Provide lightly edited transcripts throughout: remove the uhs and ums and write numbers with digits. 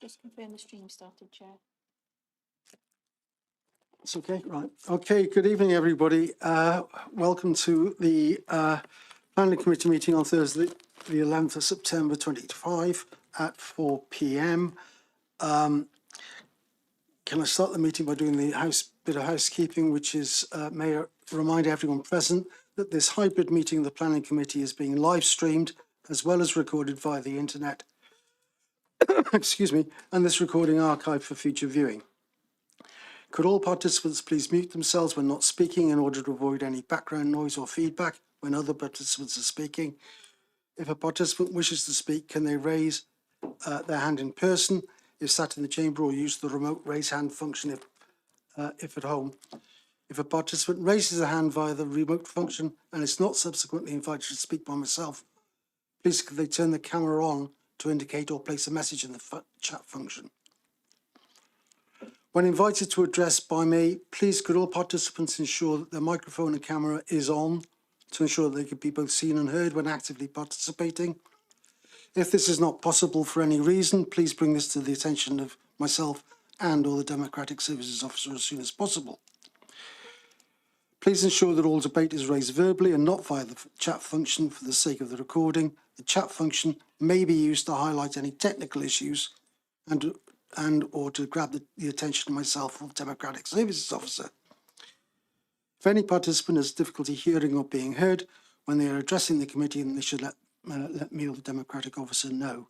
Just confirm the stream started, Chair. It's okay, right. Okay, good evening, everybody. Welcome to the Planning Committee meeting on Thursday, the 11th of September 2025 at 4 p.m. Can I start the meeting by doing the bit of housekeeping, which is, may I remind everyone present that this hybrid meeting of the Planning Committee is being live streamed as well as recorded via the internet. Excuse me, and this recording archived for future viewing. Could all participants please mute themselves when not speaking in order to avoid any background noise or feedback when other participants are speaking? If a participant wishes to speak, can they raise their hand in person if sat in the chamber, or use the remote raise hand function if at home? If a participant raises a hand via the remote function and is not subsequently invited to speak by myself, please could they turn the camera on to indicate or place a message in the chat function. When invited to address by me, please could all participants ensure that their microphone and camera is on to ensure that they can be both seen and heard when actively participating. If this is not possible for any reason, please bring this to the attention of myself and or the Democratic Services Officer as soon as possible. Please ensure that all debate is raised verbally and not via the chat function for the sake of the recording. The chat function may be used to highlight any technical issues and or to grab the attention of myself or the Democratic Services Officer. If any participant has difficulty hearing or being heard when they are addressing the committee, then they should let me or the Democratic Officer know.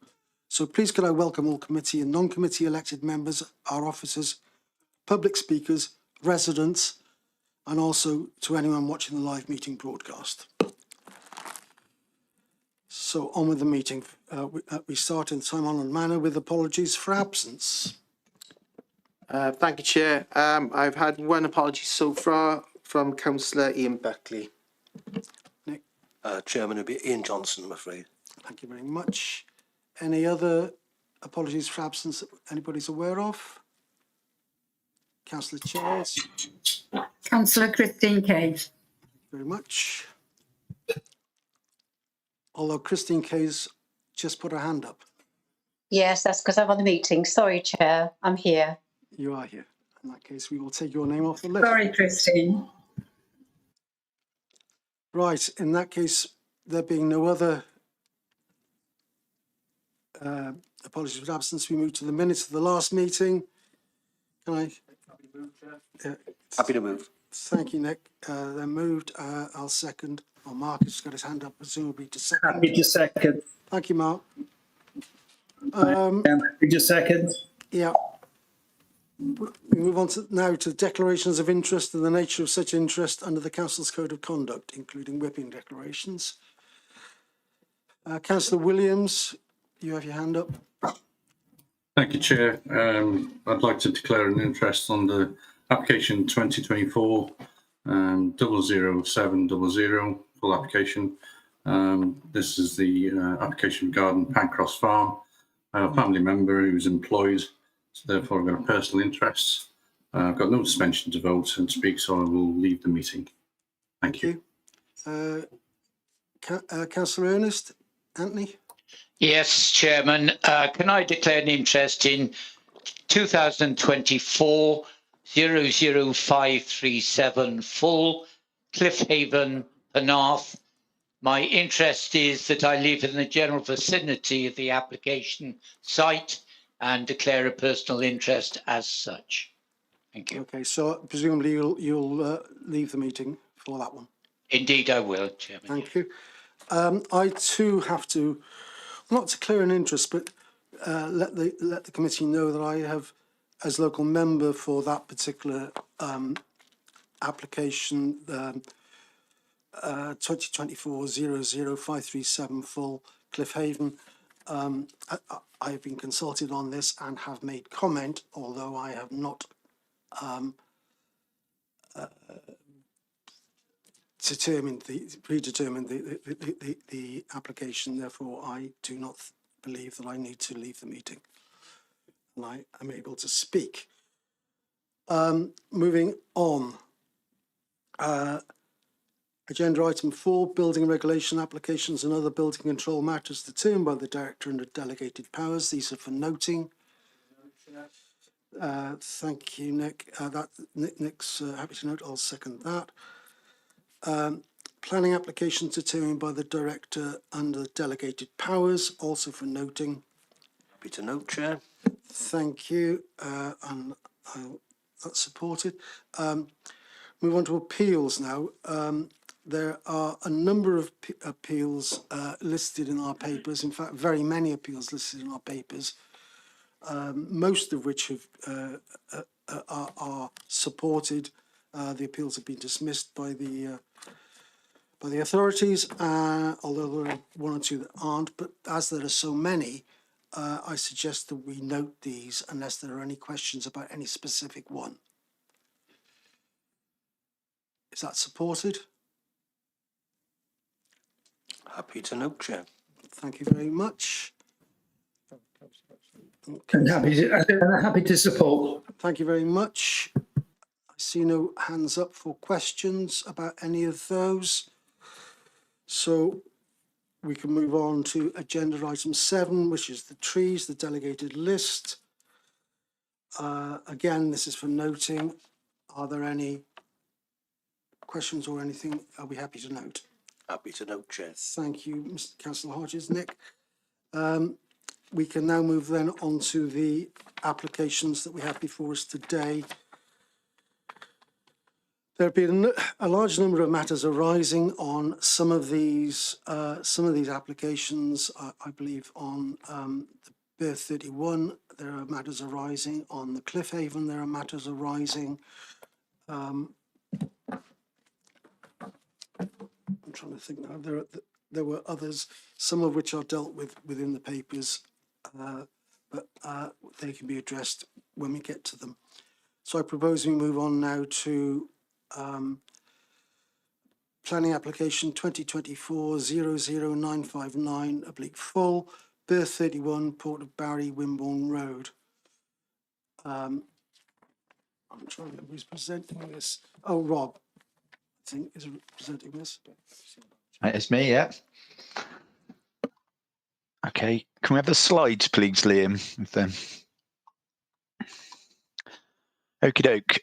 So please could I welcome all committee and non-committee elected members, our officers, public speakers, residents, and also to anyone watching the live meeting broadcast. So on with the meeting. We start in time-honoured manner with apologies for absence. Thank you, Chair. I've had one apology so far from Councillor Ian Buckley. Nick? Chairman, it'll be Ian Johnson, I'm afraid. Thank you very much. Any other apologies for absence that anybody's aware of? Councillor Chairs? Councillor Christine Case. Very much. Although Christine Kay's just put her hand up. Yes, that's because I'm on the meeting. Sorry, Chair, I'm here. You are here. In that case, we will take your name off the list. Sorry, Christine. Right, in that case, there being no other apologies for absence, we move to the minutes of the last meeting. Can I? Happy to move. Thank you, Nick. They're moved. I'll second. Well, Mark has got his hand up, presumably to second. Happy to second. Thank you, Mark. Happy to second. Yeah. We move on now to declarations of interest and the nature of such interest under the Council's Code of Conduct, including whipping declarations. Councillor Williams, you have your hand up. Thank you, Chair. I'd like to declare an interest on the application 2024 00700, full application. This is the application regarding Pancross Farm. I have a family member who's employed, so therefore I've got a personal interest. I've got no suspension to vote and speak, so I will leave the meeting. Thank you. Councillor Ernest, Anthony? Yes, Chairman. Can I declare an interest in 2024 00537 full, Cliffhaven, Penarth? My interest is that I live in the general vicinity of the application site and declare a personal interest as such. Thank you. Okay, so presumably you'll leave the meeting for that one. Indeed, I will, Chairman. Thank you. I too have to, not declare an interest, but let the committee know that I have, as local member for that particular application, 2024 00537 full, Cliffhaven. I have been consulted on this and have made comment, although I have not predetermined the application. Therefore, I do not believe that I need to leave the meeting, and I am able to speak. Moving on. Agenda item 4, building regulation applications and other building control matters determined by the Director under delegated powers. These are for noting. Thank you, Nick. Nick's happy to note. I'll second that. Planning applications determined by the director under delegated powers, also for noting. Happy to note, Chair. Thank you, and that's supported. Move on to appeals now. There are a number of appeals listed in our papers. In fact, very many appeals listed in our papers. Most of which are supported. The appeals have been dismissed by the authorities, although there are one or two that aren't. But as there are so many, I suggest that we note these unless there are any questions about any specific one. Is that supported? Happy to note, Chair. Thank you very much. Okay. And happy to support. Thank you very much. I see no hands up for questions about any of those. So we can move on to agenda item 7, which is the trees, the delegated list. Again, this is for noting. Are there any questions or anything? Are we happy to note? Happy to note, Chair. Thank you, Mr. Councillor Hodges. Nick. We can now move then on to the applications that we have before us today. There have been a large number of matters arising on some of these applications. I believe on the Berth 31, there are matters arising. On the Cliffhaven, there are matters arising. I'm trying to think now. There were others, some of which are dealt with within the papers, but they can be addressed when we get to them. So I propose we move on now to planning application 2024-00959/full, Berth 31, Port of Barry, Wimborne Road. I'm trying to remember who's presenting this. Oh, Rob, I think, is presenting this. It's me, yeah. Okay, can we have the slides, please, Liam? With them. Okie doke.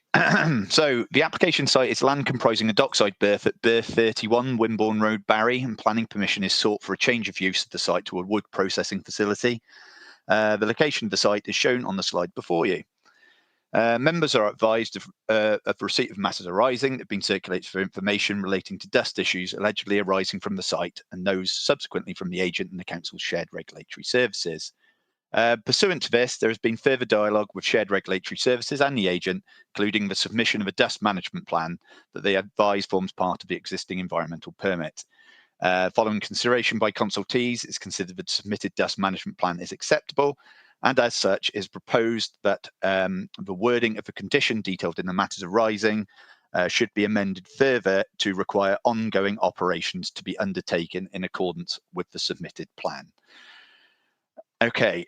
So the application site is land comprising a dockside berth at Berth 31, Wimborne Road, Barry, and planning permission is sought for a change of use of the site to a wood processing facility. The location of the site is shown on the slide before you. Members are advised of receipt of matters arising that have been circulated for information relating to dust issues allegedly arising from the site and those subsequently from the agent and the council's shared regulatory services. Pursuant to this, there has been further dialogue with shared regulatory services and the agent, including the submission of a dust management plan that they advise forms part of the existing environmental permit. Following consideration by consultees, it's considered that the submitted dust management plan is acceptable, and as such is proposed that the wording of the condition detailed in the matters arising should be amended further to require ongoing operations to be undertaken in accordance with the submitted plan. Okay,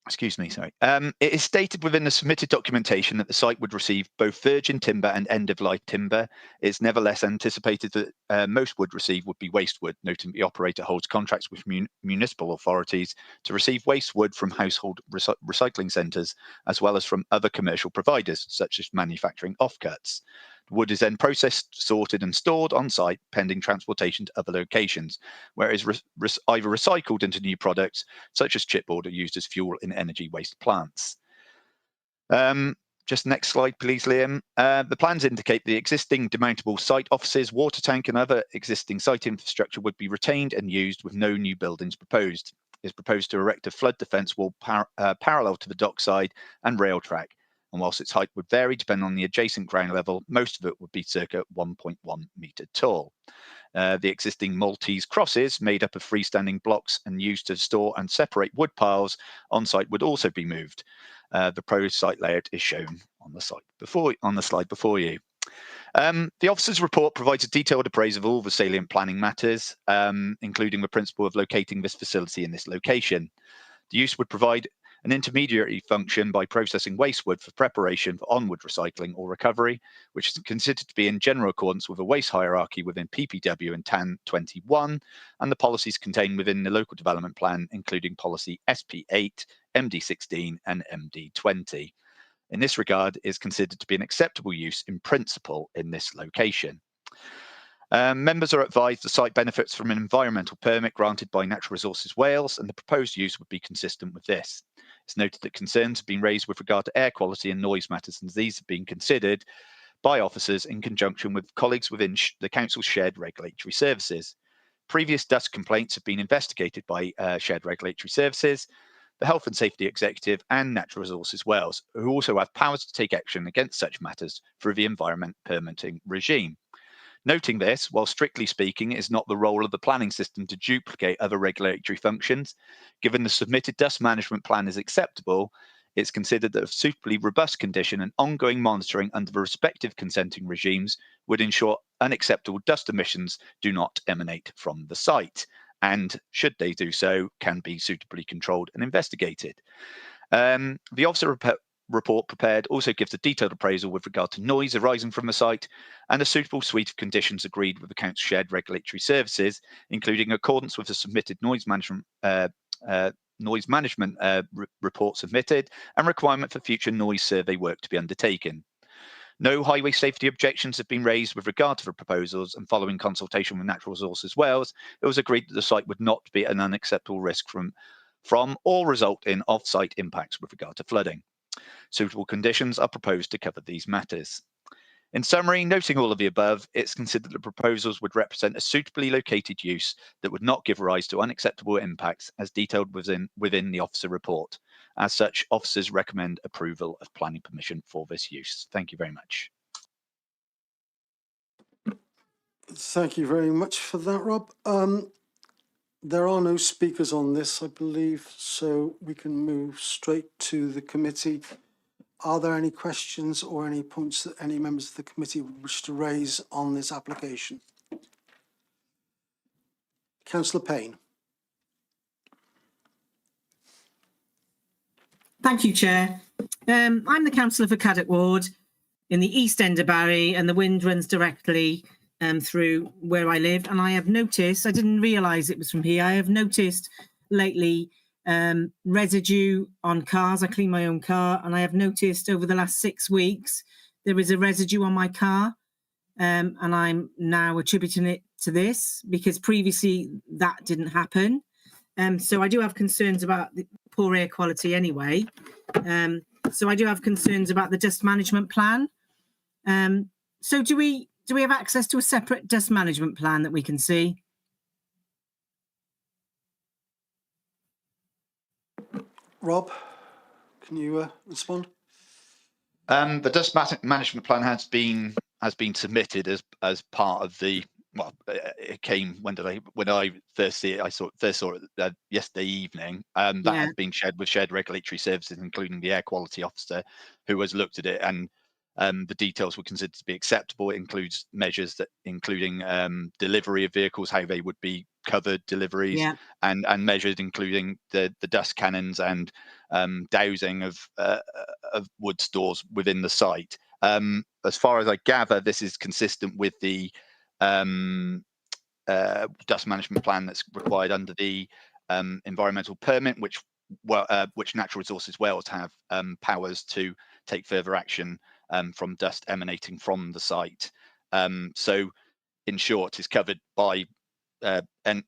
excuse me, sorry. It is stated within the submitted documentation that the site would receive both virgin timber and end-of-life timber. It's nevertheless anticipated that most wood received would be waste wood, noting the operator holds contracts with municipal authorities to receive waste wood from household recycling centres, as well as from other commercial providers, such as manufacturing offcuts. The wood is then processed, sorted and stored on site, pending transportation to other locations, where it is either recycled into new products, such as chipboard, or used as fuel in energy waste plants. Just next slide, please, Liam. The plans indicate the existing demountable site offices, water tank and other existing site infrastructure would be retained and used with no new buildings proposed. It is proposed to erect a flood defence wall parallel to the dockside and rail track. And whilst its height would vary depending on the adjacent ground level, most of it would be circa 1.1 metre tall. The existing Maltese crosses, made up of freestanding blocks and used to store and separate wood piles on site, would also be moved. The proposed site layout is shown on the slide before you. The officer's report provides a detailed appraisal of all the salient planning matters, including the principle of locating this facility in this location. The use would provide an intermediary function by processing waste wood for preparation for onward recycling or recovery, which is considered to be in general accordance with a waste hierarchy within PPW and TAN 21 and the policies contained within the local development plan, including policy SP8 MD16 and MD20. In this regard, is considered to be an acceptable use in principle in this location. Members are advised the site benefits from an environmental permit granted by Natural Resources Wales, and the proposed use would be consistent with this. It's noted that concerns have been raised with regard to air quality and noise matters, and these have been considered by officers in conjunction with colleagues within the Council's shared regulatory services. Previous dust complaints have been investigated by shared regulatory services, the Health and Safety Executive and Natural Resources Wales, who also have powers to take action against such matters through the environment permitting regime. Noting this, while strictly speaking, it is not the role of the planning system to duplicate other regulatory functions. Given the submitted dust management plan is acceptable, it's considered that a suitably robust condition and ongoing monitoring under the respective consenting regimes would ensure unacceptable dust emissions do not emanate from the site, and should they do so, can be suitably controlled and investigated. The officer report prepared also gives a detailed appraisal with regard to noise arising from the site and a suitable suite of conditions agreed with the Council's shared regulatory services, including accordance with the submitted noise management report submitted and requirement for future noise survey work to be undertaken. No highway safety objections have been raised with regard to the proposals, and following consultation with Natural Resources Wales, it was agreed that the site would not be an unacceptable risk from or result in off-site impacts with regard to flooding. Suitable conditions are proposed to cover these matters. In summary, noting all of the above, it's considered that proposals would represent a suitably located use that would not give rise to unacceptable impacts as detailed within the officer report. As such, officers recommend approval of planning permission for this use. Thank you very much. Thank you very much for that, Rob. There are no speakers on this, I believe, so we can move straight to the committee. Are there any questions or any points that any members of the committee would wish to raise on this application? Councillor Payne. Thank you, Chair. I'm the councillor for Caddock Ward in the East End of Barry, and the wind runs directly through where I live. And I have noticed, I didn't realise it was from here, I have noticed lately residue on cars. I clean my own car, and I have noticed over the last 6 weeks there is a residue on my car, and I'm now attributing it to this because previously that didn't happen. So I do have concerns about the poor air quality anyway. So I do have concerns about the dust management plan. So do we have access to a separate dust management plan that we can see? Rob, can you respond? The dust management plan has been submitted as part of the. Well, it came when I first see it. I first saw it yesterday evening. That has been shared with shared regulatory services, including the air quality officer, who has looked at it, and the details were considered to be acceptable. It includes measures including delivery of vehicles, how they would be covered, deliveries, and measures including the dust cannons and dowsing of wood stores within the site. As far as I gather, this is consistent with the dust management plan that's required under the environmental permit, which Natural Resources Wales have powers to take further action from dust emanating from the site. So, in short, is covered by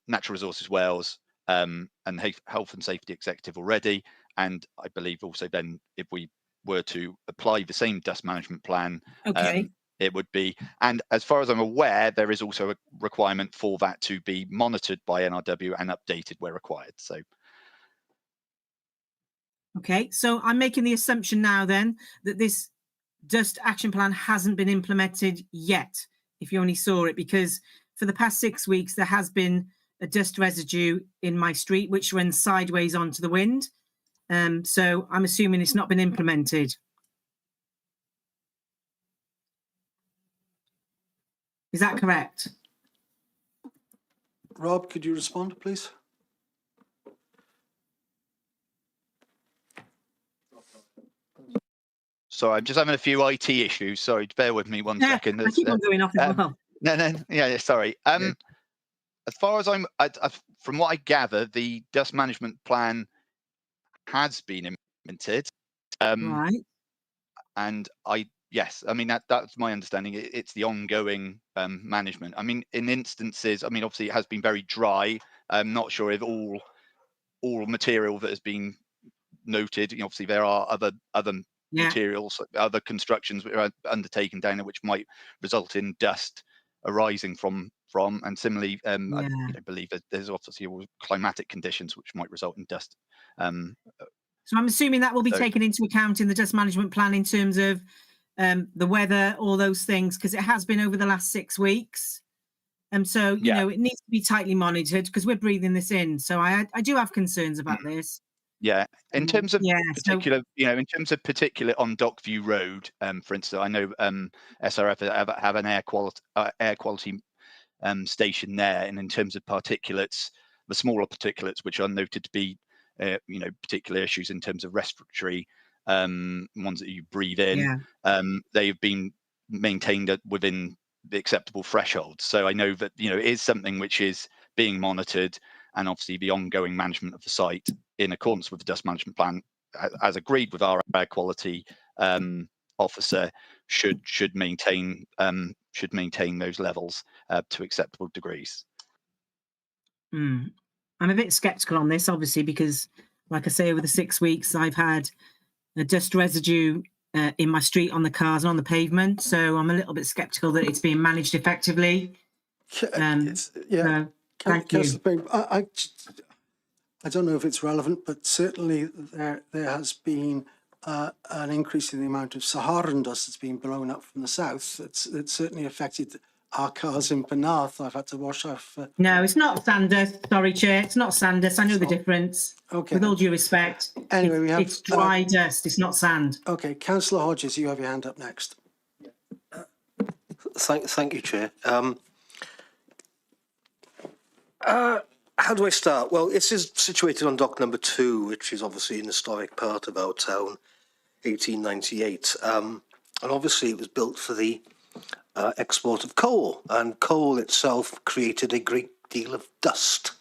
Natural Resources Wales and Health and Safety Executive already, and I believe also then if we were to apply the same dust management plan, it would be, and as far as I'm aware, there is also a requirement for that to be monitored by NRW and updated where required. So, okay, so I'm making the assumption now then that this dust action plan hasn't been implemented yet, if you only saw it, because for the past 6 weeks there has been a dust residue in my street which runs sideways onto the wind. So I'm assuming it's not been implemented. Is that correct? Rob, could you respond, please? Sorry, I'm just having a few IT issues. Sorry, bear with me one second. I keep on going off as well. No, sorry. As far as from what I gather, the dust management plan has been implemented. Right. And yes, I mean, that's my understanding. It's the ongoing management. I mean, in instances, I mean, obviously it has been very dry. I'm not sure if all material that has been noted, obviously there are other materials, other constructions that are undertaken down there which might result in dust arising from, and similarly, I believe that there's obviously all climatic conditions which might result in dust. So I'm assuming that will be taken into account in the dust management plan in terms of the weather, all those things, because it has been over the last 6 weeks. So, you know, it needs to be tightly monitored because we're breathing this in. So I do have concerns about this. Yeah, in terms of particular, in terms of particular on Dockview Road, for instance, I know SRF have an air quality station there, and in terms of particulates, the smaller particulates which are noted to be, particular issues in terms of respiratory ones that you breathe in, they've been maintained within the acceptable threshold. So I know that it is something which is being monitored, and obviously the ongoing management of the site in accordance with the dust management plan, as agreed with our air quality officer, should maintain those levels to acceptable degrees. I'm a bit sceptical on this, obviously, because, like I say, over the 6 weeks, I've had a dust residue in my street, on the cars and on the pavement. So I'm a little bit sceptical that it's being managed effectively. Councillor Payne, I don't know if it's relevant, but certainly there has been an increase in the amount of Saharan dust that's been blown up from the south. It's certainly affected our cars in Penarth. I've had to wash off. No, it's not sandust. Sorry, Chair. It's not sandust. I know the difference. Okay. With all due respect. Anyway, it's dry dust. It's not sand. Okay. Councillor Hodges, you have your hand up next. Thank you, Chair. How do I start? Well, this is situated on dock number 2, which is obviously an historic part of our town, 1898. And obviously it was built for the export of coal, and coal itself created a great deal of dust,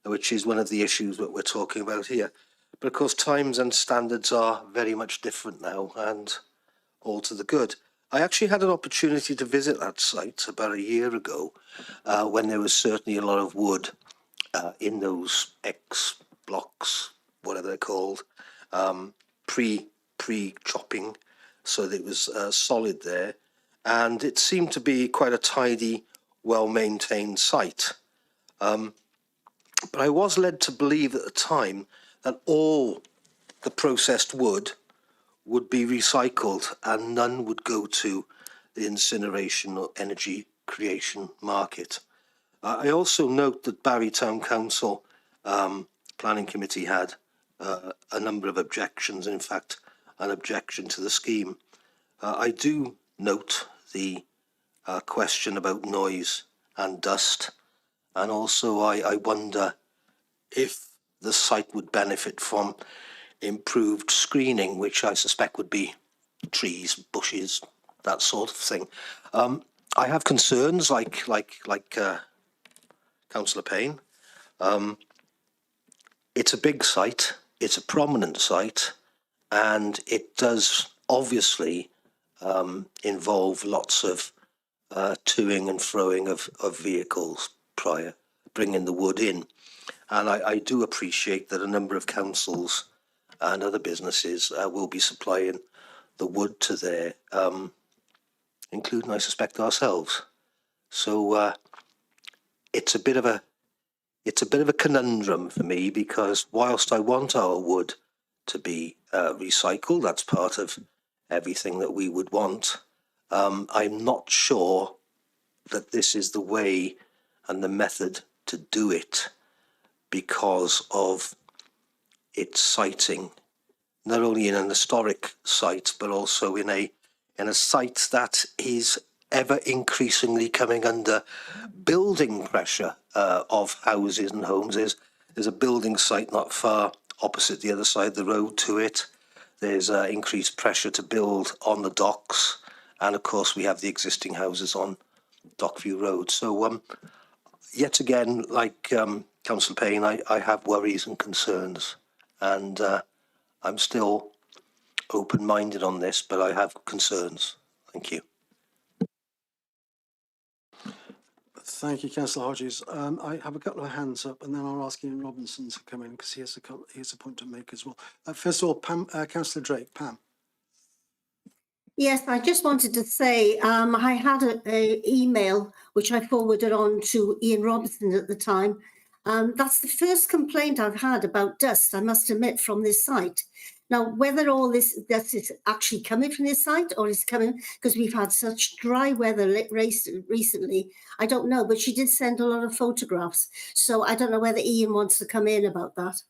which is one of the issues that we're talking about here. But of course, times and standards are very much different now, and all to the good. I actually had an opportunity to visit that site about a year ago, when there was certainly a lot of wood in those X blocks, whatever they're called, pre-chopping, so that it was solid there. And it seemed to be quite a tidy, well-maintained site. But I was led to believe at the time that all the processed wood would be recycled and none would go to the incineration or energy creation market. I also note that Barry Town Council Planning Committee had a number of objections, in fact, an objection to the scheme. I do note the question about noise and dust, and also I wonder if the site would benefit from improved screening, which I suspect would be trees, bushes, that sort of thing. I have concerns like Councillor Payne. It's a big site, it's a prominent site, and it does obviously involve lots of toing and froing of vehicles prior, bringing the wood in. And I do appreciate that a number of councils and other businesses will be supplying the wood to there, including, I suspect, ourselves. So it's a bit of a conundrum for me, because whilst I want our wood to be recycled, that's part of everything that we would want, I'm not sure that this is the way and the method to do it, because of its siting, not only in an historic site, but also in a site that is ever increasingly coming under building pressure of houses and homes. There's a building site not far opposite the other side of the road to it. There's increased pressure to build on the docks, and of course we have the existing houses on Dockview Road. So yet again, like Councillor Payne, I have worries and concerns, and I'm still open-minded on this, but I have concerns. Thank you. Thank you, Councillor Hodges. I have a couple of hands up, and then I'll ask Ian Robinson to come in because he has a point to make as well. First of all, Pam, Councillor Drake. Pam. Yes, I just wanted to say I had an email which I forwarded on to Ian Robinson at the time. That's the first complaint I've had about dust, I must admit, from this site. Now, whether all this dust is actually coming from this site or is coming because we've had such dry weather recently, I don't know, but she did send a lot of photographs. So I don't know whether Ian wants to come in about that.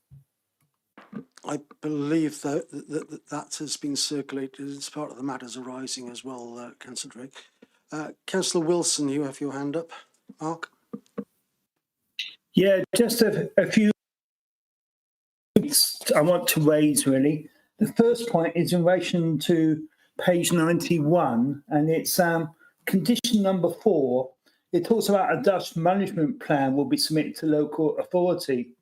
I believe that has been circulated as part of the matters arising as well, Councillor Drake. Councillor Wilson, you have your hand up. Mark? Yeah, just a few points I want to raise, really. The first point is in relation to page 91, and it's condition number 4. It talks about a dust management plan will be submitted to local authority.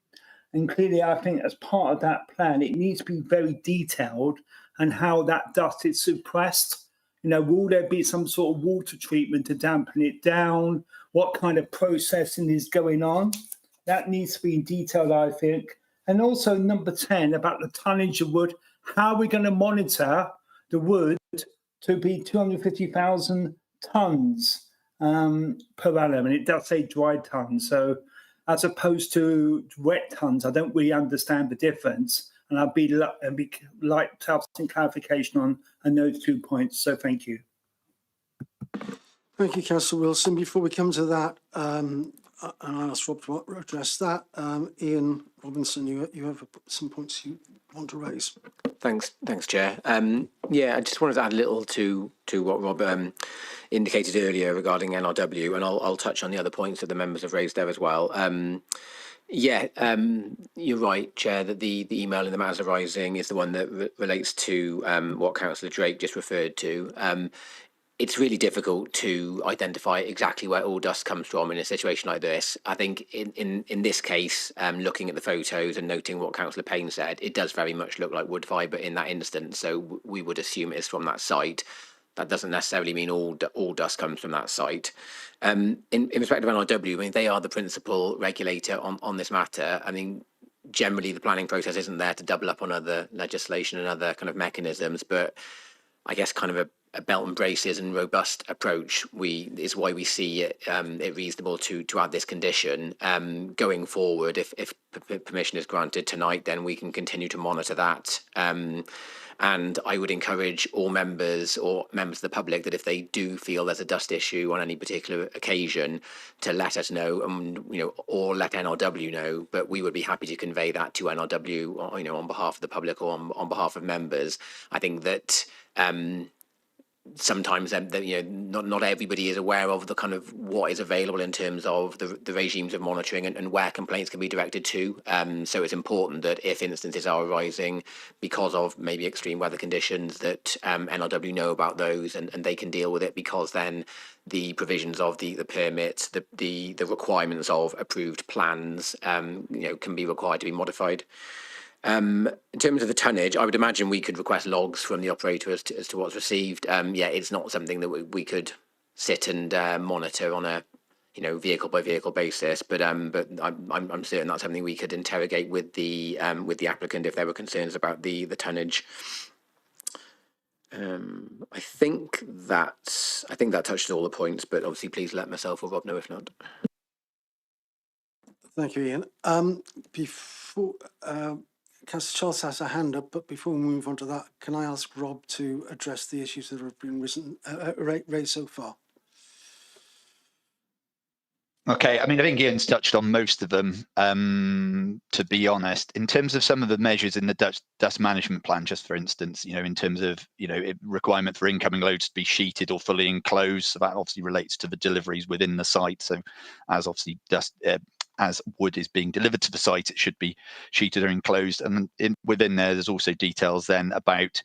And clearly, I think as part of that plan, it needs to be very detailed and how that dust is suppressed. You know, will there be some sort of water treatment to dampen it down? What kind of processing is going on? That needs to be detailed, I think. And also number 10, about the tonnage of wood. How are we going to monitor the wood to be 250,000 tonnes per annum? And it does say dry tonnes. So as opposed to wet tonnes, I don't really understand the difference. And I'd be like to have some clarification on those 2 points. So thank you. Thank you, Councillor Wilson. Before we come to that, and I ask Rob to address that, Ian Robinson, you have some points you want to raise. Thanks, Chair. Yeah, I just wanted to add a little to what Rob indicated earlier regarding NRW, and I'll touch on the other points that the members have raised there as well. You're right, Chair, that the email in the matters arising is the one that relates to what Councillor Drake just referred to. It's really difficult to identify exactly where all dust comes from in a situation like this. I think in this case, looking at the photos and noting what Councillor Payne said, it does very much look like wood fibre in that instance. So we would assume it's from that site. That doesn't necessarily mean all dust comes from that site. In respect of NRW, I mean, they are the principal regulator on this matter. I mean, generally the planning process isn't there to double up on other legislation and other kind of mechanisms, but I guess kind of a belt and braces and robust approach is why we see it reasonable to add this condition. Going forward, if permission is granted tonight, then we can continue to monitor that. And I would encourage all members or members of the public that if they do feel there's a dust issue on any particular occasion, to let us know, or let NRW know. But we would be happy to convey that to NRW, on behalf of the public or on behalf of members. I think that sometimes not everybody is aware of the kind of what is available in terms of the regimes of monitoring and where complaints can be directed to. So it's important that if instances are arising because of maybe extreme weather conditions, that NRW know about those and they can deal with it, because then the provisions of the permits, the requirements of approved plans, can be required to be modified. In terms of the tonnage, I would imagine we could request logs from the operator as to what's received. It's not something that we could sit and monitor on a vehicle by vehicle basis, but I'm certain that's something we could interrogate with the applicant if there were concerns about the tonnage. I think that touches all the points, but obviously please let myself or Rob know if not. Thank you, Ian. Before Councillor Charles has a hand up, but before we move on to that, can I ask Rob to address the issues that have been raised so far? Okay, I mean, I think Ian's touched on most of them, to be honest. In terms of some of the measures in the dust management plan, just for instance, in terms of, requirement for incoming loads to be sheeted or fully enclosed, so that obviously relates to the deliveries within the site. So as obviously as wood is being delivered to the site, it should be sheeted or enclosed. And within there's also details then about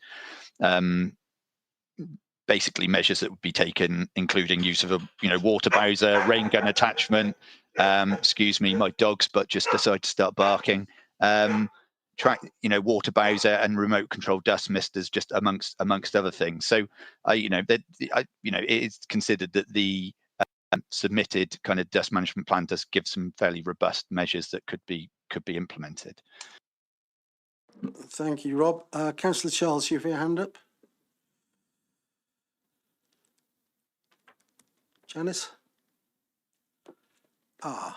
basically measures that would be taken, including use of a water bowser, rain gun attachment. Excuse me, my dogs, but just decided to start barking. track, water bowser and remote control dust misters, just amongst other things. So, it is considered that the submitted kind of dust management plan does give some fairly robust measures that could be implemented. Thank you, Rob. Councillor Charles, you have your hand up. Janice?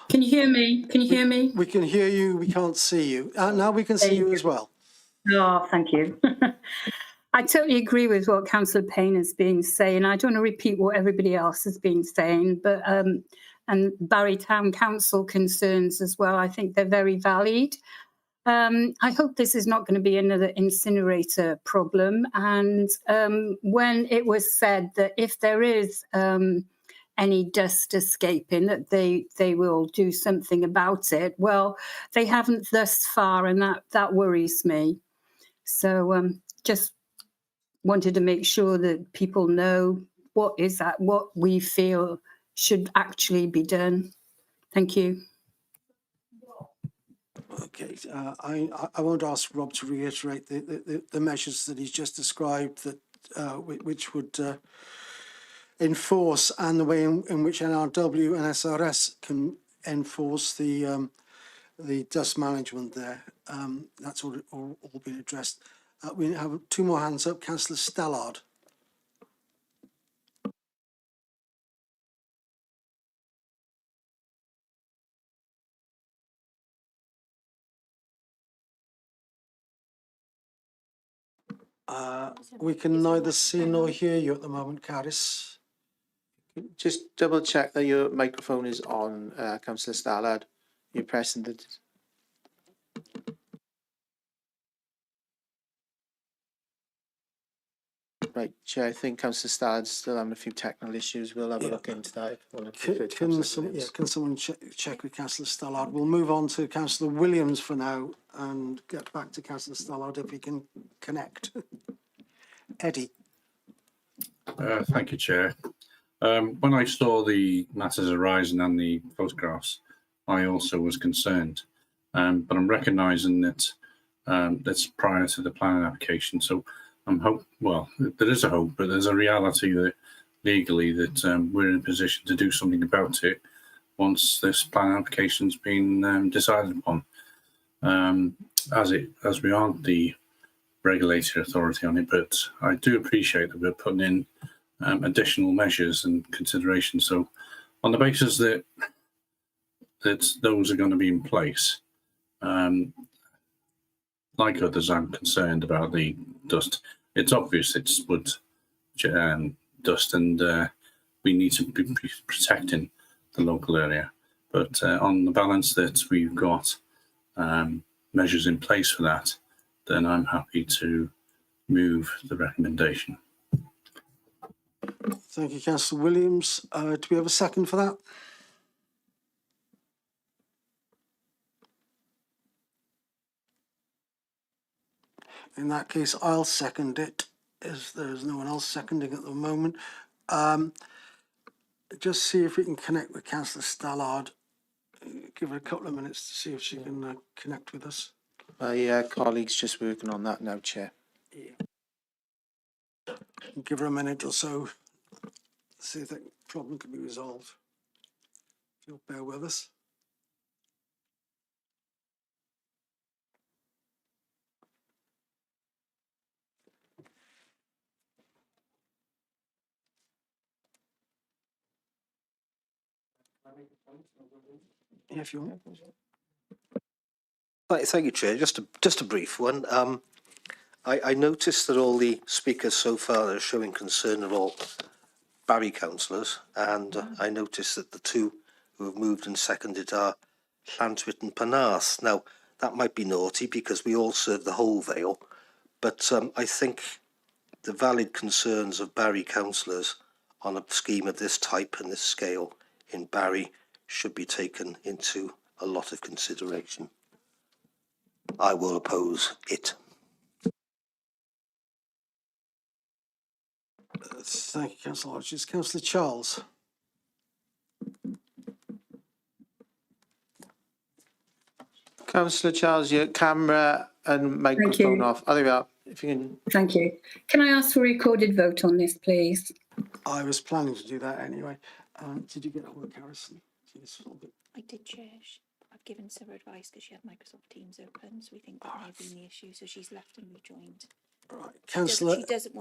Can you hear me? Can you hear me? We can hear you. We can't see you. Now we can see you as well. Oh, thank you. I totally agree with what Councillor Payne has been saying. I don't want to repeat what everybody else has been saying, but and Barry Town Council concerns as well. I think they're very valid. I hope this is not going to be another incinerator problem. And when it was said that if there is any dust escaping, that they will do something about it, well, they haven't thus far, and that worries me. So just wanted to make sure that people know what we feel should actually be done. Thank you. Okay, I won't ask Rob to reiterate the measures that he's just described, that which would enforce, and the way in which NRW and SRS can enforce the dust management there. That's all been addressed. We have two more hands up. Councillor Stallard. We can neither see nor hear you at the moment, Caris. Just double check that your microphone is on, Councillor Stallard. You're pressing the... Right, Chair, I think Councillor Stallard's still having a few technical issues. We'll have a look into that. Can someone check with Councillor Stallard? We'll move on to Councillor Williams for now and get back to Councillor Stallard if he can connect. Eddie. Thank you, Chair. When I saw the matters arising and the photographs, I also was concerned, but I'm recognising that that's prior to the planning application. So there is a hope, but there's a reality that legally that we're in a position to do something about it once this planning application's been decided upon. As we aren't the regulatory authority on it, but I do appreciate that we're putting in additional measures and consideration. So on the basis that those are going to be in place, like others, I'm concerned about the dust. It's obvious it's wood dust, and we need to be protecting the local area. But on the balance that we've got measures in place for that, then I'm happy to move the recommendation. Thank you, Councillor Williams. Do we have a second for that? In that case, I'll second it, as there's no one else seconding at the moment. Just see if we can connect with Councillor Stallard. Give her a couple of minutes to see if she can connect with us. My colleague's just working on that now, Chair. Yeah. Give her a minute or so, see if that problem can be resolved. If you'll bear with us. Yeah, if you want. Thank you, Chair. Just a brief one. I noticed that all the speakers so far are showing concern are all Barry councillors, and I noticed that the two who have moved and seconded are Llantwit and Penarth. Now, that might be naughty because we all serve the whole Vale, but I think the valid concerns of Barry councillors on a scheme of this type and this scale in Barry should be taken into a lot of consideration. I will oppose it. Thank you, Councillor Hodges. Councillor Charles. Councillor Charles, your camera and microphone off. Oh, there we are. If you can. Thank you. Can I ask for a recorded vote on this, please? I was planning to do that anyway. Did you get hold of Harrison? I did, Chair. I've given Sarah advice because she had Microsoft Teams open, so we think that may have been the issue. So she's left and rejoined. Right, Councillor.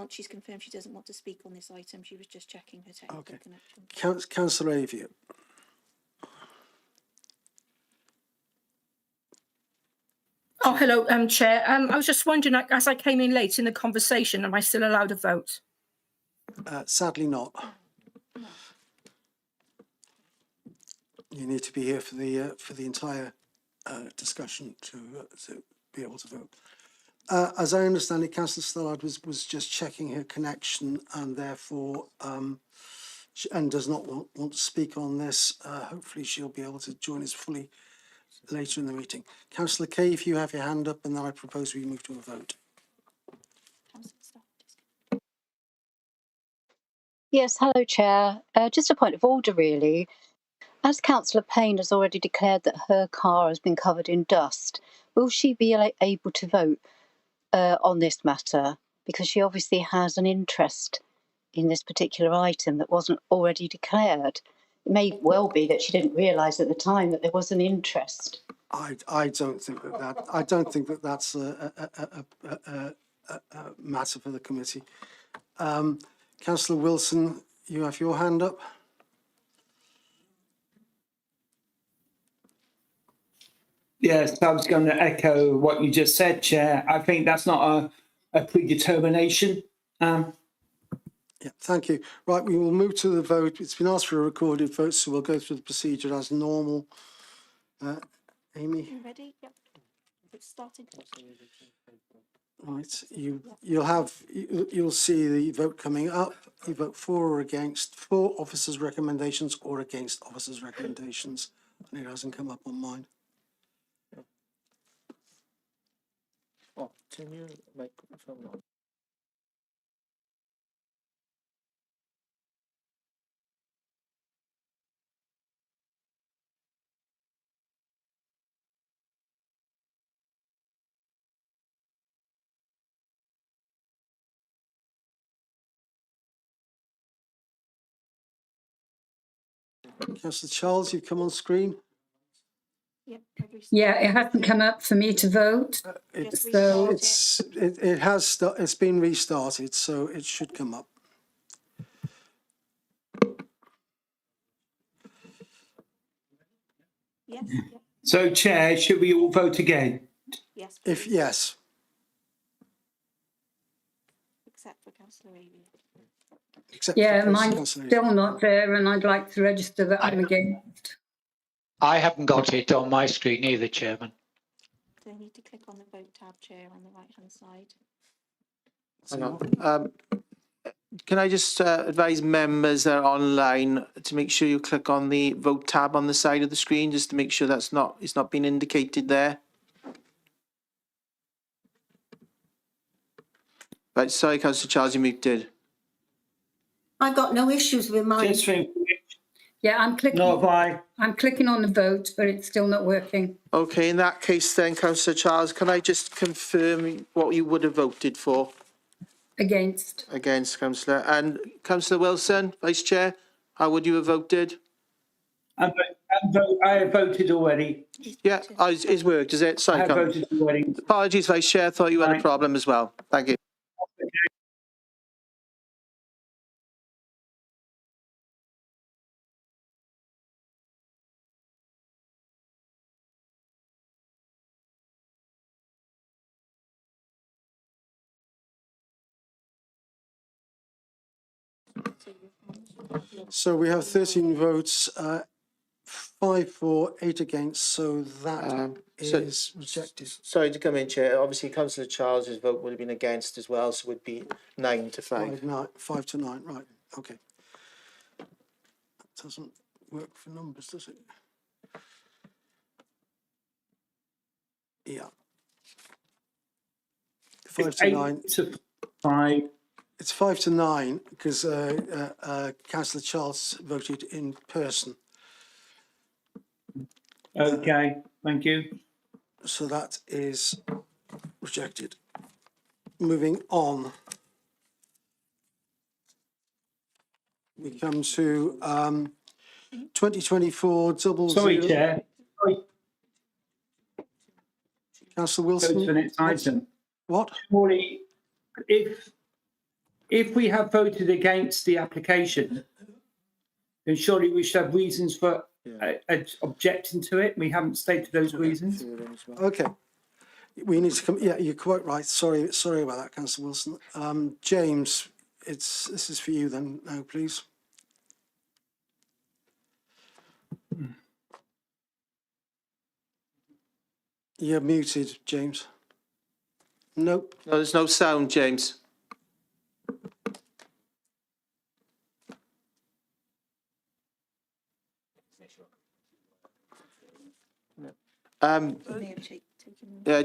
She's confirmed she doesn't want to speak on this item. She was just checking her technical connection. Councillor Avia. Oh, hello, Chair. I was just wondering, as I came in late in the conversation, am I still allowed to vote? Sadly not. You need to be here for the entire discussion to be able to vote. As I understand it, Councillor Stallard was just checking her connection and therefore and does not want to speak on this. Hopefully she'll be able to join us fully later in the meeting. Councillor Kay, if you have your hand up, and then I propose we move to a vote. Yes, hello, Chair. Just a point of order, really. As Councillor Payne has already declared that her car has been covered in dust, will she be able to vote on this matter? Because she obviously has an interest in this particular item that wasn't already declared. It may well be that she didn't realise at the time that there was an interest. I don't think that that's a matter for the committee. Councillor Wilson, you have your hand up. Yes, I was going to echo what you just said, Chair. I think that's not a predetermination. Yeah, thank you. Right, we will move to the vote. It's been asked for a recorded vote, so we'll go through the procedure as normal. Amy? You ready? Yep. It's started. Right, you'll see the vote coming up. You vote for or against officers' recommendations or against officers' recommendations. And it hasn't come up on mine. Oh, turn your microphone on. Councillor Charles, you've come on screen. Yep. Yeah, it hasn't come up for me to vote. It's been restarted, so it should come up. Yes. Yep. So, Chair, should we all vote again? Yes. If yes. Except for Councillor Avia. Yeah, mine's still not there, and I'd like to register that I'm against. I haven't got it on my screen either, Chairman. So you need to click on the vote tab, Chair, on the right-hand side. Hang on. Can I just advise members that are online to make sure you click on the vote tab on the side of the screen, just to make sure it's not been indicated there. Right, sorry, Councillor Charles, you muted. I've got no issues with mine. Yeah, I'm clicking. Not I. I'm clicking on the vote, but it's still not working. Okay, in that case then, Councillor Charles, can I just confirm what you would have voted for? Against. Against, Councillor. And Councillor Wilson, Vice Chair, how would you have voted? I have voted already. Yeah, it's worked, is it? Sorry, I have voted already. Apologies, Vice Chair. I thought you had a problem as well. Thank you. So we have 13 votes, 5 for, 8 against, so that is rejected. Sorry to come in, Chair. Obviously, Councillor Charles's vote would have been against as well, so it would be 9 to 5. 5 to 9, right, okay. That doesn't work for numbers, does it? Yeah. 5 to 9. To 5. It's 5 to 9 because Councillor Charles voted in person. Okay, thank you. So that is rejected. Moving on. We come to 2024 double Sorry, zero. Chair. Sorry. Councillor Go Wilson. to the next item. What? Surely, if we have voted against the application, then surely we should have reasons for objecting to it. We haven't stated those reasons. Okay. We need to come. Yeah, you're quite right. Sorry about that, Councillor Wilson. James, this is for you then. Now, please. You're muted, James. Nope. No, there's no sound, James.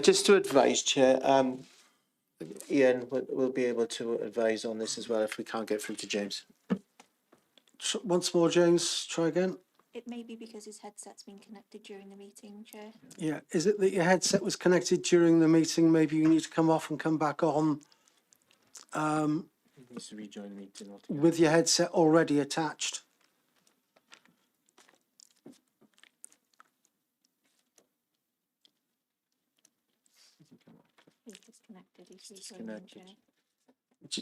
Just to advise, Chair, Ian will be able to advise on this as well if we can't get through to James. Once more, James, try again. It may be because his headset's been connected during the meeting, Chair. Yeah, is it that your headset was connected during the meeting? Maybe you need to come off and come back on He needs to rejoin the meeting altogether. with your headset already attached. He's disconnected. He's rejoining, Chair.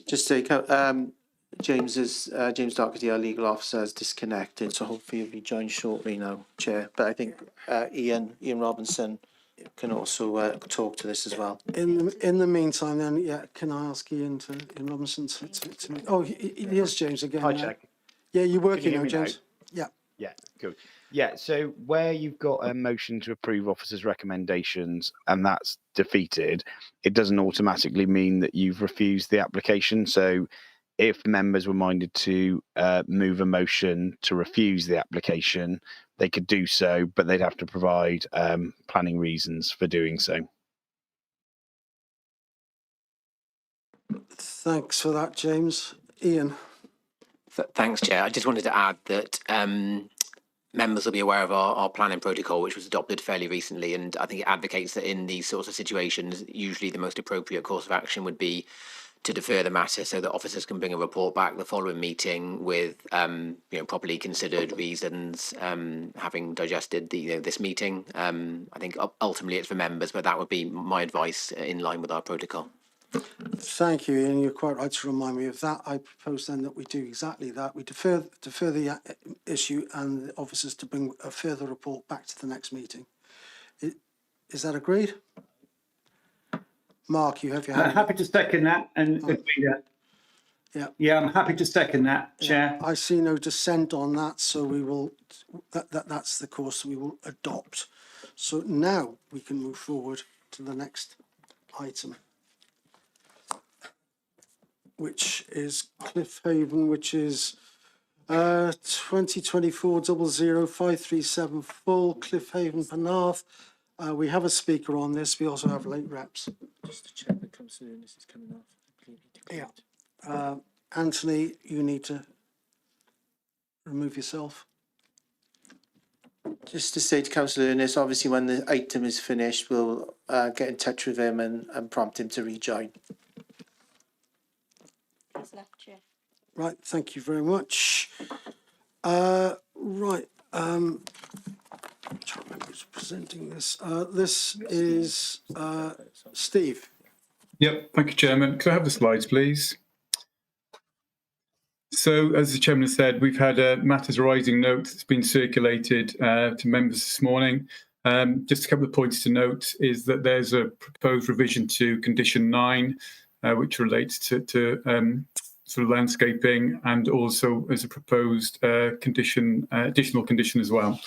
Just say, James Doherty, our legal officer, is disconnected, so hopefully he'll be joined shortly now, Chair. But I think Ian Robinson can also talk to this as well. In the meantime, then, yeah, can I ask Ian Robinson to oh, here's James again. Hi, Jack. Yeah, you're working now, Can you hear me James. Yeah. Yeah, good. Yeah, so where you've got a motion to approve officers' recommendations and that's defeated, it doesn't automatically mean that you've refused the application. So if members were minded to move a motion to refuse the application, they could do so, but they'd have to provide planning reasons for doing so. Thanks for that, James. Ian. Thanks, Chair. I just wanted to add that members will be aware of our planning protocol, which was adopted fairly recently, and I think it advocates that in these sorts of situations, usually the most appropriate course of action would be to defer the matter so that officers can bring a report back the following meeting with properly considered reasons, having digested this meeting. I think ultimately it's for members, but that would be my advice in line with our protocol. Thank you, Ian. You're quite right to remind me of that. I propose then that we do exactly that. We defer the issue and the officers to bring a further report back to the next meeting. Is that agreed? Mark, you have your hand. I'm happy to second that and agree that. Yeah. Yeah, I'm happy to second that, Chair. I see no dissent on that, so we will. That's the course we will adopt. So now we can move forward to the next item, which is Cliffhaven, which is 2024 00537 full Cliffhaven Penarth. We have a speaker on this. We also have late reps. Just to check that comes through, this is coming off. Yeah. Anthony, you need to remove yourself. Just to say to Councillor Ernest, obviously when the item is finished, we'll get in touch with him and prompt him to rejoin. He's left, Chair. Right, thank you very much. Right, I'm trying to remember who's presenting this. This is Steve. Yep, thank you, Chairman. Could I have the slides, please? So, as the Chairman said, we've had a matters arising note that's been circulated to members this morning. Just a couple of points to note is that there's a proposed revision to condition 9, which relates to sort of landscaping, and also as a proposed additional condition as well.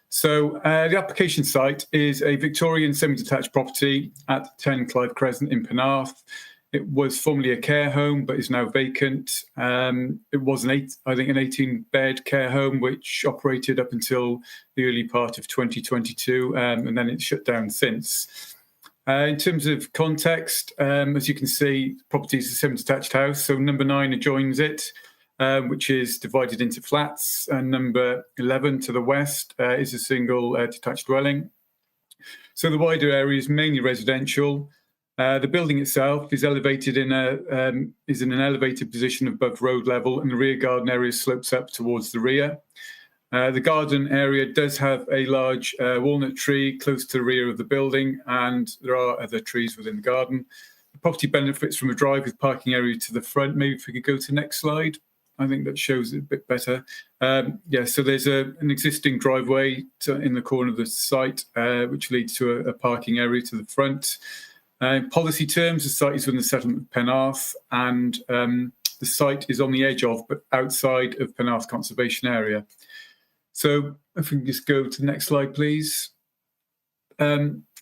So the application site is a Victorian semi-detached property at 10 Clive Crescent in Penarth. It was formerly a care home, but is now vacant. It was an 18-bed care home, which operated up until the early part of 2022, and then it's shut down since. In terms of context, as you can see, the property is a semi-detached house, so number 9 adjoins it, which is divided into flats, and number 11 to the west is a single detached dwelling. So the wider area is mainly residential. The building itself is elevated in an elevated position above road level, and the rear garden area slopes up towards the rear. The garden area does have a large walnut tree close to the rear of the building, and there are other trees within the garden. The property benefits from a drive with parking area to the front. Maybe if we could go to the next slide. I think that shows it a bit better. So there's an existing driveway in the corner of the site, which leads to a parking area to the front. In policy terms, the site is within the settlement of Penarth, and the site is on the edge of, but outside of Penarth Conservation Area. So if we can just go to the next slide, please.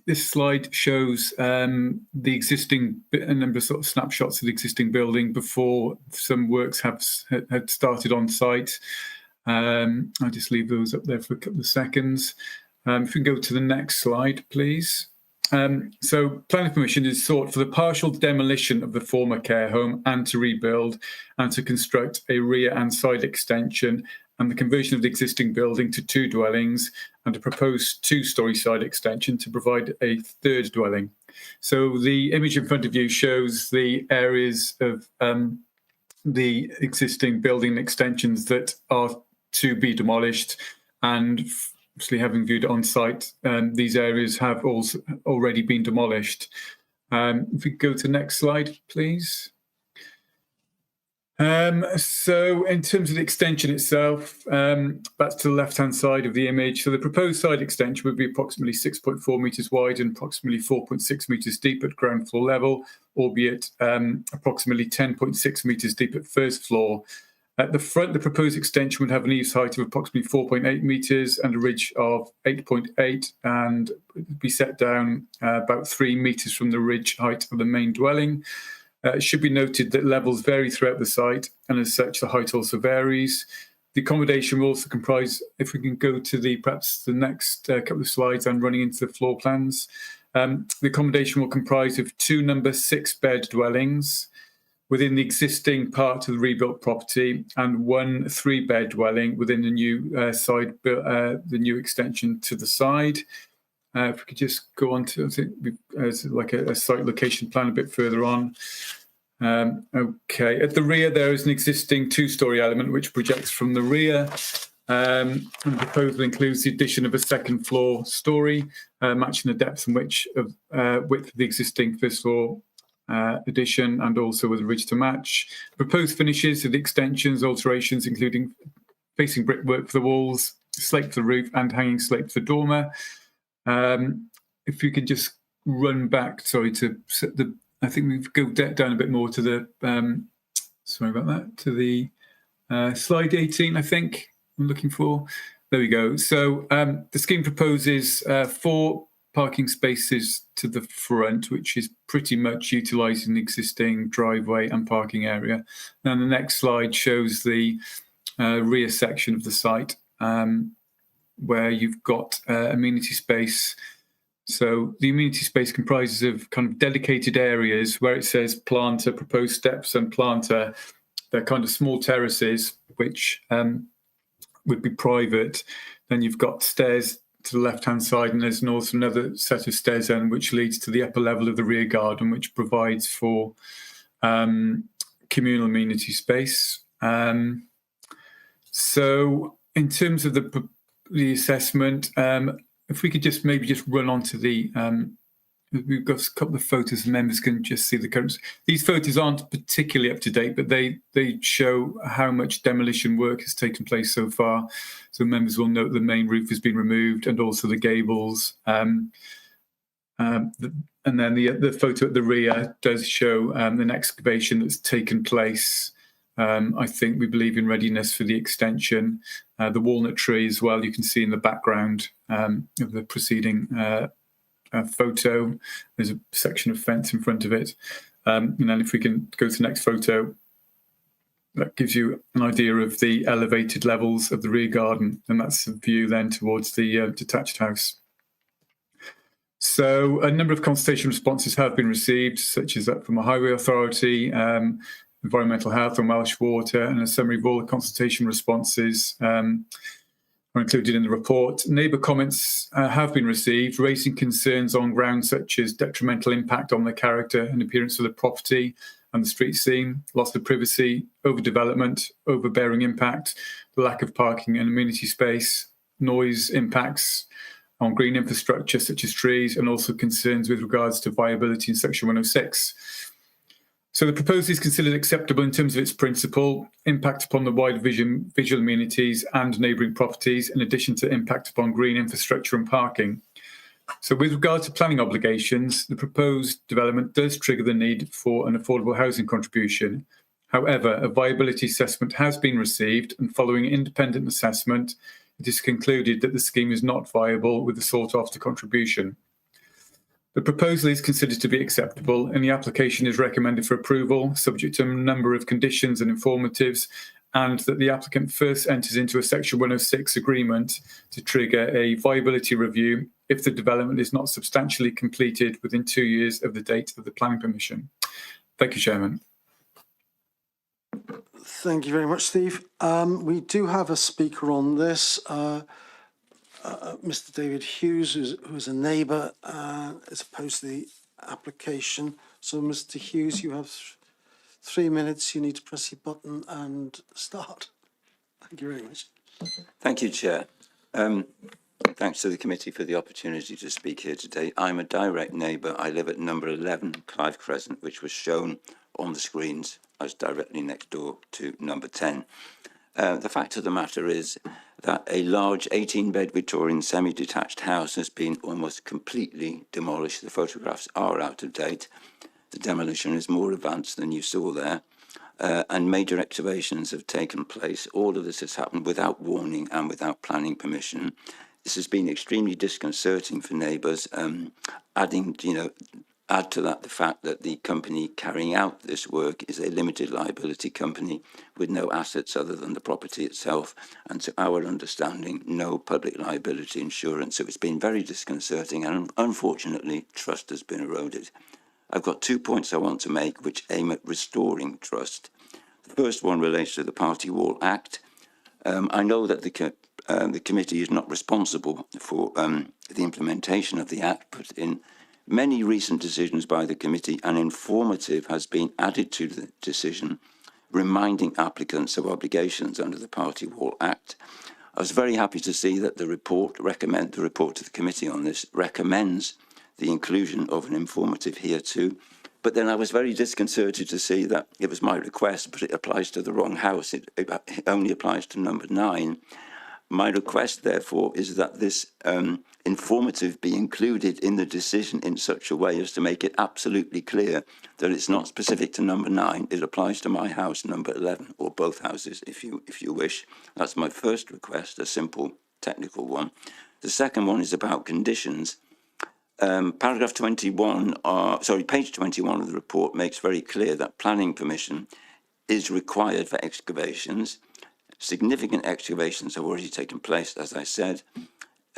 This slide shows the existing, a number of sort of snapshots of the existing building before some works had started on site. I'll just leave those up there for a couple of seconds. If we can go to the next slide, please. So planning permission is sought for the partial demolition of the former care home and to rebuild and to construct a rear and side extension and the conversion of the existing building to 2 dwellings and a proposed 2-storey side extension to provide a 3rd dwelling. So the image in front of you shows the areas of the existing building extensions that are to be demolished, and obviously having viewed it on site, these areas have also already been demolished. If we go to the next slide, please. So in terms of the extension itself, that's to the left-hand side of the image. So the proposed side extension would be approximately 6.4 metres wide and approximately 4.6 metres deep at ground floor level, albeit approximately 10.6 metres deep at first floor. At the front, the proposed extension would have an eaves height of approximately 4.8 metres and a ridge of 8.8, and would be set down about 3 metres from the ridge height of the main dwelling. It should be noted that levels vary throughout the site, and as such, the height also varies. The accommodation will also comprise, if we can go to perhaps the next couple of slides, I'm running into the floor plans. The accommodation will comprise of 2 number 6-bed dwellings within the existing part of the rebuilt property and 1 3-bed dwelling within the new the new extension to the side. If we could just go on to, I think, like a site location plan a bit further on. Okay, at the rear there is an existing 2-storey element which projects from the rear. And the proposal includes the addition of a 2nd floor storey, matching the depth and width of the existing 1st floor addition, and also with a ridge to match. Proposed finishes of the extensions, alterations, including facing brickwork for the walls, slate for the roof, and hanging slate for the dormer. If you could just run back, sorry, to the, I think we go down a bit more to the, sorry about that, to the slide 18, I think I'm looking for. There we go. So the scheme proposes 4 parking spaces to the front, which is pretty much utilising the existing driveway and parking area. And the next slide shows the rear section of the site, where you've got amenity space. So the amenity space comprises of kind of dedicated areas where it says planter, proposed steps and planter. They're kind of small terraces, which would be private. Then you've got stairs to the left-hand side, and there's also another set of stairs then, which leads to the upper level of the rear garden, which provides for communal amenity space. So in terms of the assessment, if we could just maybe run on to the, we've got a couple of photos and members can just see the current. These photos aren't particularly up to date, but they show how much demolition work has taken place so far. So members will note the main roof has been removed and also the gables. And then the photo at the rear does show an excavation that's taken place. I think we believe in readiness for the extension. The walnut tree as well, you can see in the background of the preceding photo. There's a section of fence in front of it. And then if we can go to the next photo, that gives you an idea of the elevated levels of the rear garden. And that's a view then towards the detached house. So a number of consultation responses have been received, such as that from a highway authority, environmental health and Welsh Water, and a summary of all the consultation responses. are included in the report. Neighbour comments have been received, raising concerns on grounds such as detrimental impact on the character and appearance of the property and the street scene, loss of privacy, overdevelopment, overbearing impact, the lack of parking and amenity space, noise impacts on green infrastructure such as trees, and also concerns with regards to viability in Section 106. So the proposal is considered acceptable in terms of its principle, impact upon the wider visual amenities and neighbouring properties, in addition to impact upon green infrastructure and parking. So with regard to planning obligations, the proposed development does trigger the need for an affordable housing contribution. However, a viability assessment has been received, and following independent assessment, it is concluded that the scheme is not viable with the sought-after contribution. The proposal is considered to be acceptable, and the application is recommended for approval, subject to a number of conditions and informatives, and that the applicant first enters into a Section 106 agreement to trigger a viability review if the development is not substantially completed within 2 years of the date of the planning permission. Thank you, Chairman. Thank you very much, Steve. We do have a speaker on this, Mr. David Hughes, who's a neighbour as opposed to the application. So, Mr. Hughes, you have 3 minutes. You need to press your button and start. Thank you very much. Thank you, Chair. Thanks to the committee for the opportunity to speak here today. I'm a direct neighbour. I live at number 11 Clive Crescent, which was shown on the screens as directly next door to number 10. The fact of the matter is that a large 18-bed Victorian semi-detached house has been almost completely demolished. The photographs are out of date. The demolition is more advanced than you saw there, and major excavations have taken place. All of this has happened without warning and without planning permission. This has been extremely disconcerting for neighbours, add to that the fact that the company carrying out this work is a limited liability company with no assets other than the property itself, and to our understanding, no public liability insurance. So it's been very disconcerting, and unfortunately, trust has been eroded. I've got 2 points I want to make which aim at restoring trust. The first one relates to the Party Wall Act. I know that the committee is not responsible for the implementation of the Act, but in many recent decisions by the committee, an informative has been added to the decision, reminding applicants of obligations under the Party Wall Act. I was very happy to see that the report to the committee on this recommends the inclusion of an informative here too. But then I was very disconcerted to see that it was my request, but it applies to the wrong house. It only applies to number 9. My request, therefore, is that this informative be included in the decision in such a way as to make it absolutely clear that it's not specific to number 9. It applies to my house, number 11, or both houses, if you wish. That's my first request, a simple technical one. The second one is about conditions. Page 21 of the report makes very clear that planning permission is required for excavations. Significant excavations have already taken place, as I said.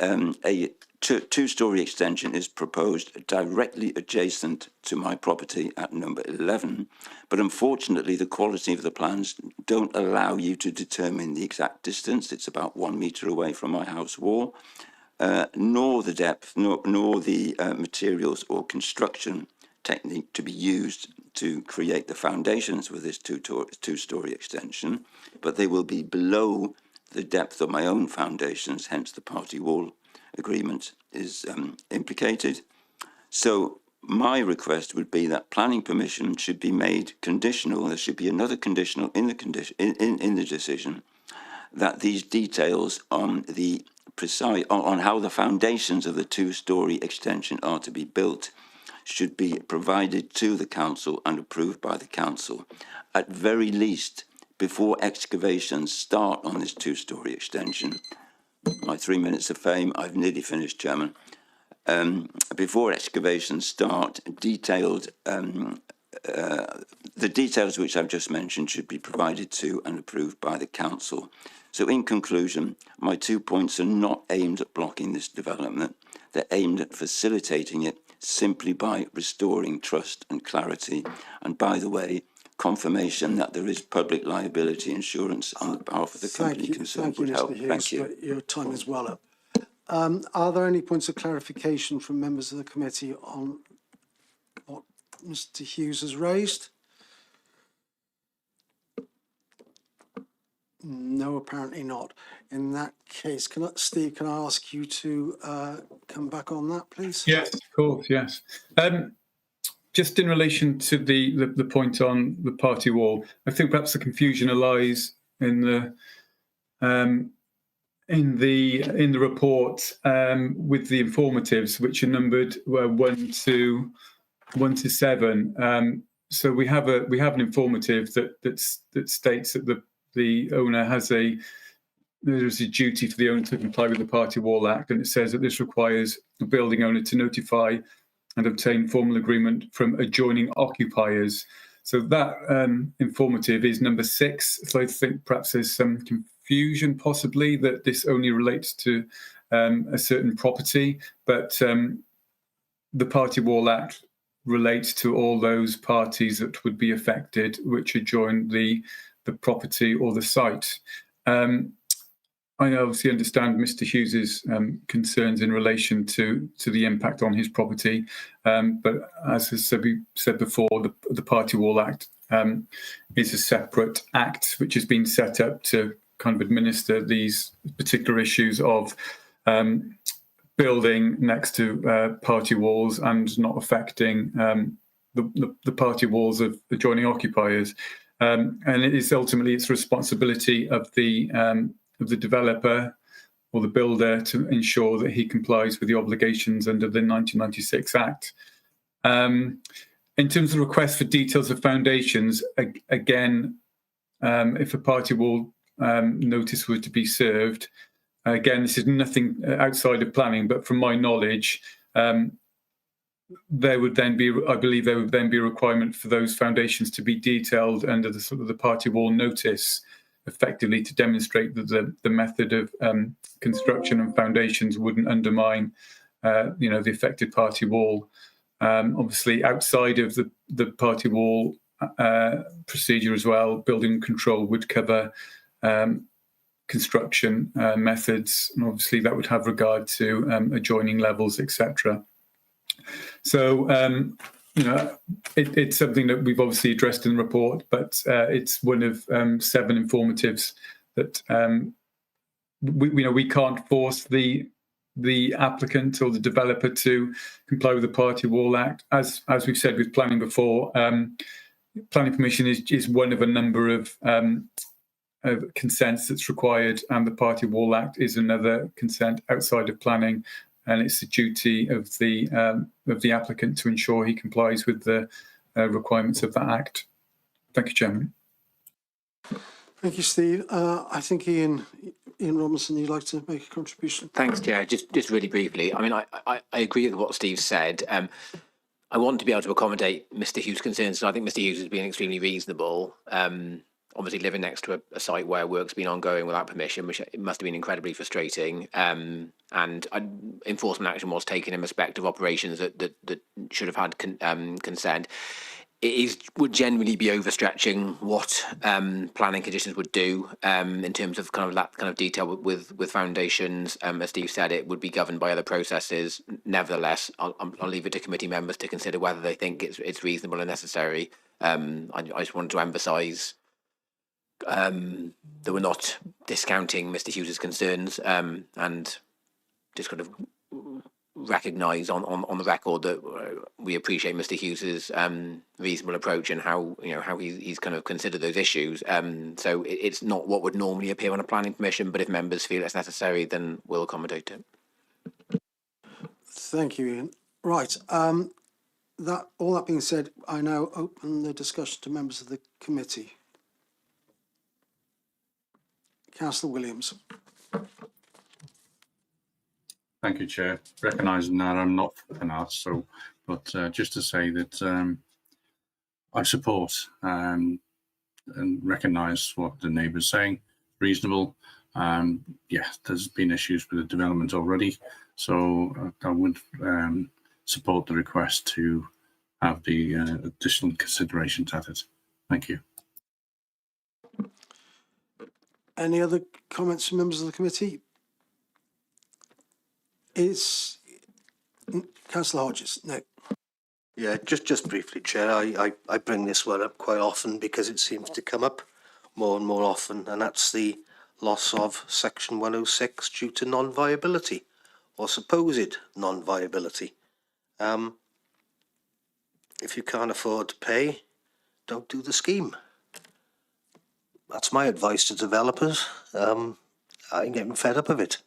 A two-storey extension is proposed directly adjacent to my property at number 11, but unfortunately the quality of the plans don't allow you to determine the exact distance. It's about 1 metre away from my house wall, nor the depth, nor the materials or construction technique to be used to create the foundations with this two-storey extension, but they will be below the depth of my own foundations, hence the party wall agreement is implicated. So my request would be that planning permission should be made conditional. There should be another conditional in the decision that these details on the precise on how the foundations of the two-storey extension are to be built should be provided to the council and approved by the council, at very least before excavations start on this two-storey extension. My 3 minutes of fame, I've nearly finished, Chairman. Before excavations start, the details which I've just mentioned should be provided to and approved by the council. So in conclusion, my 2 points are not aimed at blocking this development. They're aimed at facilitating it simply by restoring trust and clarity. And by the way, confirmation that there is public liability insurance on behalf of the company concerned would help. Mr. Hughes, Thank you. but your time is well up. Are there any points of clarification from members of the committee on what Mr. Hughes has raised? No, apparently not. In that case, Steve, can I ask you to come back on that, please? Yes, of course, yes. Just in relation to the point on the party wall, I think perhaps the confusion lies in the report with the informatives, which are numbered 1 to 7. So we have an informative that states that the owner there is a duty for the owner to comply with the Party Wall Act, and it says that this requires the building owner to notify and obtain formal agreement from adjoining occupiers. So that informative is number 6. So I think perhaps there's some confusion possibly that this only relates to a certain property, but the Party Wall Act relates to all those parties that would be affected which adjoin the property or the site. I obviously understand Mr. Hughes's concerns in relation to the impact on his property, but as has said before, the Party Wall Act is a separate act which has been set up to kind of administer these particular issues of building next to party walls and not affecting the party walls of adjoining occupiers. And it is ultimately its responsibility of the developer or the builder to ensure that he complies with the obligations under the 1996 Act. In terms of requests for details of foundations, again, if a party wall notice were to be served, again, this is nothing outside of planning, but from my knowledge, there would then be, I believe, there would then be a requirement for those foundations to be detailed under the sort of the party wall notice, effectively to demonstrate that the method of construction and foundations wouldn't undermine, the affected party wall. Obviously, outside of the party wall procedure as well, building control would cover construction methods, and obviously that would have regard to adjoining levels, etc. So, it's something that we've obviously addressed in the report, but it's one of 7 informatives that we can't force the applicant or the developer to comply with the Party Wall Act. As we've said with planning before, planning permission is one of a number of consents that's required, and the Party Wall Act is another consent outside of planning, and it's the duty of the applicant to ensure he complies with the requirements of that Act. Thank you, Chairman. Thank you, Steve. I think Ian Robinson, you'd like to make a contribution? Thanks, Chair. Just really briefly. I mean, I agree with what Steve said. I want to be able to accommodate Mr. Hughes' concerns, and I think Mr. Hughes has been extremely reasonable. Obviously, living next to a site where work's been ongoing without permission, which it must have been incredibly frustrating. And enforcement action was taken in respect of operations that should have had consent. Would generally be overstretching what planning conditions would do in terms of kind of that kind of detail with foundations. As Steve said, it would be governed by other processes. Nevertheless, I'll leave it to committee members to consider whether they think it's reasonable and necessary. I just wanted to emphasise that we're not discounting Mr. Hughes's concerns and just kind of recognise on the record that we appreciate Mr. Hughes's reasonable approach and how he's kind of considered those issues. So it's not what would normally appear on a planning permission, but if members feel it's necessary, then we'll accommodate it. Thank you, Ian. Right. All that being said, I now open the discussion to members of the committee. Councillor Williams. Thank you, Chair. Recognising that I'm not for Penarth, but just to say that I support and recognise what the neighbour's saying. Reasonable. Yeah, there's been issues with the development already, so I would support the request to have the additional considerations added. Thank you. Any other comments from members of the committee? Is Councillor Hodges? No. Yeah, just briefly, Chair. I bring this one up quite often because it seems to come up more and more often, and that's the loss of Section 106 due to non-viability or supposed non-viability. If you can't afford to pay, don't do the scheme. That's my advice to developers. I'm getting fed up of it.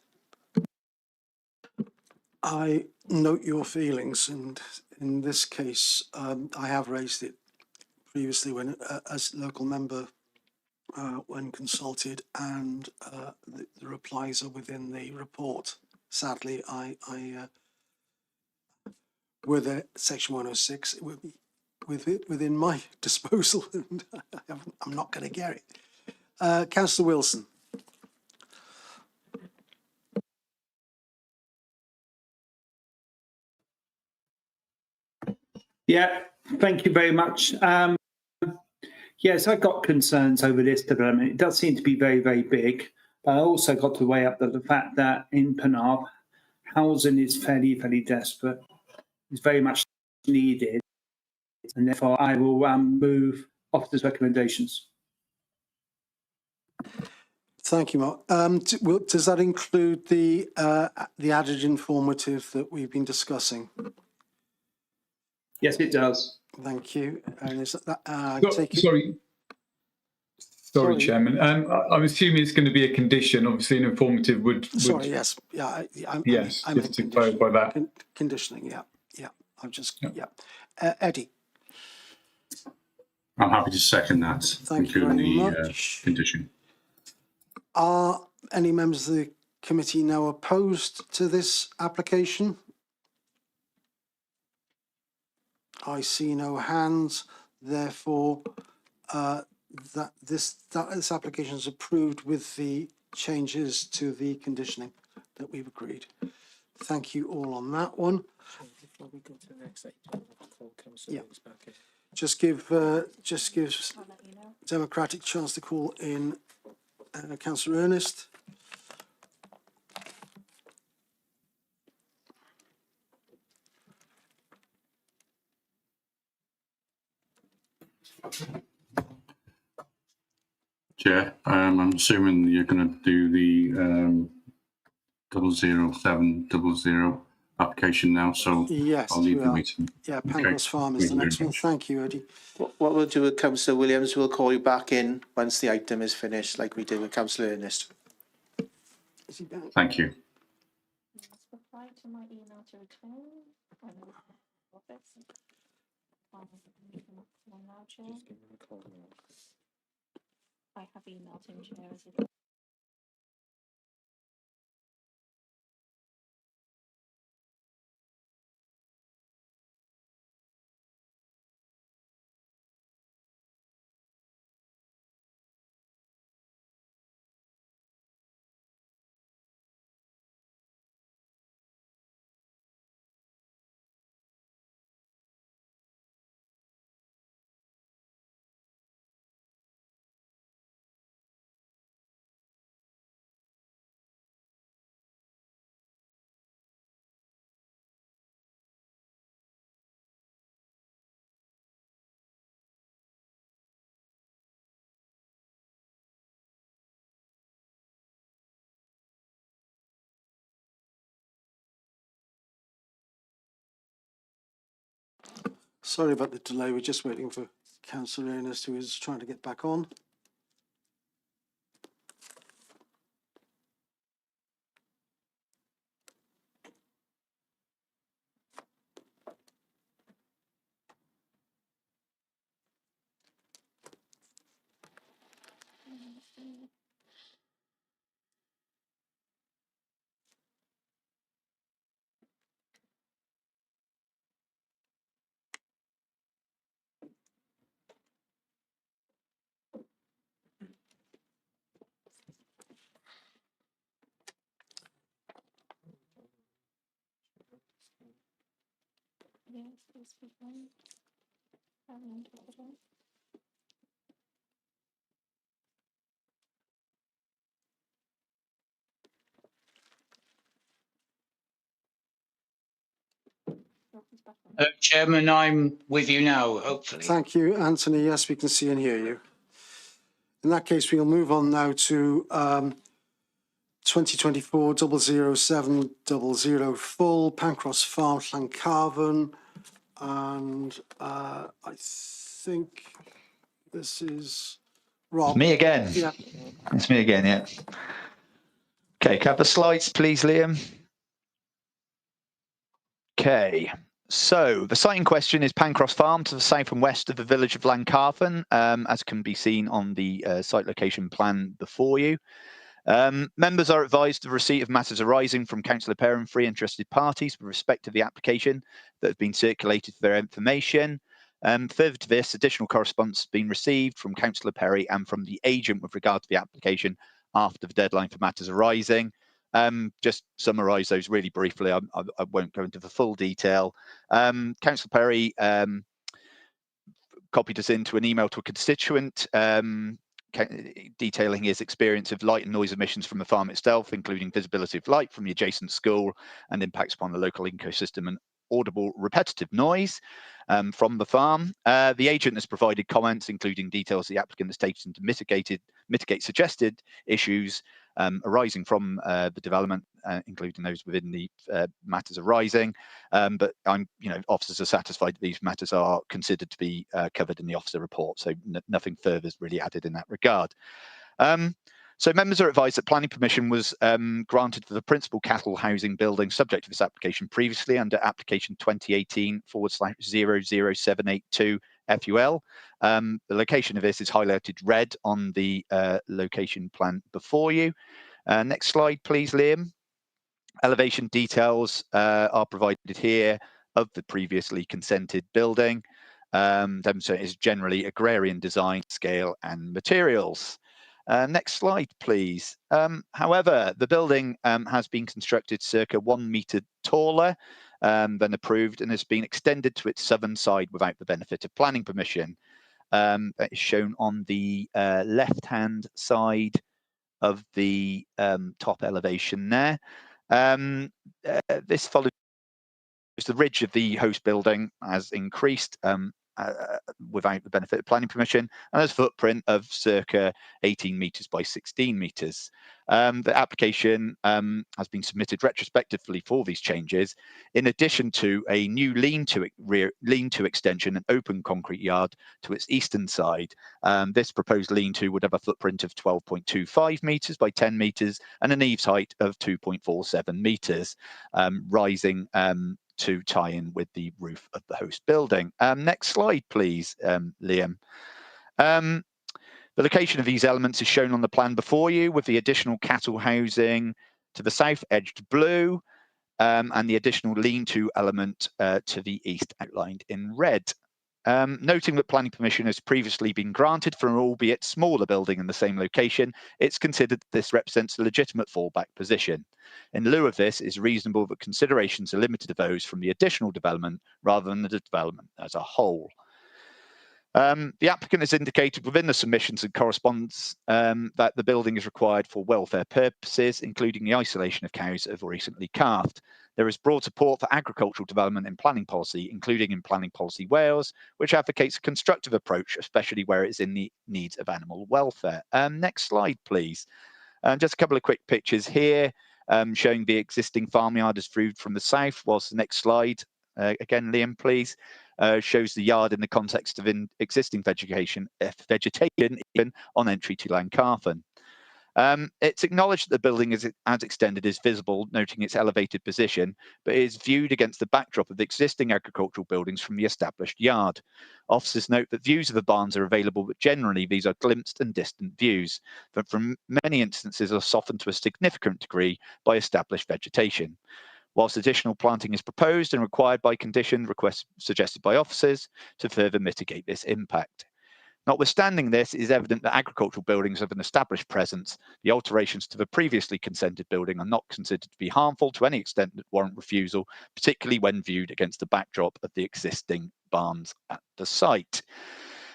I note your feelings, and in this case, I have raised it previously when, as local member, when consulted, and the replies are within the report. Sadly, with a Section 106, it would be within my disposal, and I'm not going to get it. Councillor Wilson. Yeah, thank you very much. Yes, I've got concerns over this development. It does seem to be very, very big, but I also got to weigh up the fact that in Penarth, housing is fairly, fairly desperate. It's very much needed, and therefore I will move officers' recommendations. Thank you, Mark. Does that include the added informative that we've been discussing? Yes, it does. Thank you. And is that Sorry, Chairman. I'm assuming it's going to be a condition. Obviously, an informative would. Sorry, yes, yeah, Yes, I just to clarify that. Conditioning, yeah. I'm just, yeah. Eddie. I'm happy to second that, Thank you including very the much. condition. Are any members of the committee now opposed to this application? I see no hands. Therefore, this application is approved with the changes to the conditioning that we've agreed. Thank you all on that one. Before we go to the next item, Yeah. Just gives Democratic chance to call in Councillor Ernest. Chair, I'm assuming you're going to do the 00700 application now, so yes, I'll leave the meeting. Yeah, Pancross Farm is the next one. Thank you, Eddie. What we'll do with Councillor Williams, we'll call you back in once the item is finished, like we did with Councillor Ernest. Is he back? Thank you. Reply to my email to return. I have emailed him, Chair, as it. Sorry about the delay. We're just waiting for Councillor Ernest, who is trying to get back on. Yes, please speak on. Chairman, I'm with you now, hopefully. Thank you, Anthony. Yes, we can see and hear you. In that case, we'll move on now to 2024-00700 full, Pancross Farm, Llancarvan. And I think this is Rob. It's me again. Yeah. It's me again, yeah. Okay, can I have the slides, please, Liam? Okay, so the site in question is Pancross Farm to the south and west of the village of Llancarvan, as can be seen on the site location plan before you. Members are advised of the receipt of matters arising from Councillor Perrin and three interested parties with respect to the application that have been circulated for their information. Further to this, additional correspondence has been received from Councillor Perry and from the agent with regard to the application after the deadline for matters arising. Just summarise those really briefly. I won't go into the full detail. Councillor Perry copied us into an email to a constituent detailing his experience of light and noise emissions from the farm itself, including visibility of light from the adjacent school and impacts upon the local ecosystem and audible repetitive noise from the farm. The agent has provided comments, including details the applicant has taken to mitigate suggested issues arising from the development, including those within the matters arising. But officers are satisfied that these matters are considered to be covered in the officer report, so nothing further is really added in that regard. So members are advised that planning permission was granted for the principal cattle housing building subject to this application previously under application 2018/00782 FUL. The location of this is highlighted red on the location plan before you. Next slide, please, Liam. Elevation details are provided here of the previously consented building. Demonstrating is generally agrarian design, scale and materials. Next slide, please. However, the building has been constructed circa 1 metre taller than approved and has been extended to its southern side without the benefit of planning permission. That is shown on the left-hand side of the top elevation there. This follows the ridge of the host building has increased without the benefit of planning permission, and there's a footprint of circa 18 metres by 16 metres. The application has been submitted retrospectively for these changes, in addition to a new lean-to extension and open concrete yard to its eastern side. This proposed lean-to would have a footprint of 12.25 metres by 10 metres and an eaves height of 2.47 metres, rising to tie in with the roof of the host building. Next slide, please, Liam. The location of these elements is shown on the plan before you, with the additional cattle housing to the south edged blue, and the additional lean-to element to the east outlined in red. Noting that planning permission has previously been granted for an albeit smaller building in the same location, it's considered that this represents a legitimate fallback position. In lieu of this, it is reasonable that considerations are limited to those from the additional development rather than the development as a whole. The applicant has indicated within the submissions and correspondence that the building is required for welfare purposes, including the isolation of cows that have recently calved. There is broad support for agricultural development in planning policy, including in Planning Policy Wales, which advocates a constructive approach, especially where it is in the needs of animal welfare. Next slide, please. Just a couple of quick pictures here showing the existing farmyard as viewed from the south, whilst the next slide, again, Liam, please, shows the yard in the context of existing vegetation even on entry to Llancarvan. It's acknowledged that the building as extended is visible, noting its elevated position, but it is viewed against the backdrop of the existing agricultural buildings from the established yard. Officers note that views of the barns are available, but generally these are glimpsed and distant views, but from many instances are softened to a significant degree by established vegetation. Whilst additional planting is proposed and required by condition requests suggested by officers to further mitigate this impact. Notwithstanding this, it is evident that agricultural buildings have an established presence. The alterations to the previously consented building are not considered to be harmful to any extent that warrant refusal, particularly when viewed against the backdrop of the existing barns at the site.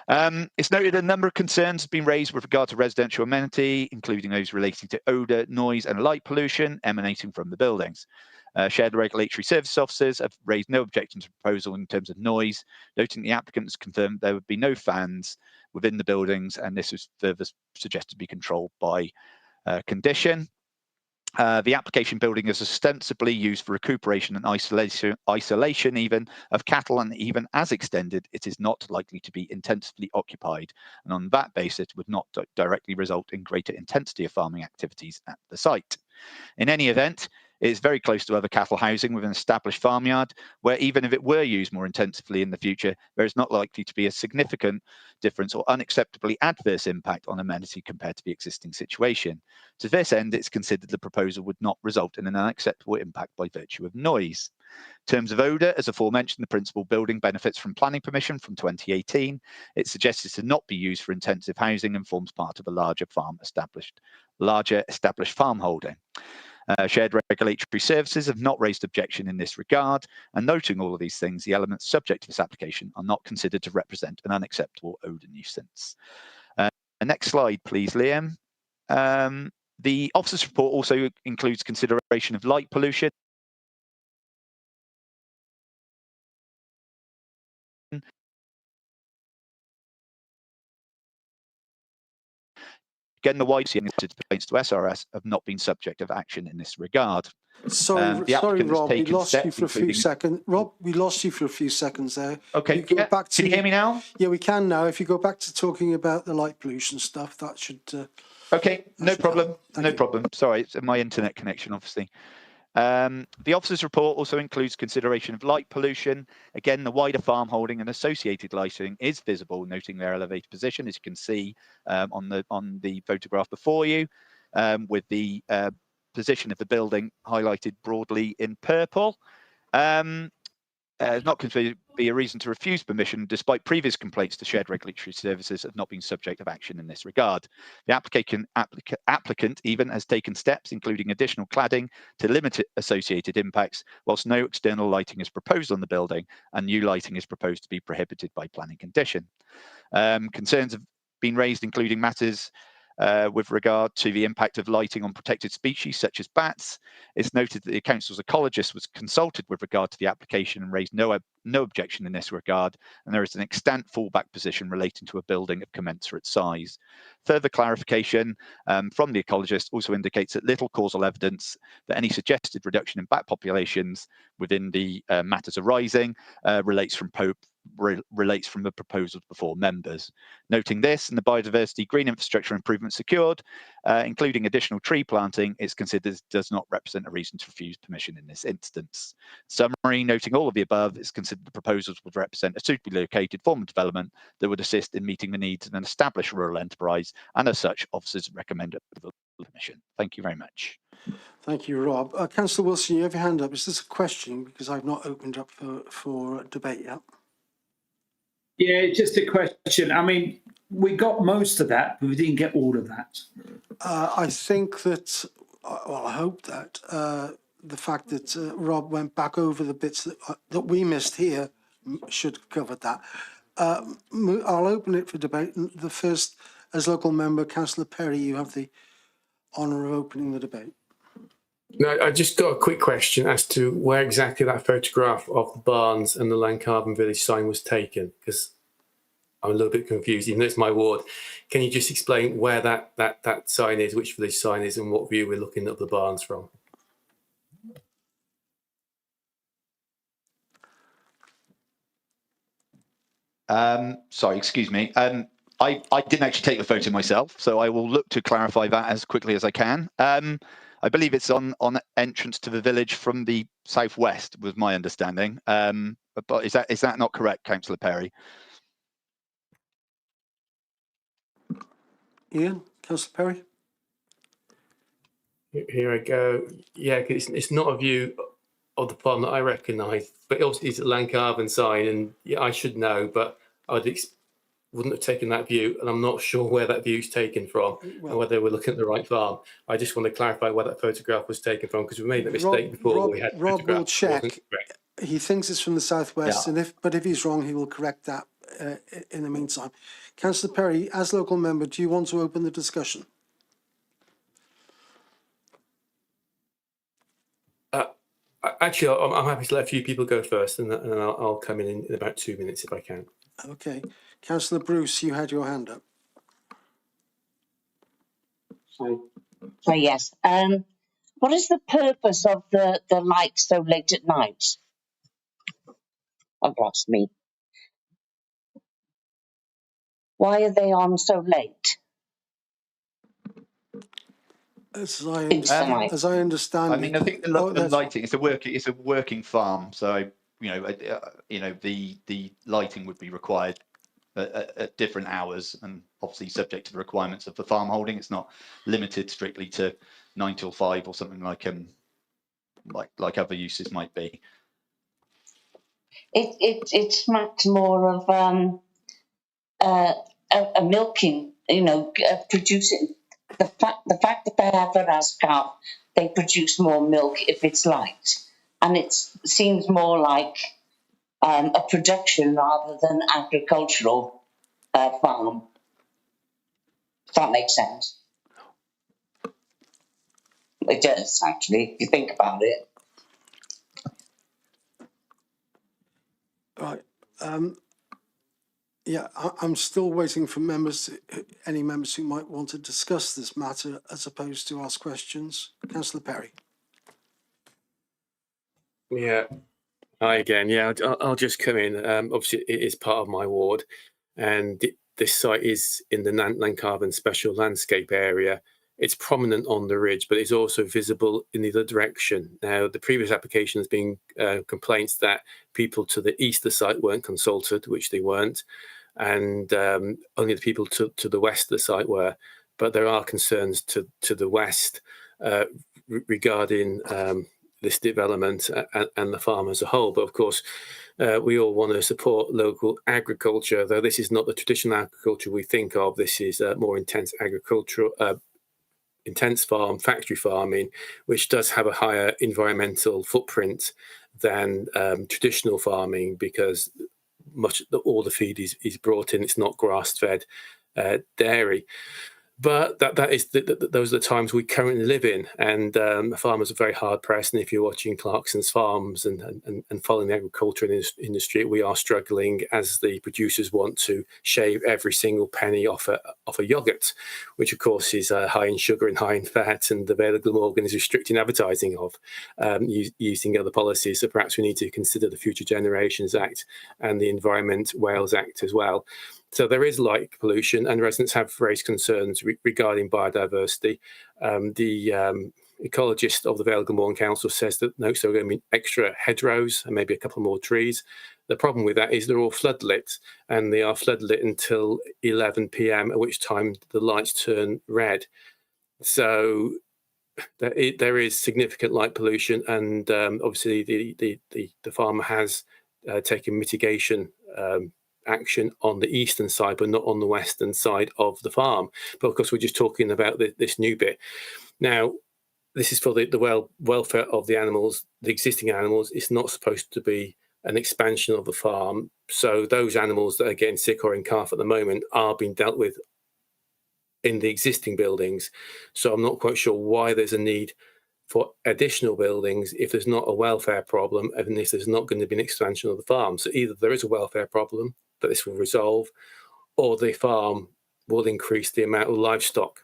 It's noted a number of concerns have been raised with regard to residential amenity, including those relating to odour, noise and light pollution emanating from the buildings. Shared regulatory service officers have raised no objection to the proposal in terms of noise, noting the applicants confirmed there would be no fans within the buildings, and this was further suggested to be controlled by condition. The application building is ostensibly used for recuperation and isolation even of cattle, and even as extended, it is not likely to be intensively occupied, and on that basis would not directly result in greater intensity of farming activities at the site. In any event, it is very close to other cattle housing with an established farmyard, where even if it were used more intensively in the future, there is not likely to be a significant difference or unacceptably adverse impact on amenity compared to the existing situation. To this end, it's considered the proposal would not result in an unacceptable impact by virtue of noise. In terms of odour, as aforementioned, the principal building benefits from planning permission from 2018. It's suggested to not be used for intensive housing and forms part of a larger established farm holding. Shared regulatory services have not raised objection in this regard, and noting all of these things, the elements subject to this application are not considered to represent an unacceptable odour nuisance. Next slide, please, Liam. The officer's report also includes consideration of light pollution. Again, the wide complaints to SRS have not been subject of action in this regard. Sorry, Rob, we lost you for a few seconds. Rob, we lost you for a few seconds there. Okay, can you hear me now? Yeah, we can now. If you go back to talking about the light pollution stuff, that should... okay, no problem. No problem. Sorry, it's my internet connection, obviously. The officer's report also includes consideration of light pollution. Again, the wider farm holding and associated lighting is visible, noting their elevated position, as you can see on the photograph before you, with the position of the building highlighted broadly in purple. Not considered to be a reason to refuse permission, despite previous complaints to shared regulatory services have not been subject of action in this regard. The applicant even has taken steps, including additional cladding, to limit associated impacts, whilst no external lighting is proposed on the building, and new lighting is proposed to be prohibited by planning condition. Concerns have been raised, including matters with regard to the impact of lighting on protected species such as bats. It's noted that the council's ecologist was consulted with regard to the application and raised no objection in this regard, and there is an extant fallback position relating to a building of commensurate size. Further clarification from the ecologist also indicates that little causal evidence that any suggested reduction in bat populations within the matters arising relates from the proposals before members. Noting this and the biodiversity green infrastructure improvements secured, including additional tree planting, is considered does not represent a reason to refuse permission in this instance. Summary, noting all of the above, is considered the proposals would represent a suitably located form of development that would assist in meeting the needs of an established rural enterprise, and as such, officers recommend permission. Thank you very much. Thank you, Rob. Councillor Wilson, you have your hand up. Is this a question? Because I've not opened up for debate yet. Yeah, just a question. I mean, we got most of that, but we didn't get all of that. I think that, well, I hope that the fact that Rob went back over the bits that we missed here should cover that. I'll open it for debate. The first, as local member, Councillor Perry, you have the honour of opening the debate. No, I just got a quick question as to where exactly that photograph of the barns and the Lancarvan village sign was taken, because I'm a little bit confused, even though it's my ward. Can you just explain where that sign is, which village sign is, and what view we're looking at the barns from? Sorry, excuse me. I didn't actually take the photo myself, so I will look to clarify that as quickly as I can. I believe it's on entrance to the village from the southwest, was my understanding. But is that not correct, Councillor Perry? Ian, Councillor Perry. Here I go. Yeah, it's not a view of the farm that I recognise, but obviously it's a Lancarvan sign, and yeah, I should know, but I wouldn't have taken that view, and I'm not sure where that view is taken from, and whether we're looking at the right farm. I just want to clarify where that photograph was taken from, because we made that mistake before. Rob will check. He thinks it's from the southwest, yeah. But if he's wrong, he will correct that in the meantime. Councillor Perry, as local member, do you want to open the discussion? Actually, I'm happy to let a few people go first, and I'll come in about 2 minutes if I can. Okay. Councillor Bruce, you had your hand up. So yes. What is the purpose of the lights so late at night? I've lost me. Why are they on so late? As I understand, I mean, I think the lighting, it's a working farm, so the lighting would be required at different hours, and obviously subject to the requirements of the farm holding. It's not limited strictly to 9 till 5 or something like other uses might be. It smacks more of a milking, producing. The fact that they have a calf, they produce more milk if it's light, and it seems more like a production rather than agricultural farm. If that makes sense. It does, actually, if you think about it. Right. Yeah, I'm still waiting for any members who might want to discuss this matter as opposed to ask questions. Councillor Perry. Yeah. Hi again. Yeah, I'll just come in. Obviously, it is part of my ward, and this site is in the Lancarvan Special Landscape Area. It's prominent on the ridge, but it's also visible in the other direction. Now, the previous application has been complaints that people to the east of the site weren't consulted, which they weren't, and only the people to the west of the site were. But there are concerns to the west regarding this development and the farm as a whole. But of course, we all want to support local agriculture, though this is not the traditional agriculture we think of. This is more intense agricultural, intense factory farming, which does have a higher environmental footprint than traditional farming, because all the feed is brought in. It's not grass-fed dairy. But those are the times we currently live in, and farmers are very hard pressed. And if you're watching Clarkson's Farms and following the agriculture industry, we are struggling as the producers want to shave every single penny off a yoghurt, which of course is high in sugar and high in fat, and the Vale of Glamorgan is restricting advertising of using other policies. So perhaps we need to consider the Future Generations Act and the Environment Wales Act as well. So there is light pollution, and residents have raised concerns regarding biodiversity. The ecologist of the Vale of Glamorgan Council says that there are going to be extra hedgerows and maybe a couple more trees. The problem with that is they're all floodlit, and they are floodlit until 11 p.m, at which time the lights turn red. So there is significant light pollution, and obviously the farmer has taken mitigation action on the eastern side, but not on the western side of the farm. But of course, we're just talking about this new bit. Now, this is for the welfare of the animals, the existing animals. It's not supposed to be an expansion of the farm. So those animals that are getting sick or in calf at the moment are being dealt with in the existing buildings. So I'm not quite sure why there's a need for additional buildings if there's not a welfare problem, and if there's not going to be an expansion of the farm. So either there is a welfare problem that this will resolve, or the farm will increase the amount of livestock.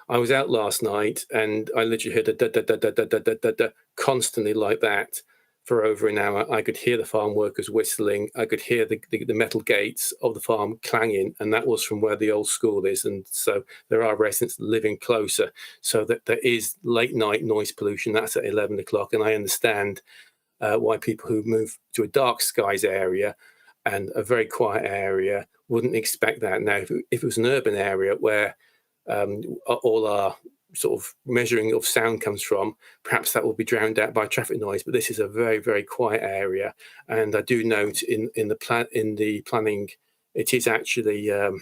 I was out last night and I literally heard a constantly like that for over an hour. I could hear the farm workers whistling. I could hear the metal gates of the farm clanging, and that was from where the old school is. And so there are residents living closer, so that there is late night noise pollution. That's at 11 o'clock. And I understand why people who move to a dark skies area and a very quiet area wouldn't expect that. Now, if it was an urban area where all our sort of measuring of sound comes from, perhaps that will be drowned out by traffic noise. But this is a very, very quiet area, and I do note in the planning, it is actually I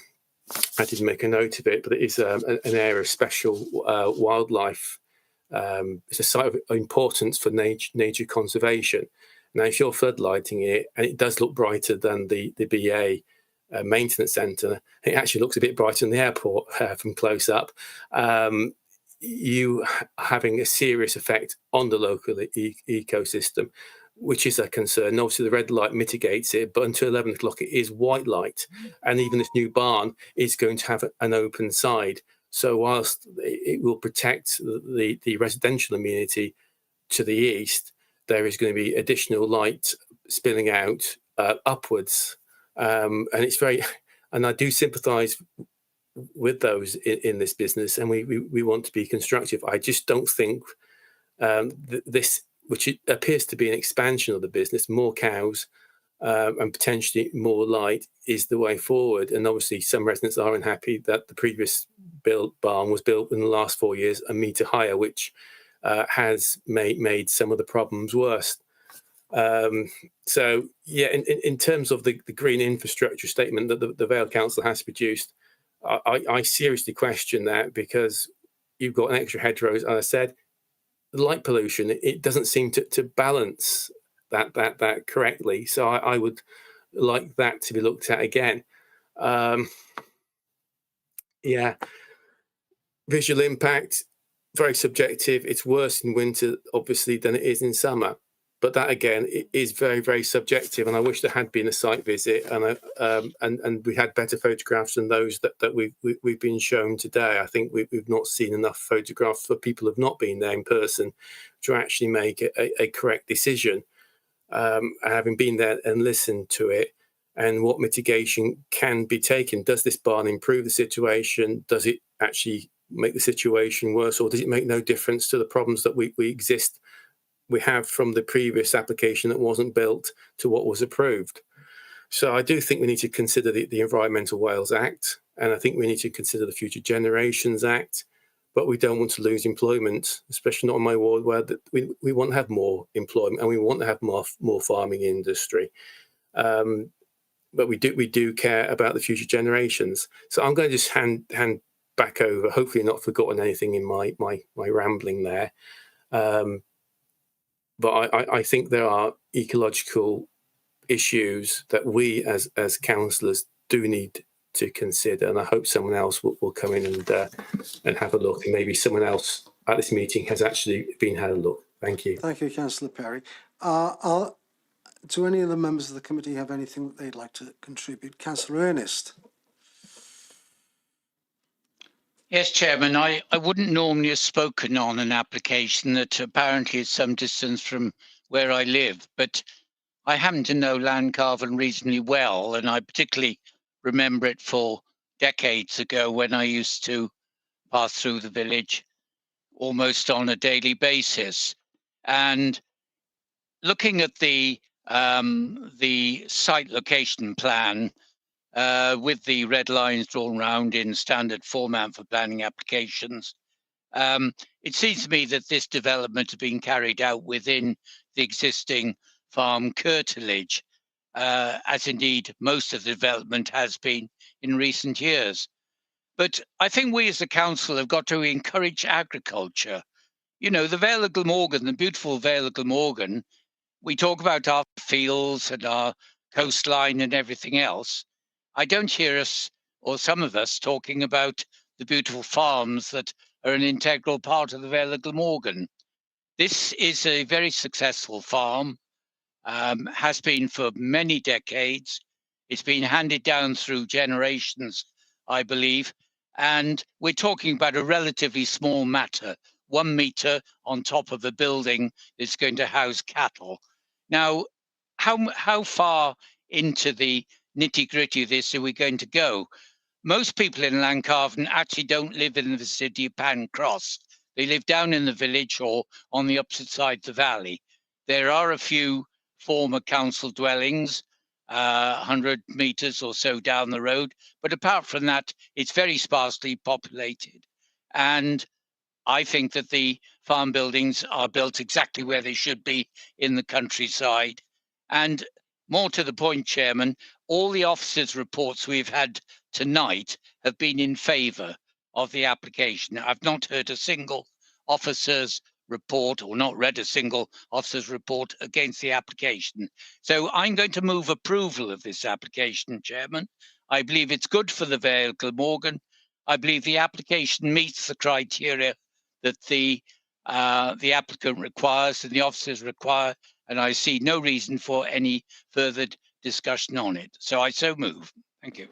didn't make a note of it, but it is an area of special wildlife. It's a site of importance for nature conservation. Now, if you're floodlighting it, and it does look brighter than the BA maintenance centre, it actually looks a bit brighter than the airport from close up. you having a serious effect on the local ecosystem, which is a concern. Obviously, the red light mitigates it, but until 11 o'clock, it is white light. And even this new barn is going to have an open side. So whilst it will protect the residential amenity to the east, there is going to be additional light spilling out upwards. And it's very, and I do sympathise with those in this business, and we want to be constructive. I just don't think this, which it appears to be an expansion of the business, more cows and potentially more light, is the way forward. And obviously some residents are unhappy that the previous barn was built in the last 4 years a metre higher, which has made some of the problems worse. So yeah, in terms of the green infrastructure statement that the Vale Council has produced, I seriously question that, because you've got an extra hedgerows, and I said light pollution, it doesn't seem to balance that correctly. So I would like that to be looked at again. Yeah, visual impact, very subjective. It's worse in winter, obviously, than it is in summer. But that again is very, very subjective, and I wish there had been a site visit and we had better photographs than those that we've been shown today. I think we've not seen enough photographs for people who have not been there in person to actually make a correct decision. Having been there and listened to it, and what mitigation can be taken. Does this barn improve the situation? Does it actually make the situation worse, or does it make no difference to the problems that we have from the previous application that wasn't built to what was approved? So I do think we need to consider the Environmental Wales Act, and I think we need to consider the Future Generations Act, but we don't want to lose employment, especially not in my ward, where we want to have more employment and we want to have more farming industry. But we do care about the future generations. So I'm going to just hand back over, hopefully not forgotten anything in my rambling there. But I think there are ecological issues that we as councillors do need to consider, and I hope someone else will come in and have a look, and maybe someone else at this meeting has actually had a look. Thank you. Thank you, Councillor Perry. Do any of the members of the committee have anything that they'd like to contribute? Councillor Ernest. Yes, Chairman, I wouldn't normally have spoken on an application that apparently is some distance from where I live, but I happen to know Landcarvan reasonably well, and I particularly remember it for decades ago when I used to pass through the village almost on a daily basis. And looking at the site location plan, with the red lines drawn around in standard format for planning applications, it seems to me that this development has been carried out within the existing farm curtilage, as indeed most of the development has been in recent years. But I think we as a council have got to encourage agriculture. You know, the Vale of Glamorgan, the beautiful Vale of Glamorgan, we talk about our fields and our coastline and everything else. I don't hear us, or some of us, talking about the beautiful farms that are an integral part of the Vale of Glamorgan. This is a very successful farm, has been for many decades. It's been handed down through generations, I believe, and we're talking about a relatively small matter, 1 metre on top of a building that's going to house cattle. Now, how far into the nitty-gritty of this are we going to go? Most people in Landcarvan actually don't live in the vicinity of Pancross. They live down in the village or on the opposite side of the valley. There are a few former council dwellings, 100 metres or so down the road, but apart from that, it's very sparsely populated. And I think that the farm buildings are built exactly where they should be in the countryside. And more to the point, Chairman, all the officers' reports we've had tonight have been in favour of the application. I've not heard a single officer's report or not read a single officer's report against the application. So I'm going to move approval of this application, Chairman. I believe it's good for the Vale Glamorgan. I believe the application meets the criteria that the applicant requires and the officers require, and I see no reason for any further discussion on it. So I so move. Thank you.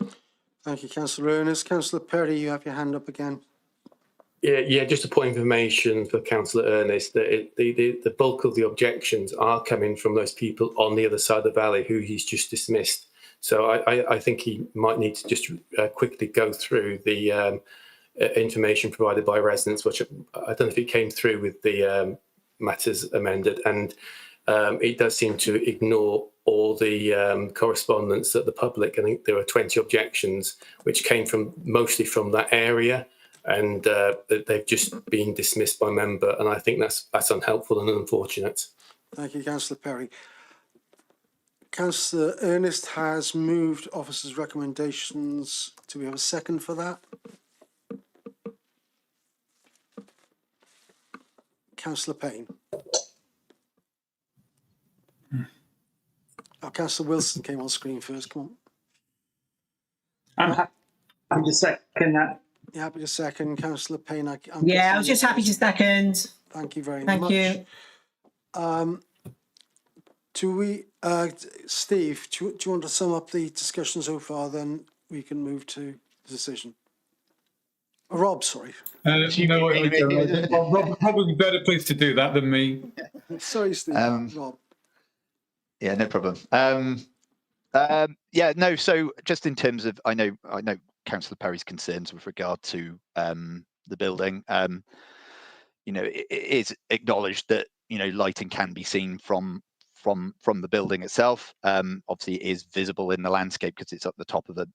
Thank you, Councillor Ernest. Councillor Perry, you have your hand up again. Yeah, just a point of information for Councillor Ernest that the bulk of the objections are coming from those people on the other side of the valley who he's just dismissed. So I think he might need to just quickly go through the information provided by residents, which I don't know if it came through with the matters amended, and it does seem to ignore all the correspondence that the public, I think there were 20 objections, which came from mostly from that area, and they've just been dismissed by member, and I think that's unhelpful and unfortunate. Thank you, Councillor Perry. Councillor Ernest has moved officers' recommendations. Do we have a second for that? Councillor Payne. Oh, Councillor Wilson came on screen first. Come on. I'm just second that. You happy to second, Councillor Payne? I was just happy to second. Thank you very much. Thank you. Do we, Steve, do you want to sum up the discussion so far? Then we can move to the decision. Rob, sorry. Rob, probably better place to do that than me. Sorry, Steve. Rob. Yeah, no problem. Yeah, no. So just in terms of, I know Councillor Perry's concerns with regard to the building. It is acknowledged that lighting can be seen from the building itself. Obviously, it is visible in the landscape because it's up the top of the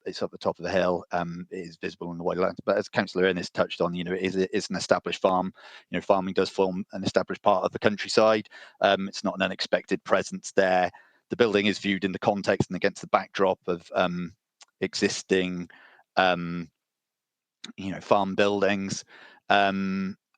hill. It is visible in the wider landscape. But as Councillor Ernest touched on, it's an established farm. Farming does form an established part of the countryside. It's not an unexpected presence there. The building is viewed in the context and against the backdrop of existing, farm buildings.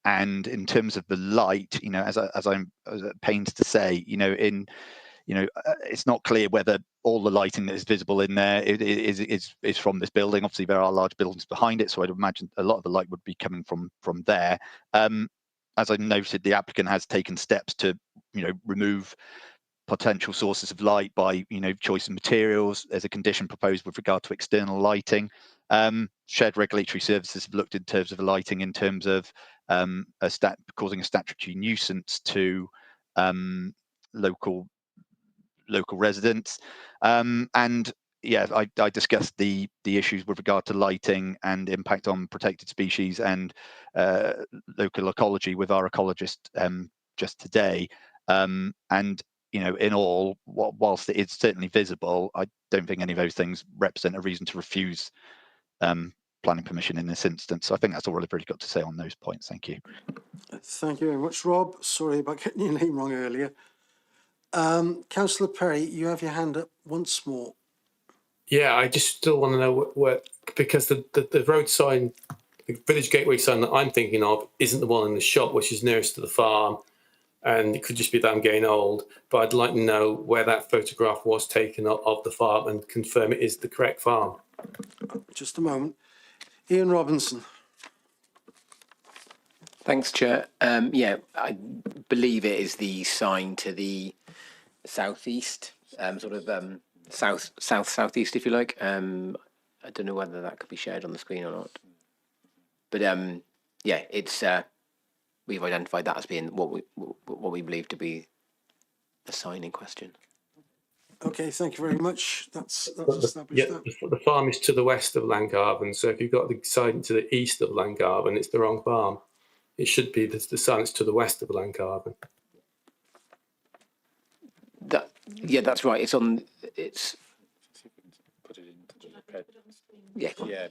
And in terms of the light, as I'm at pains to say, it's not clear whether all the lighting that is visible in there is from this building. Obviously, there are large buildings behind it, so I'd imagine a lot of the light would be coming from there. As I noted, the applicant has taken steps to, remove potential sources of light by, choice of materials. There's a condition proposed with regard to external lighting. Shared regulatory services have looked in terms of the lighting in terms of causing a statutory nuisance to local residents. And yeah, I discussed the issues with regard to lighting and impact on protected species and local ecology with our ecologist just today. And in all, whilst it is certainly visible, I don't think any of those things represent a reason to refuse planning permission in this instance. So I think that's all I've really got to say on those points. Thank you. Thank you very much, Rob. Sorry about getting your name wrong earlier. Councillor Perry, you have your hand up once more. Yeah, I just still want to know where, because the road sign, the village gateway sign that I'm thinking of isn't the one in the shop, which is nearest to the farm. And it could just be that I'm getting old, but I'd like to know where that photograph was taken of the farm and confirm it is the correct farm. Just a moment. Ian Robinson. Thanks, Chair. Yeah, I believe it is the sign to the southeast, southeast, if you like. I don't know whether that could be shared on the screen or not. But yeah, it's we've identified that as being what we believe to be the sign in question. Okay, thank you very much. That's established. The farm is to the west of Lancarven, so if you've got the sign to the east of Lancarven, it's the wrong farm. It should be the sign that's to the west of Lancarven. Yeah, that's right. It's on. It's. Put it into the yeah. Yeah.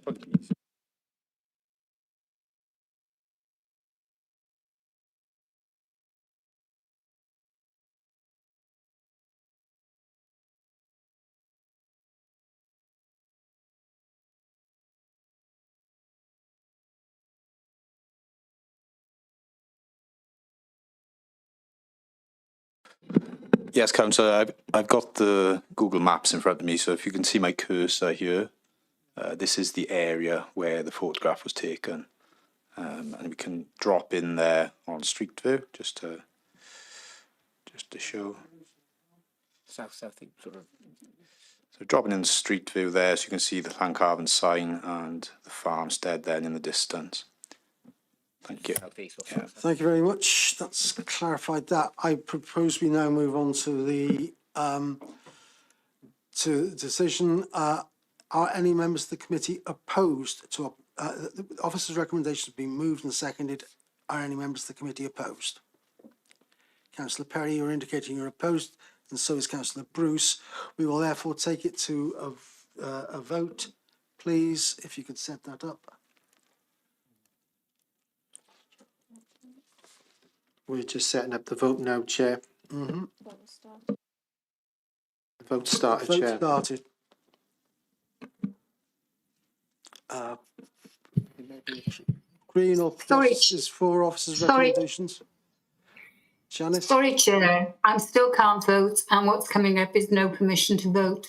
Yes, Councillor, I've got the Google Maps in front of me, so if you can see my cursor here, this is the area where the photograph was taken. and we can drop in there on street view just to show. South, sort of. So dropping in the street view there, so you can see the Llangcarvan sign and the farmstead then in the distance. Thank you. Yeah. Thank you very much. That's clarified that. I propose we now move on to the decision. Are any members of the committee opposed to the officer's recommendation has been moved and seconded? Are any members of the committee opposed? Councillor Perry, you're indicating you're opposed, and so is Councillor Bruce. We will therefore take it to a vote. Please, if you could set that up. We're just setting up the vote now, Chair. Mm-hmm. The vote started, Chair. Vote started. Green or plus is for officers' recommendations. Janice? Sorry, Chair, I still can't vote, and what's coming up is no permission to vote.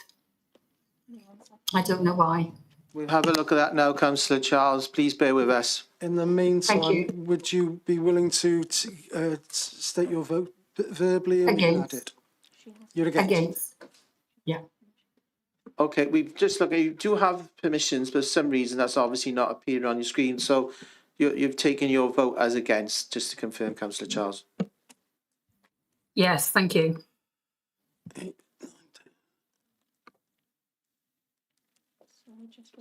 I don't know why. We'll have a look at that now, Councillor Charles. Please bear with us. In the meantime, would you be willing to state your vote verbally? And against. Add it? You're against? Against. Yeah. Okay, we've just looked. You do have permissions, but for some reason that's obviously not appearing on your screen. So you've taken your vote as against, just to confirm, Councillor Charles. Yes, thank you. 8, 9, 10.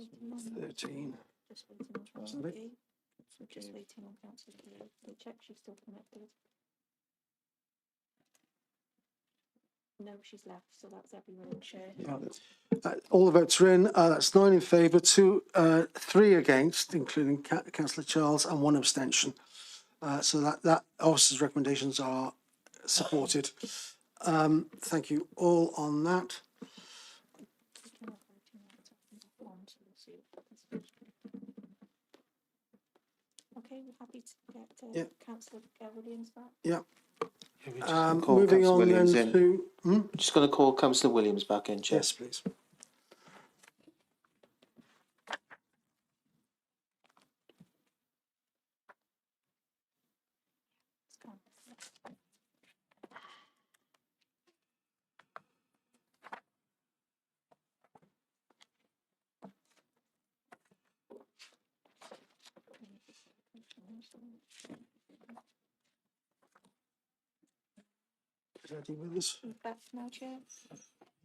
13. Just waiting on Councillor to check she's still connected. No, she's left, so that's everyone, Chair. All the votes are in. That's 9 in favour, 3 against, including Councillor Charles, and 1 abstention. So that officer's recommendations are supported. Thank you all on that. Okay, we're happy to get Councillor Williams back. Yeah. Moving on then to... Just going to call Councillor Williams back in, Chair. Yes, please. Back now, Chair.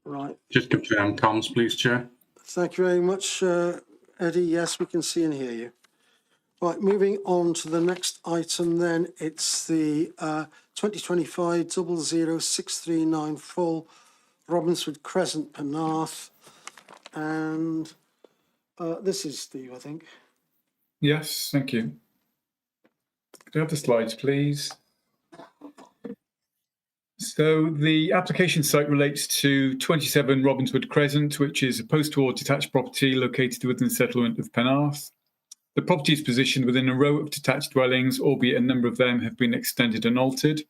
Right. Just confirm comms, please, Chair. Thank you very much, Eddie. Yes, we can see and hear you. Right, moving on to the next item then. It's the 2025 00639 full Robinswood Crescent, Penarth. And this is Steve, I think. Yes, thank you. Could I have the slides, please? So the application site relates to 27 Robinswood Crescent, which is a post-war detached property located within the settlement of Penarth. The property is positioned within a row of detached dwellings, albeit a number of them have been extended and altered.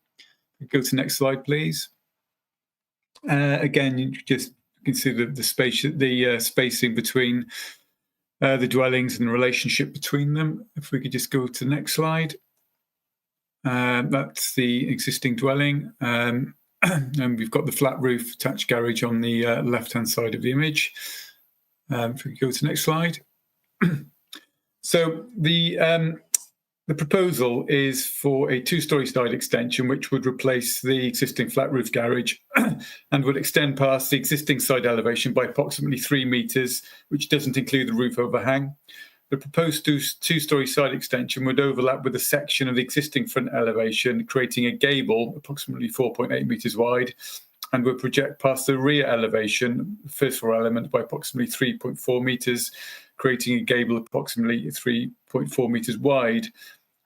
Go to the next slide, please. Again, you can see the spacing between the dwellings and the relationship between them. If we could just go to the next slide. That's the existing dwelling, and we've got the flat roof attached garage on the left-hand side of the image. If we could go to the next slide. So the proposal is for a 2-storey side extension, which would replace the existing flat roof garage and would extend past the existing side elevation by approximately 3 metres, which doesn't include the roof overhang. The proposed 2-storey side extension would overlap with a section of the existing front elevation, creating a gable approximately 4.8 metres wide, and would project past the rear elevation, the first floor element, by approximately 3.4 metres, creating a gable approximately 3.4 metres wide.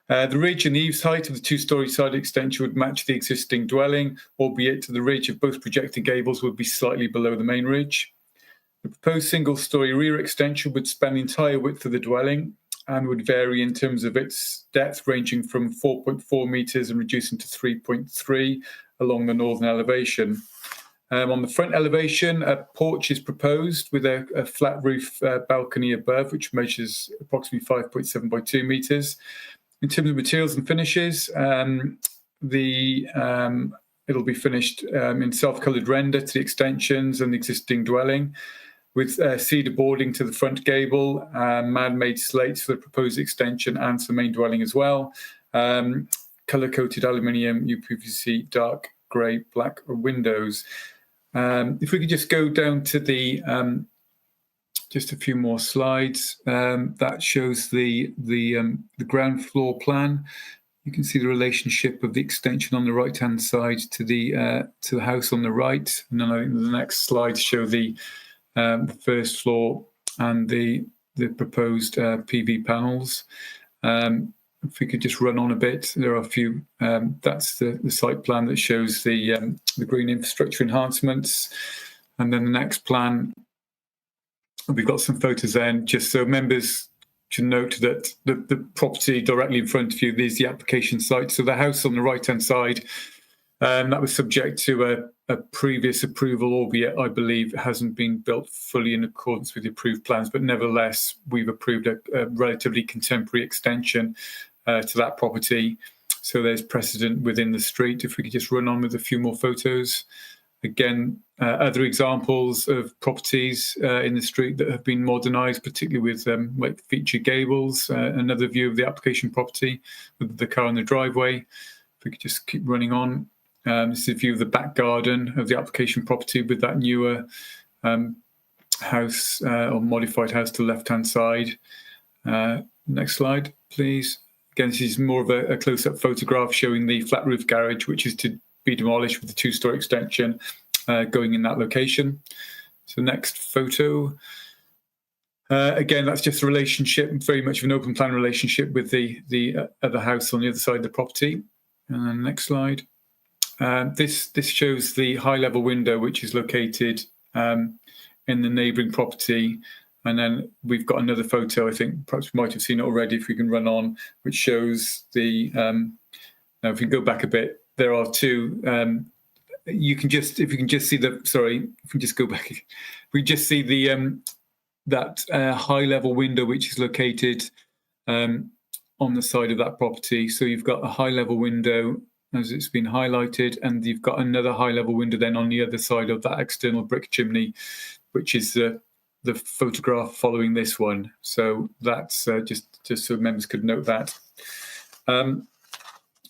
The ridge and eaves height of the 2-storey side extension would match the existing dwelling, albeit the ridge of both projecting gables would be slightly below the main ridge. The proposed single-storey rear extension would span the entire width of the dwelling and would vary in terms of its depth, ranging from 4.4 metres and reducing to 3.3 along the northern elevation. On the front elevation, a porch is proposed with a flat roof balcony above, which measures approximately 5.7 by 2 metres. In terms of materials and finishes, it'll be finished in self-coloured render to the extensions and the existing dwelling, with cedar boarding to the front gable, man-made slates for the proposed extension and for the main dwelling as well. Colour-coated aluminium, UPVC, dark grey, black windows. If we could just go down to the just a few more slides. That shows the ground floor plan. You can see the relationship of the extension on the right-hand side to the house on the right, and then I think the next slides show the first floor and the proposed PV panels. If we could just run on a bit, there are a few. That's the site plan that shows the green infrastructure enhancements, and then the next plan. We've got some photos then, just so members should note that the property directly in front of you is the application site. So the house on the right-hand side, that was subject to a previous approval, albeit I believe it hasn't been built fully in accordance with the approved plans. But nevertheless, we've approved a relatively contemporary extension to that property. So there's precedent within the street. If we could just run on with a few more photos. Again, other examples of properties in the street that have been modernised, particularly with like featured gables. Another view of the application property with the car in the driveway. If we could just keep running on. This is a view of the back garden of the application property with that newer house or modified house to the left-hand side. Next slide, please. Again, this is more of a close-up photograph showing the flat roof garage, which is to be demolished with the two-story extension going in that location. So next photo. Again, that's just a relationship, very much of an open plan relationship with the other house on the other side of the property. And then next slide. This shows the high-level window, which is located in the neighbouring property. And then we've got another photo, I think perhaps we might have seen it already if we can run on, which shows the, now if we go back a bit, there are two, you can just, if you can just see the, sorry, if we just go back, we just see the, that high level window, which is located on the side of that property. So you've got a high level window as it's been highlighted, and you've got another high level window then on the other side of that external brick chimney, which is the photograph following this one. So that's just so members could note that.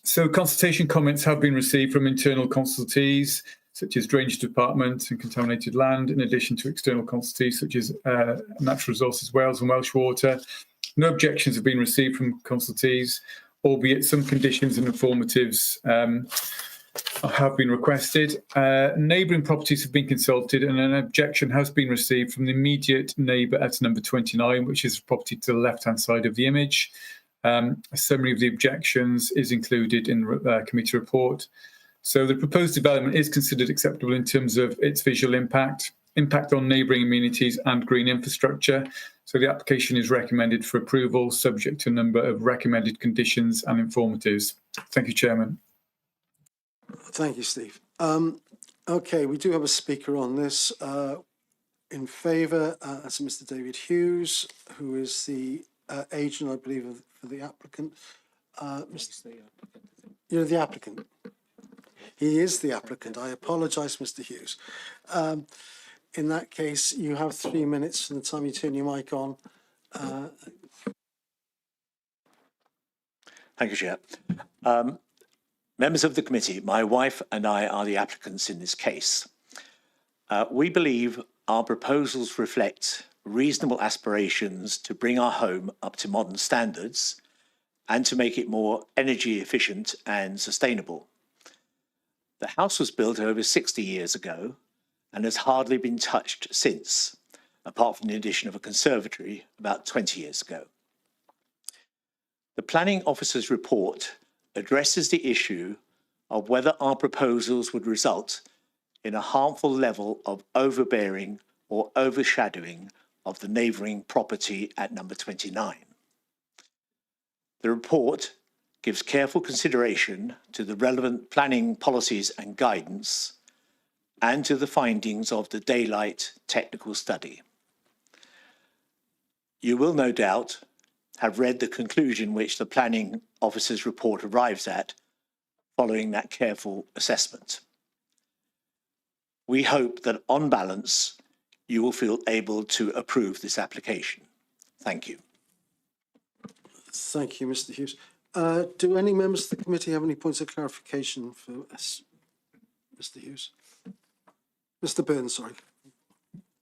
So consultation comments have been received from internal consultees, such as Drainage Department and Contaminated Land, in addition to external consultees, such as Natural Resources Wales and Welsh Water. No objections have been received from consultees, albeit some conditions and informatives have been requested. Neighbouring properties have been consulted, and an objection has been received from the immediate neighbour at number 29, which is the property to the left-hand side of the image. A summary of the objections is included in the committee report. So the proposed development is considered acceptable in terms of its visual impact, impact on neighbouring amenities and green infrastructure. So the application is recommended for approval, subject to a number of recommended conditions and informatives. Thank you, Chairman. Thank you, Steve. Okay, we do have a speaker on this. In favour, that's Mr. David Hughes, who is the agent, I believe, for the applicant. You're the applicant. He is the applicant. I apologise, Mr. Hughes. In that case, you have 3 minutes from the time you turn your mic on. Thank you, Chair. Members of the committee, my wife and I are the applicants in this case. We believe our proposals reflect reasonable aspirations to bring our home up to modern standards and to make it more energy efficient and sustainable. The house was built over 60 years ago and has hardly been touched since, apart from the addition of a conservatory about 20 years ago. The planning officer's report addresses the issue of whether our proposals would result in a harmful level of overbearing or overshadowing of the neighbouring property at number 29. The report gives careful consideration to the relevant planning policies and guidance and to the findings of the daylight technical study. You will no doubt have read the conclusion which the planning officer's report arrives at following that careful assessment. We hope that on balance, you will feel able to approve this application. Thank you. Thank you, Mr. Hughes. Do any members of the committee have any points of clarification for us, Mr. Hughes? Mr. Burns, sorry.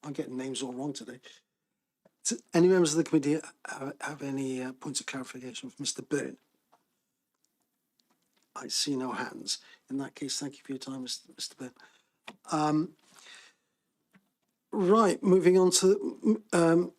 I'm getting names all wrong today. Any members of the committee have any points of clarification for Mr. Byrne? I see no hands. In that case, thank you for your time, Mr. Byrne. Right, moving on to,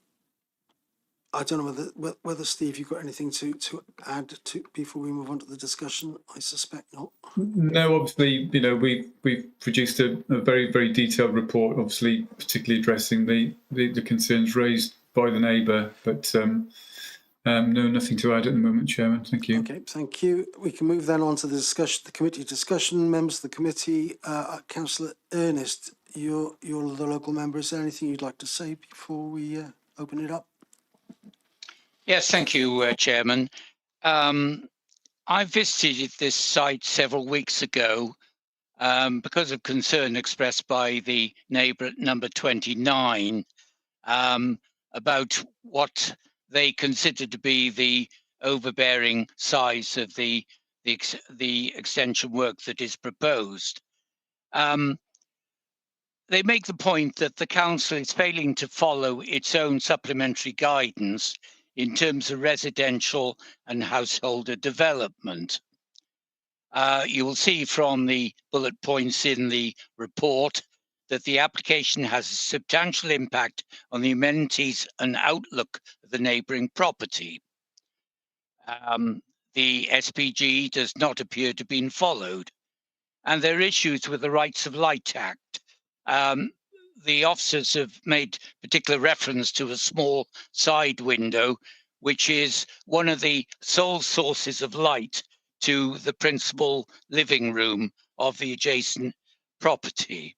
I don't know whether Steve, you've got anything to add to before we move on to the discussion. I suspect not. No, obviously, you know, we've produced a very, very detailed report, obviously, particularly addressing the concerns raised by the neighbour, but no, nothing to add at the moment, Chairman. Thank you. Okay, thank you. We can move then on to the discussion, the committee discussion. Members of the committee, Councillor Ernest, you're the local member. Is there anything you'd like to say before we open it up? Yes, thank you, Chairman. I visited this site several weeks ago because of concern expressed by the neighbour at number 29 about what they consider to be the overbearing size of the extension work that is proposed. They make the point that the council is failing to follow its own supplementary guidance in terms of residential and householder development. You will see from the bullet points in the report that the application has a substantial impact on the amenities and outlook of the neighbouring property. The SPG does not appear to have been followed, and there are issues with the Rights of Light Act. The officers have made particular reference to a small side window, which is one of the sole sources of light to the principal living room of the adjacent property.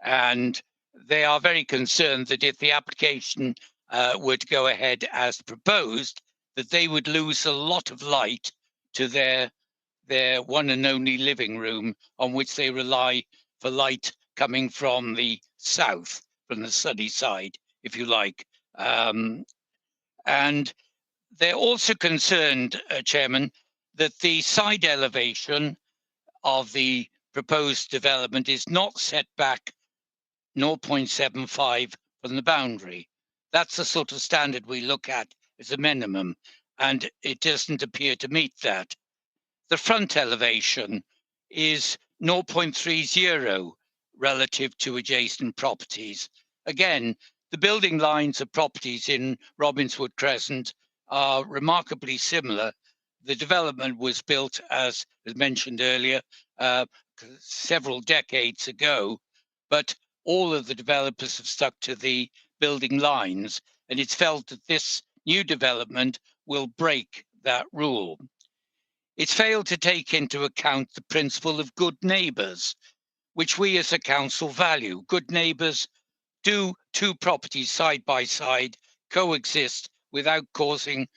And they are very concerned that if the application would go ahead as proposed, that they would lose a lot of light to their one and only living room, on which they rely for light coming from the south, from the sunny side, if you like. And they're also concerned, Chairman, that the side elevation of the proposed development is not set back 0.75 from the boundary. That's the sort of standard we look at as a minimum, and it doesn't appear to meet that. The front elevation is 0.30 relative to adjacent properties. Again, the building lines of properties in Robinswood Crescent are remarkably similar. The development was built, as mentioned earlier, several decades ago, but all of the developers have stuck to the building lines, and it's felt that this new development will break that rule. It's failed to take into account the principle of good neighbours, which we as a council value. Good neighbours do two properties side by side coexist without causing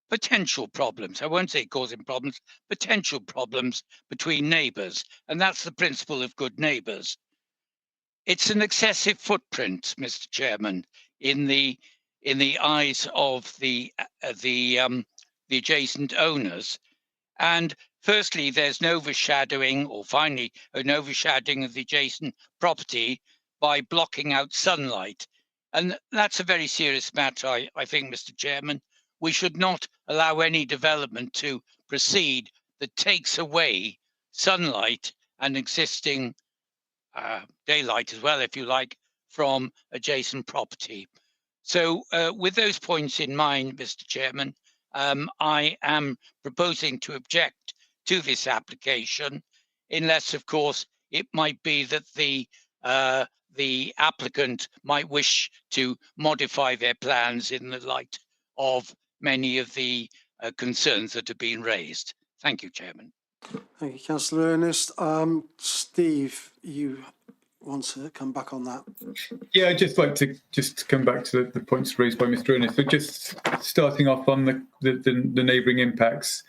potential problems. I won't say causing problems, potential problems between neighbours. And that's the principle of good neighbours. It's an excessive footprint, Mr. Chairman, in the eyes of the adjacent owners. And firstly, there's an overshadowing, or finally, an overshadowing of the adjacent property by blocking out sunlight. And that's a very serious matter, I think, Mr. Chairman. We should not allow any development to proceed that takes away sunlight and existing daylight as well, if you like, from adjacent property. So with those points in mind, Mr. Chairman, I am proposing to object to this application, unless, of course, it might be that the applicant might wish to modify their plans in the light of many of the concerns that have been raised. Thank you, Chairman. Thank you, Councillor Ernest. Steve, you want to come back on that? Yeah, I'd just like to come back to the points raised by Mr. Ernest. So just starting off on the neighbouring impacts.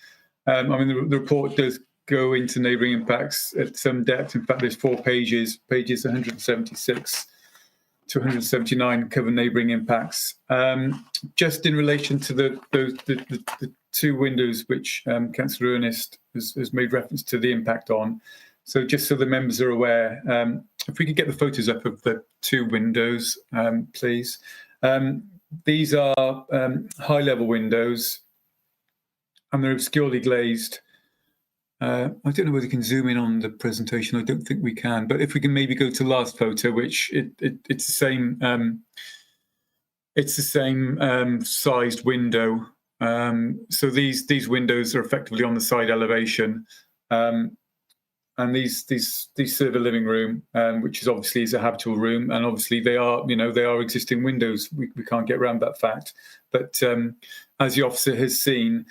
I mean, the report does go into neighbouring impacts at some depth. In fact, there's 4 pages 176 to 179 cover neighbouring impacts. Just in relation to the 2 windows which Councillor Ernest has made reference to the impact on. So just so the members are aware, if we could get the photos up of the 2 windows, please. These are high-level windows, and they're obscurely glazed. I don't know whether you can zoom in on the presentation. I don't think we can, but if we can maybe go to the last photo, which it's the same. It's the same sized window. So these windows are effectively on the side elevation. And these serve a living room, which is obviously a habitable room, and obviously they are existing windows. We can't get around that fact. But as the officer has seen,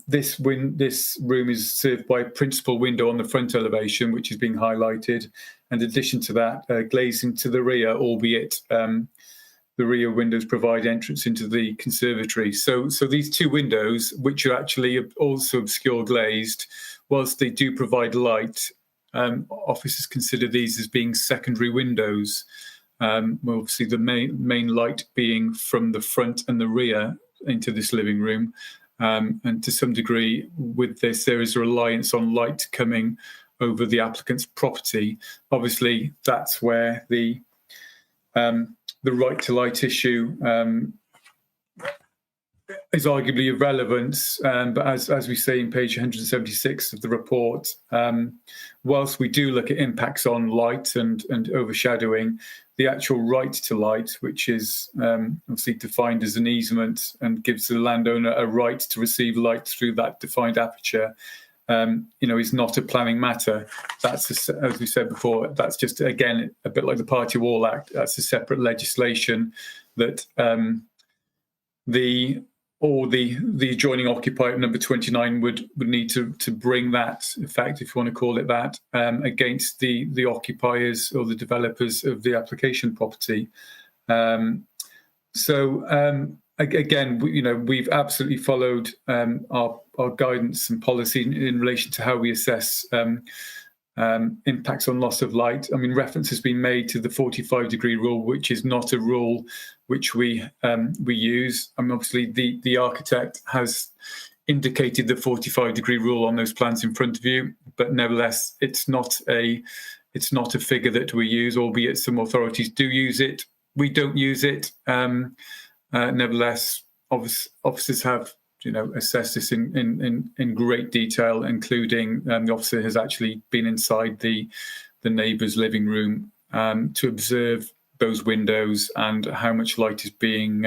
this room is served by a principal window on the front elevation, which is being highlighted. And in addition to that, glazing to the rear, albeit the rear windows provide entrance into the conservatory. So these 2 windows, which are actually also obscure glazed, whilst they do provide light, officers consider these as being secondary windows. Obviously, the main light being from the front and the rear into this living room. And to some degree, with this, there is a reliance on light coming over the applicant's property. Obviously, that's where the right to light issue is arguably irrelevant, but as we say in page 176 of the report, whilst we do look at impacts on light and overshadowing, the actual right to light, which is obviously defined as an easement and gives the landowner a right to receive light through that defined aperture, is not a planning matter. That's, as we said before, that's just, again, a bit like the Party Wall Act. That's a separate legislation that the adjoining occupier, number 29, would need to bring that effect, if you want to call it that, against the occupiers or the developers of the application property. Again, we've absolutely followed our guidance and policy in relation to how we assess impacts on loss of light. I mean, reference has been made to the 45-degree rule, which is not a rule which we use. I mean, obviously, the architect has indicated the 45-degree rule on those plans in front of you, but nevertheless, it's not a figure that we use, albeit some authorities do use it. We don't use it. Nevertheless, officers have assessed this in great detail, including the officer has actually been inside the neighbour's living room to observe those windows and how much light is being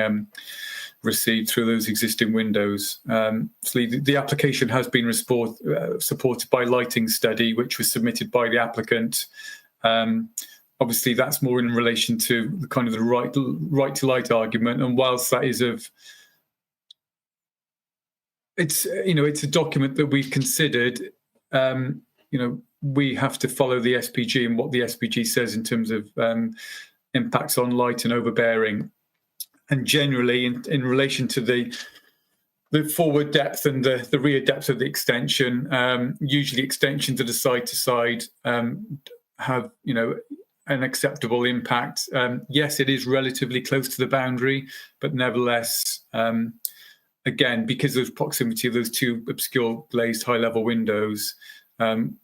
received through those existing windows. So the application has been supported by a lighting study, which was submitted by the applicant. Obviously, that's more in relation to the kind of the right to light argument, and whilst that is it's a document that we've considered. We have to follow the SPG and what the SPG says in terms of impacts on light and overbearing, and generally in relation to the forward depth and the rear depth of the extension. Usually, extensions that are side to side have an acceptable impact. Yes, it is relatively close to the boundary, but nevertheless. Again, because of proximity of those 2 obscure glazed high-level windows,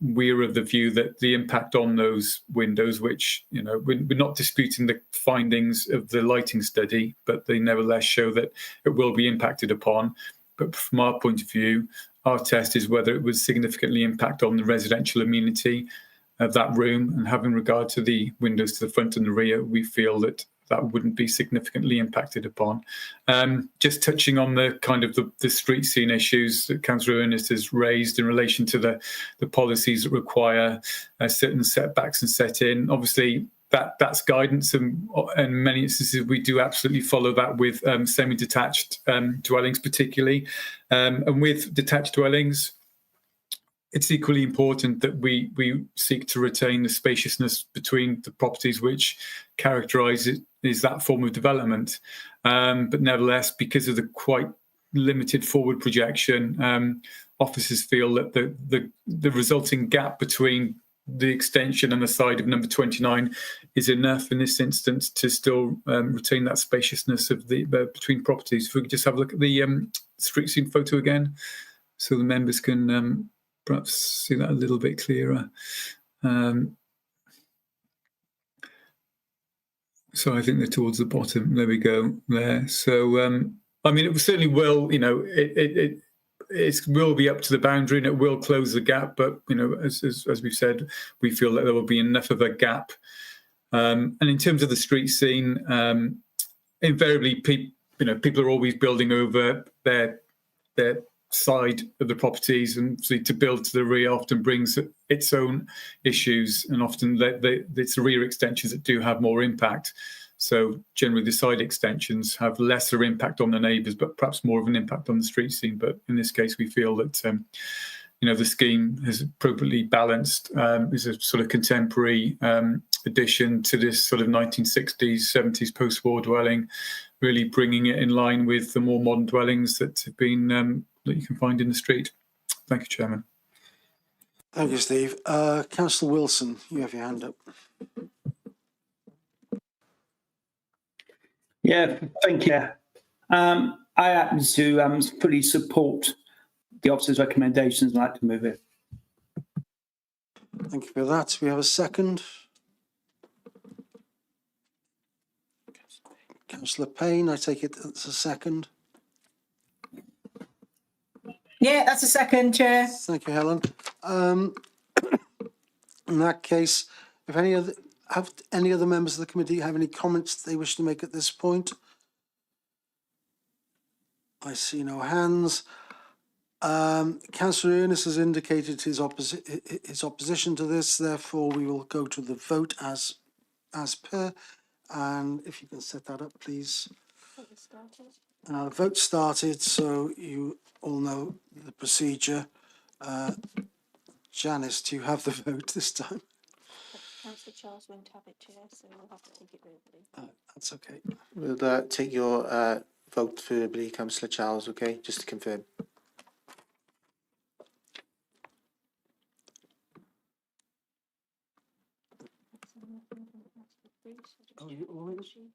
we're of the view that the impact on those windows, which, we're not disputing the findings of the lighting study, but they nevertheless show that it will be impacted upon. But from our point of view, our test is whether it would significantly impact on the residential amenity of that room. And having regard to the windows to the front and the rear, we feel that wouldn't be significantly impacted upon. Just touching on the kind of the street scene issues that Councillor Ernest has raised in relation to the policies that require certain setbacks and set in. Obviously, that's guidance, and in many instances we do absolutely follow that with semi-detached dwellings, particularly. And with detached dwellings, it's equally important that we seek to retain the spaciousness between the properties which characterise that form of development. But nevertheless, because of the quite limited forward projection, officers feel that the resulting gap between the extension and the side of number 29 is enough in this instance to still retain that spaciousness of the between properties. If we could just have a look at the street scene photo again, so the members can perhaps see that a little bit clearer. So I think they're towards the bottom. There we go. There. So I mean, it certainly will. You know, it will be up to the boundary and it will close the gap. But you know, as we've said, we feel that there will be enough of a gap. And in terms of the street scene, invariably, people are always building over their side of the properties, and so to build to the rear often brings its own issues, and often it's the rear extensions that do have more impact. So generally the side extensions have lesser impact on the neighbours, but perhaps more of an impact on the street scene. But in this case, we feel that the scheme has appropriately balanced, is a sort of contemporary addition to this sort of 1960s, 70s post-war dwelling, really bringing it in line with the more modern dwellings that have been that you can find in the street. Thank you, Chairman. Thank you, Steve. Councillor Wilson, you have your hand up. Yeah, thank you. I happen to fully support the officer's recommendations and like to move it. Thank you for that. We have a second. Councillor Payne, I take it that's a second. Yeah, that's a second, Chair. Thank you, Helen. In that case, if any other members of the committee have any comments they wish to make at this point? I see no hands. Councillor Ernest has indicated his opposition to this. Therefore, we will go to the vote as per. And if you can set that up, please. Vote started, so you all know the procedure. Janice, do you have the vote this time? Councillor Charles won't have it, Chair, so we'll have to take it verbally. That's okay. We'll take your vote verbally, Councillor Charles, okay, just to confirm. You already?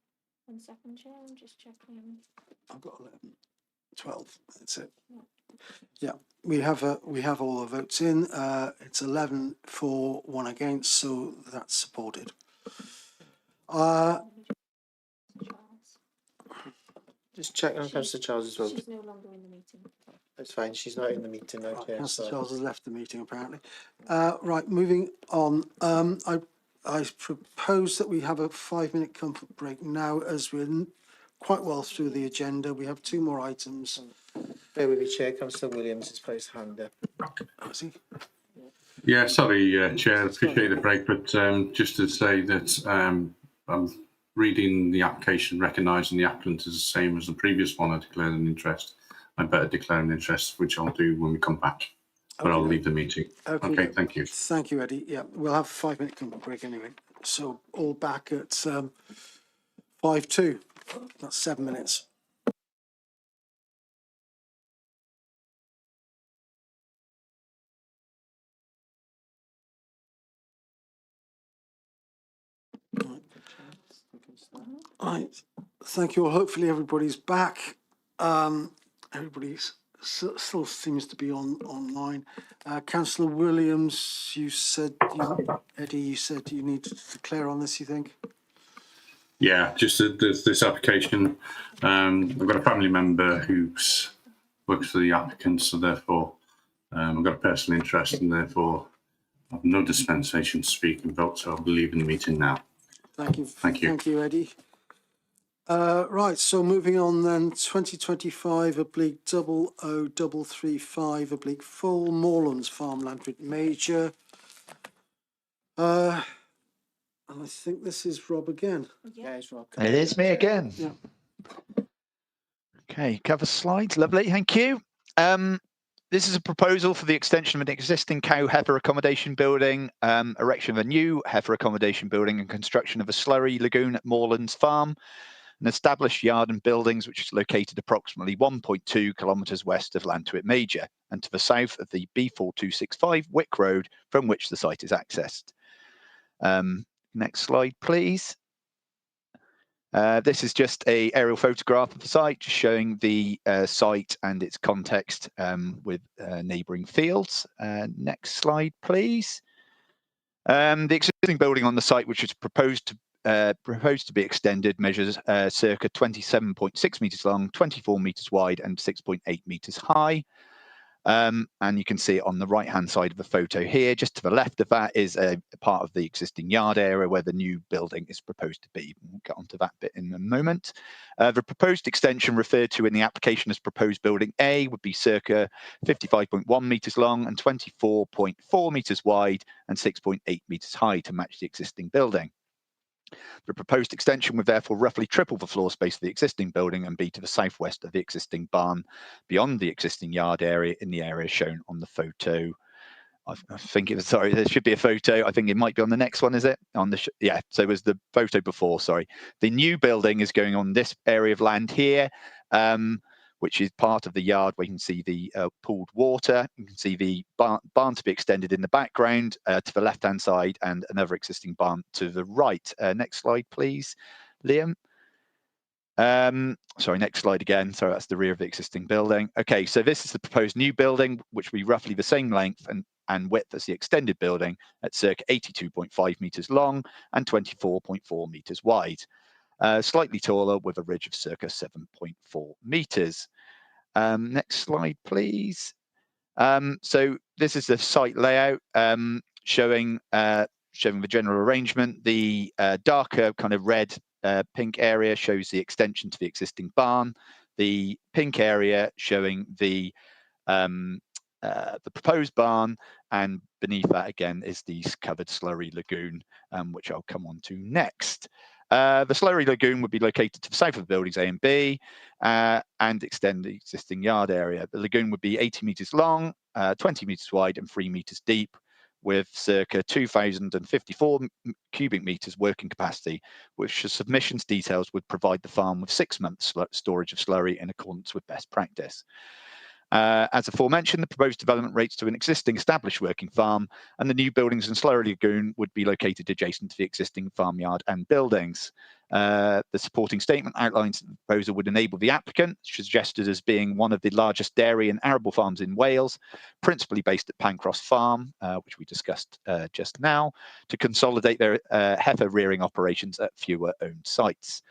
1 second, Chair, I'm just checking. I've got 11, 12. That's it. Yeah, we have all the votes in. It's 11 for, 1 against, so that's supported. Just checking on Councillor Charles's vote. She's no longer in the meeting. That's fine. She's not in the meeting now. Right, Councillor Charles has left the meeting apparently. Right, moving on. I propose that we have a 5-minute comfort break now, as we're quite well through the agenda. We have 2 more items. Bear with me, Chair. Councillor Williams has placed a hand up. Oh, is he? Yeah, sorry, Chair. Appreciate the break, but just to say that I'm reading the application, recognising the applicant is the same as the previous one. I declared an interest. I better declare an interest, which I'll do when we come back. But I'll leave the meeting. Okay, thank you. Thank you, Eddie. Yeah, we'll have a 5-minute comfort break anyway. So all back at 5:02. That's 7 minutes. Right. Thank you all. Hopefully everybody's back. Everybody's still seems to be online. Councillor Williams, you said, Eddie, you said you need to declare on this, you think? Yeah, just this application. I've got a family member who works for the applicant, so therefore I've got a personal interest, and therefore I've no dispensation to speak and vote, so I'll be leaving the meeting now. Thank you. Thank you. Thank you, Eddie. Right, so moving on then, 2025/0035/full Morlands Farmland Writ Major. And I think this is Rob again. Yeah, it's Rob. It is me again. Yeah. Okay, cover slides, lovely, thank you. This is a proposal for the extension of an existing cow heifer accommodation building, erection of a new heifer accommodation building, and construction of a slurry lagoon at Morlands Farm, an established yard and buildings which is located approximately 1.2 kilometres west of Llantuit Major and to the south of the B4265 Wick Road, from which the site is accessed. Next slide, please. This is just an aerial photograph of the site, just showing the site and its context with neighbouring fields. Next slide, please. The existing building on the site, which is proposed to be extended, measures circa 27.6 metres long, 24 metres wide, and 6.8 metres high. And you can see it on the right-hand side of the photo here. Just to the left of that is a part of the existing yard area where the new building is proposed to be. We'll get onto that bit in a moment. The proposed extension referred to in the application as proposed building A would be circa 55.1 metres long and 24.4 metres wide and 6.8 metres high to match the existing building. The proposed extension would therefore roughly triple the floor space of the existing building and be to the southwest of the existing barn, beyond the existing yard area in the area shown on the photo. I think it was, sorry, there should be a photo. I think it might be on the next one, is it? On the yeah, so it was the photo before, sorry. The new building is going on this area of land here, which is part of the yard where you can see the pooled water. You can see the barn to be extended in the background to the left-hand side and another existing barn to the right. Next slide, please, Liam. Sorry, next slide again. So that's the rear of the existing building. Okay, so this is the proposed new building, which will be roughly the same length and width as the extended building at circa 82.5 metres long and 24.4 metres wide. Slightly taller with a ridge of circa 7.4 metres. Next slide, please. So this is the site layout showing the general arrangement. The darker kind of red pink area shows the extension to the existing barn. The pink area showing the proposed barn, and beneath that again is the covered slurry lagoon, which I'll come on to next. The slurry lagoon would be located to the south of buildings A and B and extend the existing yard area. The lagoon would be 80 metres long, 20 metres wide and 3 metres deep, with circa 2,054 cubic metres working capacity, which the submissions details would provide the farm with 6 months storage of slurry in accordance with best practice. As aforementioned, the proposed development rates to an existing established working farm, and the new buildings and slurry lagoon would be located adjacent to the existing farmyard and buildings. The supporting statement outlines that the proposal would enable the applicant, suggested as being one of the largest dairy and arable farms in Wales, principally based at Pancross Farm, which we discussed just now, to consolidate their heifer rearing operations at fewer owned sites.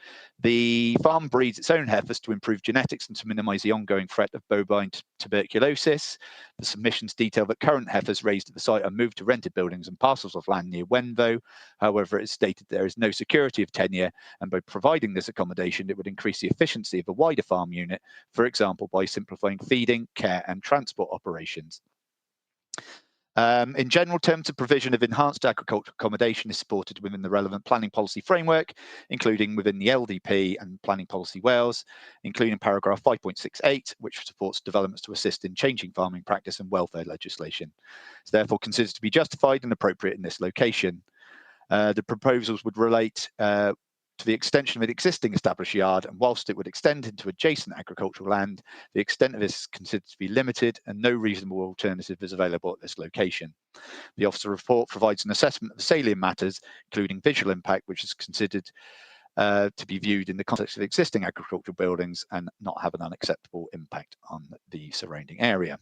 The farm breeds its own heifers to improve genetics and to minimise the ongoing threat of bovine tuberculosis. The submissions detail that current heifers raised at the site are moved to rented buildings and parcels of land near Wenvo. However, it is stated there is no security of tenure, and by providing this accommodation, it would increase the efficiency of a wider farm unit, for example, by simplifying feeding, care and transport operations. In general terms, the provision of enhanced agricultural accommodation is supported within the relevant planning policy framework, including within the LDP and Planning Policy Wales, including paragraph 5.68, which supports developments to assist in changing farming practice and welfare legislation. It's therefore considered to be justified and appropriate in this location. The proposals would relate to the extension of an existing established yard, and whilst it would extend into adjacent agricultural land, the extent of this is considered to be limited and no reasonable alternative is available at this location. The officer report provides an assessment of the salient matters, including visual impact, which is considered to be viewed in the context of existing agricultural buildings and not have an unacceptable impact on the surrounding area.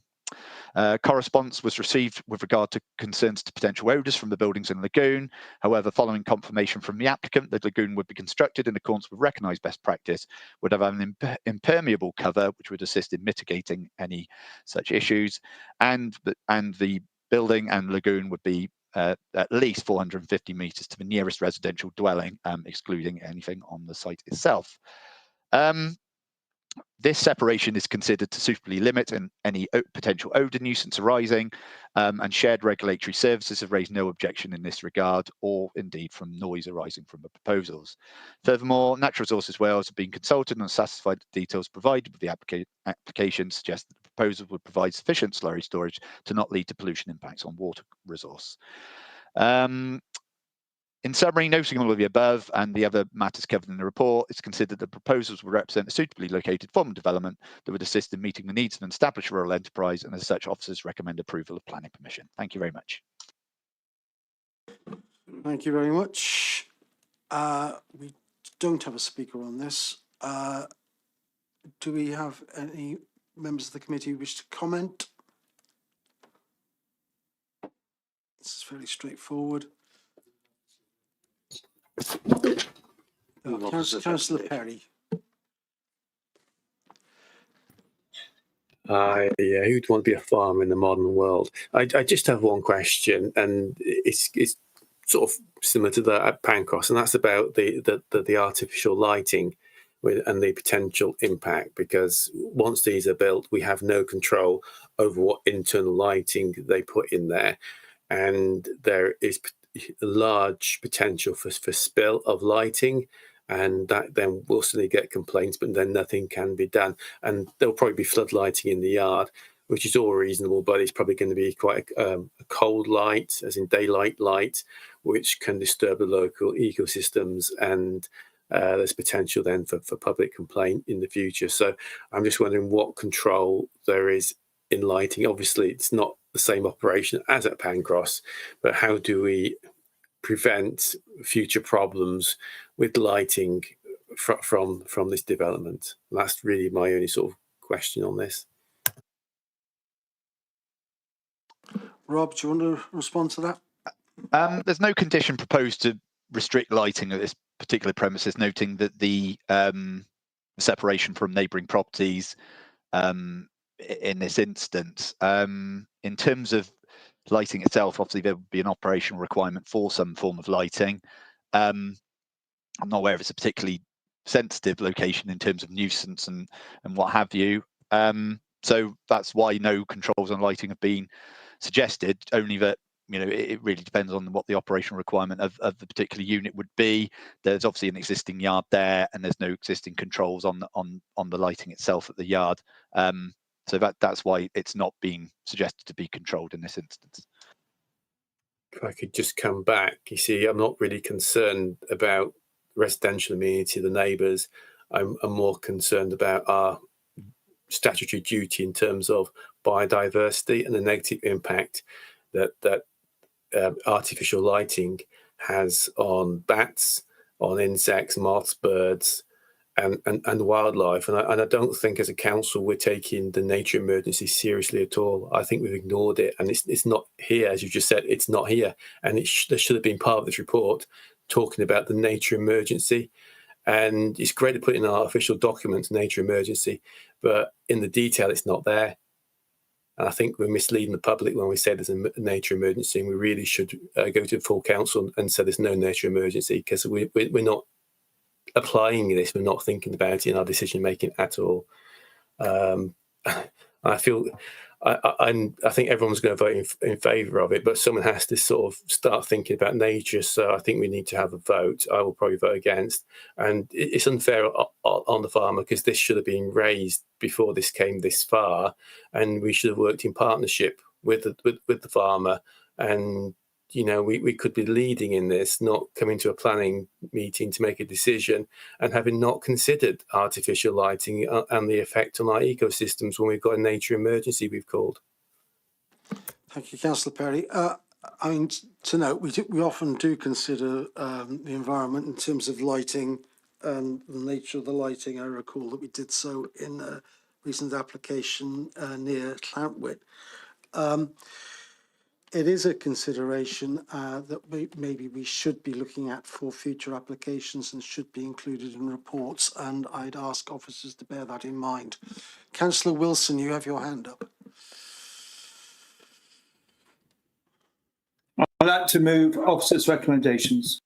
Correspondence was received with regard to concerns to potential odours from the buildings and lagoon. However, following confirmation from the applicant, the lagoon would be constructed in accordance with recognised best practice, would have an impermeable cover, which would assist in mitigating any such issues, and the building and lagoon would be at least 450 metres to the nearest residential dwelling, excluding anything on the site itself. This separation is considered to suitably limit any potential odour nuisance arising, and shared regulatory services have raised no objection in this regard, or indeed from noise arising from the proposals. Furthermore, Natural Resources Wales have been consulted and satisfied the details provided with the application suggest that the proposal would provide sufficient slurry storage to not lead to pollution impacts on water resource. In summary, noting all of the above and the other matters covered in the report, it's considered that proposals will represent a suitably located form of development that would assist in meeting the needs of an established rural enterprise, and as such, officers recommend approval of planning permission. Thank you very much. Thank you very much. We don't have a speaker on this. Do we have any members of the committee who wish to comment? This is fairly straightforward. Councillor Perry. Yeah, who'd want to be a farmer in the modern world? I just have one question, and it's sort of similar to that at Pancross, and that's about the artificial lighting and the potential impact. Because once these are built, we have no control over what internal lighting they put in there, and there is large potential for spill of lighting. And that then will suddenly get complaints, but then nothing can be done. And there'll probably be floodlighting in the yard, which is all reasonable, but it's probably going to be quite a cold light, as in daylight light, which can disturb the local ecosystems. And there's potential then for public complaint in the future. So I'm just wondering what control there is in lighting. Obviously, it's not the same operation as at Pancross, but how do we prevent future problems with lighting from this development? And that's really my only sort of question on this. Rob, do you want to respond to that? There's no condition proposed to restrict lighting at this particular premises, noting that the separation from neighbouring properties in this instance. In terms of lighting itself, obviously there would be an operational requirement for some form of lighting. I'm not aware if it's a particularly sensitive location in terms of nuisance and what have you. So that's why no controls on lighting have been suggested, only that it really depends on what the operational requirement of the particular unit would be. There's obviously an existing yard there, and there's no existing controls on the lighting itself at the yard. So that's why it's not being suggested to be controlled in this instance. If I could just come back, you see, I'm not really concerned about residential amenity, the neighbours. I'm more concerned about our statutory duty in terms of biodiversity and the negative impact that artificial lighting has on bats, on insects, moths, birds, and wildlife. And I don't think as a council we're taking the nature emergency seriously at all. I think we've ignored it, and it's not here, as you just said, it's not here. And there should have been part of this report talking about the nature emergency. And it's great to put in our official documents, nature emergency, but in the detail, it's not there. And I think we're misleading the public when we say there's a nature emergency, and we really should go to full council and say there's no nature emergency, because we're not applying this, we're not thinking about it in our decision making at all. I think everyone's going to vote in favour of it, but someone has to sort of start thinking about nature. So I think we need to have a vote. I will probably vote against, and it's unfair on the farmer, because this should have been raised before this came this far, and we should have worked in partnership with the farmer. And we could be leading in this, not coming to a planning meeting to make a decision and having not considered artificial lighting and the effect on our ecosystems when we've got a nature emergency we've called. Thank you, Councillor Perry. I mean, to note, we often do consider the environment in terms of lighting and the nature of the lighting. I recall that we did so in a recent application near Llantwit. It is a consideration that maybe we should be looking at for future applications and should be included in reports, and I'd ask officers to bear that in mind. Councillor Wilson, you have your hand up. I'd like to move officers' recommendations.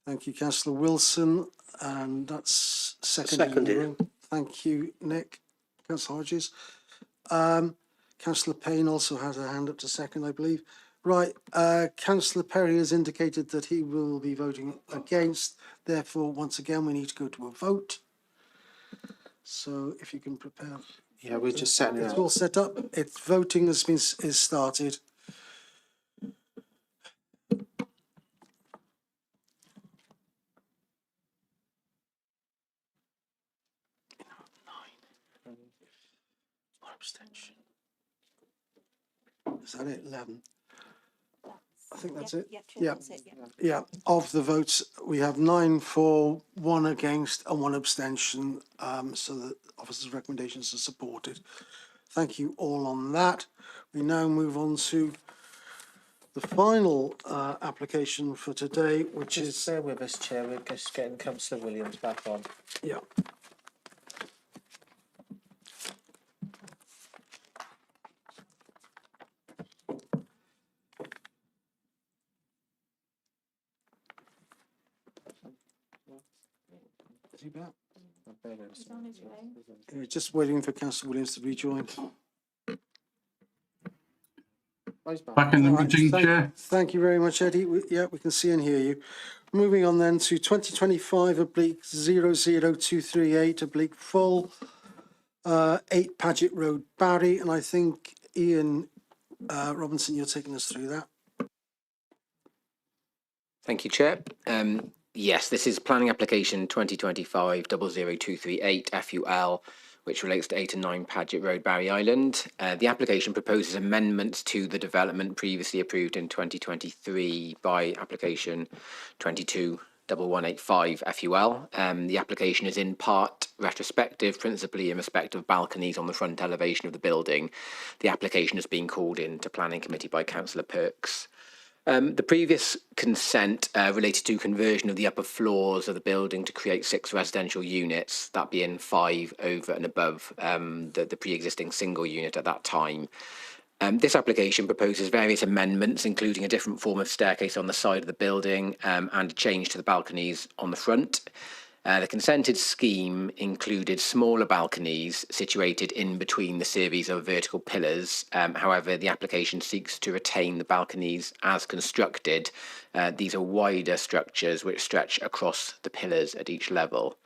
Thank you, Councillor Wilson, and that's seconded. Thank you, Nick. Councillor Hodges. Councillor Payne also has a hand up to second, I believe. Right, Councillor Perry has indicated that he will be voting against. Therefore, once again, we need to go to a vote. So if you can prepare Yeah, we're just setting it It's up. all set up. It's voting is started. Abstention. Is that it? 11. I think that's it. Yeah, Yeah. that's it, yeah. Yeah. Of the votes, we have 9 for, 1 against, and 1 abstention. So the officer's recommendations are supported. Thank you all on that. We now move on to the final application for today, which Just bear with us, Chair. We're just getting Councillor Williams back on. yeah. Is he back? He's on his way. We're just waiting for Councillor Williams to rejoin. Back in the All right, meeting, Chair. Thank you very much, Eddie. Yeah, we can see and hear you. Moving on then to 2025/00238 full 8 Paget Road, Barry, and I think Ian Robinson, you're taking us through that. Thank you, Chair. Yes, this is planning application 2025/00238 FUL, which relates to 8 and 9 Paget Road, Barry Island. The application proposes amendments to the development previously approved in 2023 by application 221185 FUL. The application is in part retrospective, principally in respect of balconies on the front elevation of the building. The application has been called into planning committee by Councillor Perks. The previous consent related to conversion of the upper floors of the building to create 6 residential units, that being 5 over and above the pre-existing single unit at that time. This application proposes various amendments, including a different form of staircase on the side of the building and a change to the balconies on the front. The consented scheme included smaller balconies situated in between the series of vertical pillars. However, the application seeks to retain the balconies as constructed. These are wider structures which stretch across the pillars at each level.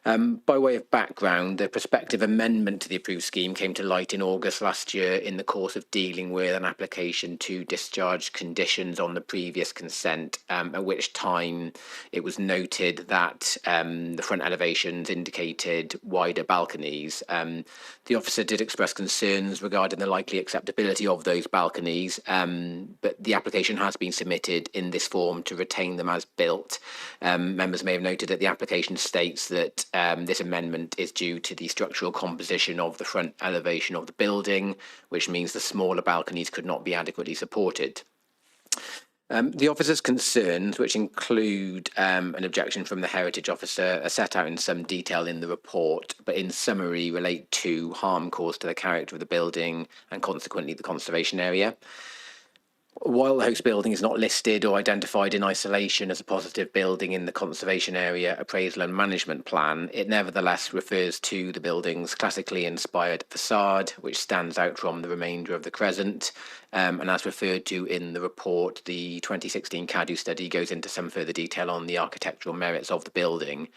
By way of background, the prospective amendment to the approved scheme came to light in August last year in the course of dealing with an application to discharge conditions on the previous consent, at which time it was noted that the front elevations indicated wider balconies. The officer did express concerns regarding the likely acceptability of those balconies, but the application has been submitted in this form to retain them as built. Members may have noted that the application states that this amendment is due to the structural composition of the front elevation of the building, which means the smaller balconies could not be adequately supported. The officer's concerns, which include an objection from the heritage officer, are set out in some detail in the report, but in summary relate to harm caused to the character of the building and consequently the conservation area. While the host building is not listed or identified in isolation as a positive building in the conservation area appraisal and management plan, it nevertheless refers to the building's classically inspired facade, which stands out from the remainder of the Crescent. And as referred to in the report, the 2016 CADU study goes into some further detail on the architectural merits of the building.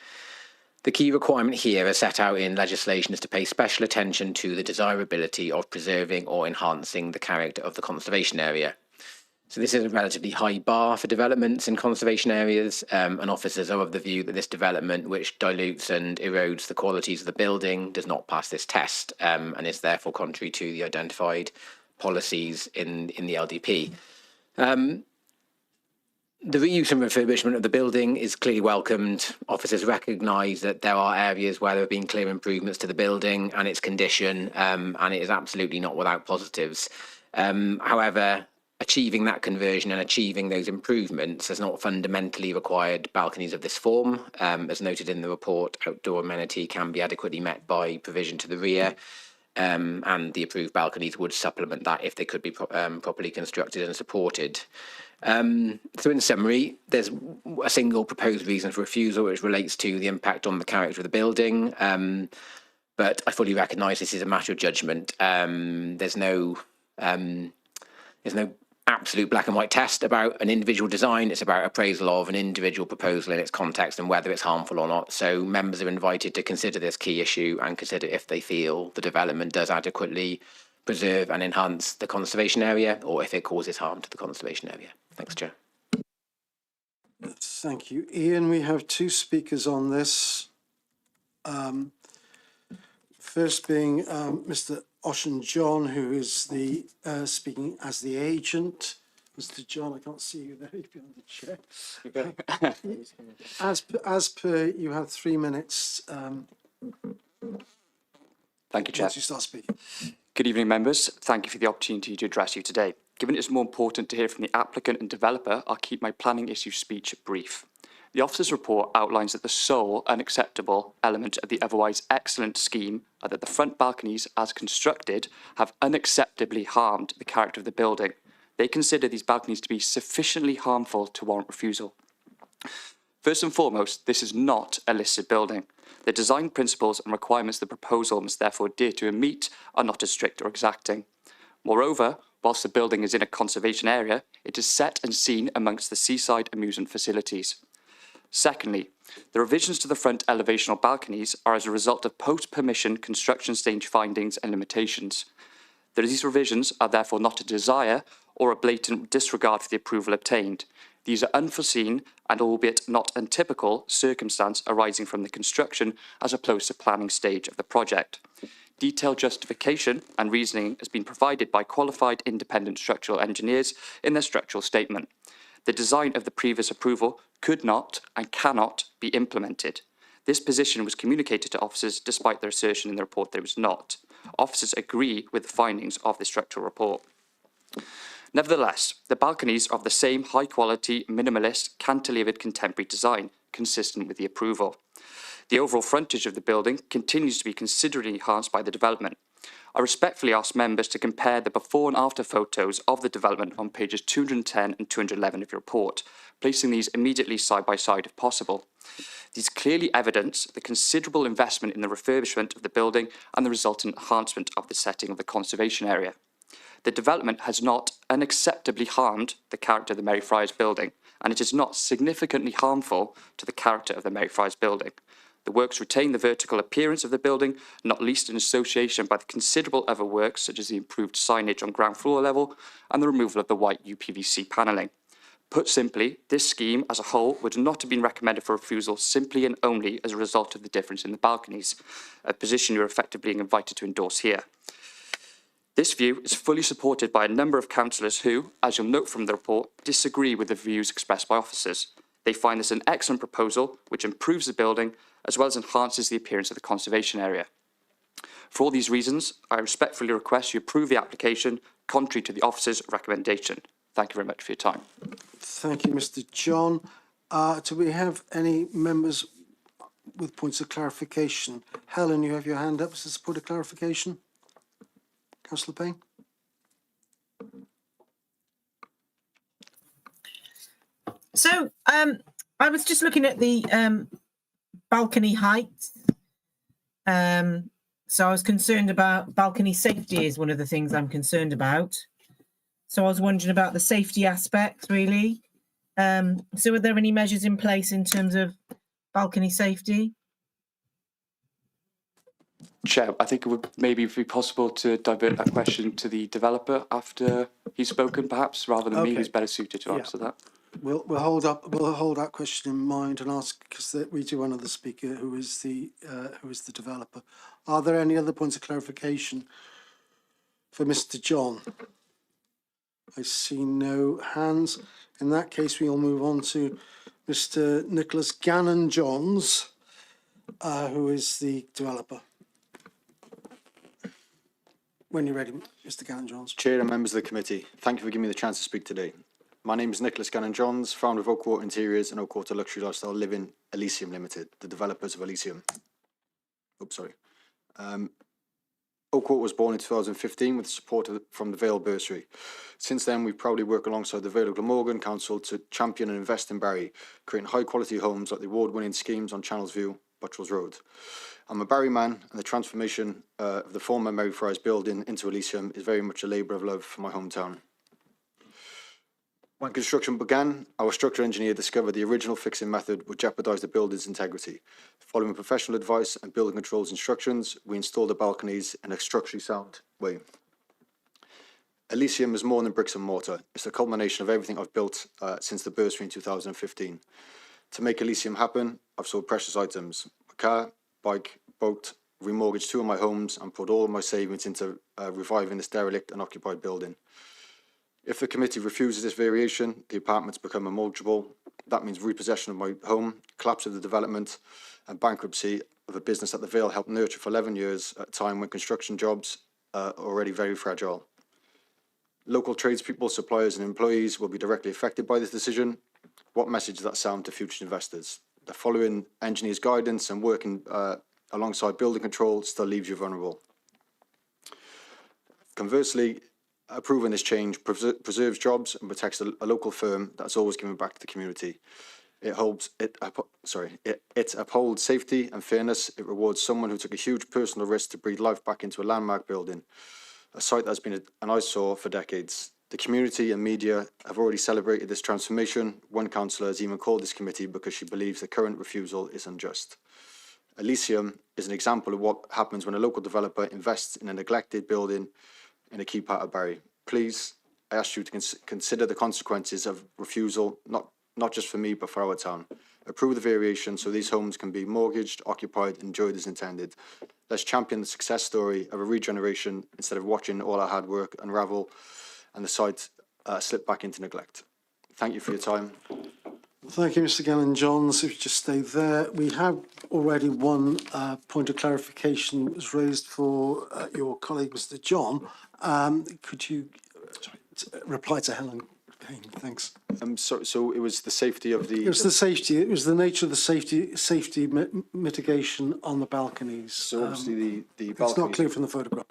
The key requirement here, as set out in legislation, is to pay special attention to the desirability of preserving or enhancing the character of the conservation area. So this is a relatively high bar for developments in conservation areas, and officers are of the view that this development, which dilutes and erodes the qualities of the building, does not pass this test, and is therefore contrary to the identified policies in the LDP. The reuse and refurbishment of the building is clearly welcomed. Officers recognise that there are areas where there have been clear improvements to the building and its condition, and it is absolutely not without positives. However, achieving that conversion and achieving those improvements has not fundamentally required balconies of this form. As noted in the report, outdoor amenity can be adequately met by provision to the rear, and the approved balconies would supplement that if they could be properly constructed and supported. So in summary, there's a single proposed reason for refusal, which relates to the impact on the character of the building, but I fully recognise this is a matter of judgment. There's no absolute black and white test about an individual design. It's about appraisal of an individual proposal in its context and whether it's harmful or not. So members are invited to consider this key issue and consider if they feel the development does adequately preserve and enhance the conservation area, or if it causes harm to the conservation area. Thanks, Chair. Thank you. Ian, we have two speakers on this. First being Mr. Oshin John, who is the speaking as the agent. Mr. John, I can't see you there, you're behind the chair. As per, you have 3 minutes. Thank you, Chair. Once you start speaking. Good evening, members. Thank you for the opportunity to address you today. Given it's more important to hear from the applicant and developer, I'll keep my planning issue speech brief. The officer's report outlines that the sole unacceptable element of the otherwise excellent scheme are that the front balconies, as constructed, have unacceptably harmed the character of the building. They consider these balconies to be sufficiently harmful to warrant refusal. First and foremost, this is not a listed building. The design principles and requirements the proposal must therefore adhere to and meet are not as strict or exacting. Moreover, whilst the building is in a conservation area, it is set and seen amongst the seaside amusement facilities. Secondly, the revisions to the front elevational balconies are as a result of post-permission construction stage findings and limitations. These revisions are therefore not a desire or a blatant disregard for the approval obtained. These are unforeseen and, albeit not untypical, circumstance arising from the construction as opposed to planning stage of the project. Detailed justification and reasoning has been provided by qualified independent structural engineers in their structural statement. The design of the previous approval could not and cannot be implemented. This position was communicated to officers despite their assertion in the report that it was not. Officers agree with the findings of the structural report. Nevertheless, the balconies are of the same high-quality, minimalist, cantilevered contemporary design, consistent with the approval. The overall frontage of the building continues to be considerably enhanced by the development. I respectfully ask members to compare the before and after photos of the development on pages 210 and 211 of your report, placing these immediately side by side if possible. These clearly evidence the considerable investment in the refurbishment of the building and the resultant enhancement of the setting of the conservation area. The development has not unacceptably harmed the character of the Mary Friars building, and it is not significantly harmful to the character of the Mary Friars building. The works retain the vertical appearance of the building, not least in association by the considerable other works, such as the improved signage on ground floor level and the removal of the white UPVC panelling. Put simply, this scheme as a whole would not have been recommended for refusal simply and only as a result of the difference in the balconies, a position you are effectively invited to endorse here. This view is fully supported by a number of councillors who, as you'll note from the report, disagree with the views expressed by officers. They find this an excellent proposal which improves the building as well as enhances the appearance of the conservation area. For all these reasons, I respectfully request you approve the application contrary to the officer's recommendation. Thank you very much for your time. Thank you, Mr. John. Do we have any members with points of clarification? Helen, you have your hand up. Is this a point of clarification? Councillor Payne? So I was just looking at the balcony height. So I was concerned about balcony safety is one of the things I'm concerned about. So I was wondering about the safety aspect, really. So are there any measures in place in terms of balcony safety? Chair, I think it would maybe be possible to divert that question to the developer after he's spoken, perhaps, rather than me, who's better suited to answer that. We'll hold that question in mind and ask, because we do another speaker who is the developer. Are there any other points of clarification for Mr. John? I see no hands. In that case, we'll move on to Mr. Nicholas Gannon-Johns, who is the developer. When you're ready, Mr. Gannon-Johns. Chair and members of the committee, thank you for giving me the chance to speak today. My name is Nicholas Gannon-Johns, founder of Oakwater Interiors and Oakwater Luxury Lifestyle Living Elysium Limited, the developers of Elysium. Oakwater was born in 2015 with support from the Vale Bursary. Since then, we've proudly worked alongside the Vale of Glamorgan Council to champion and invest in Barry, creating high-quality homes like the award-winning schemes on Channels View, Buttrells Road. I'm a Barry man, and the transformation of the former Mary Friars building into Elysium is very much a labour of love for my hometown. When construction began, our structural engineer discovered the original fixing method would jeopardise the building's integrity. Following professional advice and building controls instructions, we installed the balconies in a structurally sound way. Elysium is more than bricks and mortar. It's the culmination of everything I've built since the bursary in 2015. To make Elysium happen, I've sold precious items: a car, bike, boat, remortgaged 2 of my homes, and put all of my savings into reviving this derelict and occupied building. If the committee refuses this variation, the apartments become unmortgageable. That means repossession of my home, collapse of the development, and bankruptcy of a business that the Vale helped nurture for 11 years at a time when construction jobs are already very fragile. Local tradespeople, suppliers and employees will be directly affected by this decision. What message does that sound to future investors? The following engineers' guidance and working alongside building control still leaves you vulnerable. Conversely, approving this change preserves jobs and protects a local firm that's always given back to the community. It upholds safety and fairness. It rewards someone who took a huge personal risk to breathe life back into a landmark building, a site that's been an eyesore for decades. The community and media have already celebrated this transformation. One councillor has even called this committee because she believes the current refusal is unjust. Elysium is an example of what happens when a local developer invests in a neglected building in a key part of Barry. Please, I ask you to consider the consequences of refusal, not just for me, but for our town. Approve the variation so these homes can be mortgaged, occupied, and enjoyed as intended. Let's champion the success story of a regeneration instead of watching all our hard work unravel and the site slip back into neglect. Thank you for your time. Thank you, Mr. Gannon-Johns. If you just stay there. We have already one point of clarification that was raised for your colleague, Mr. John. Could you reply to Helen? Thanks. So it was the safety of the... It was the safety. It was the nature of the safety mitigation on the balconies. So obviously the balconies... It's not clear from the photograph.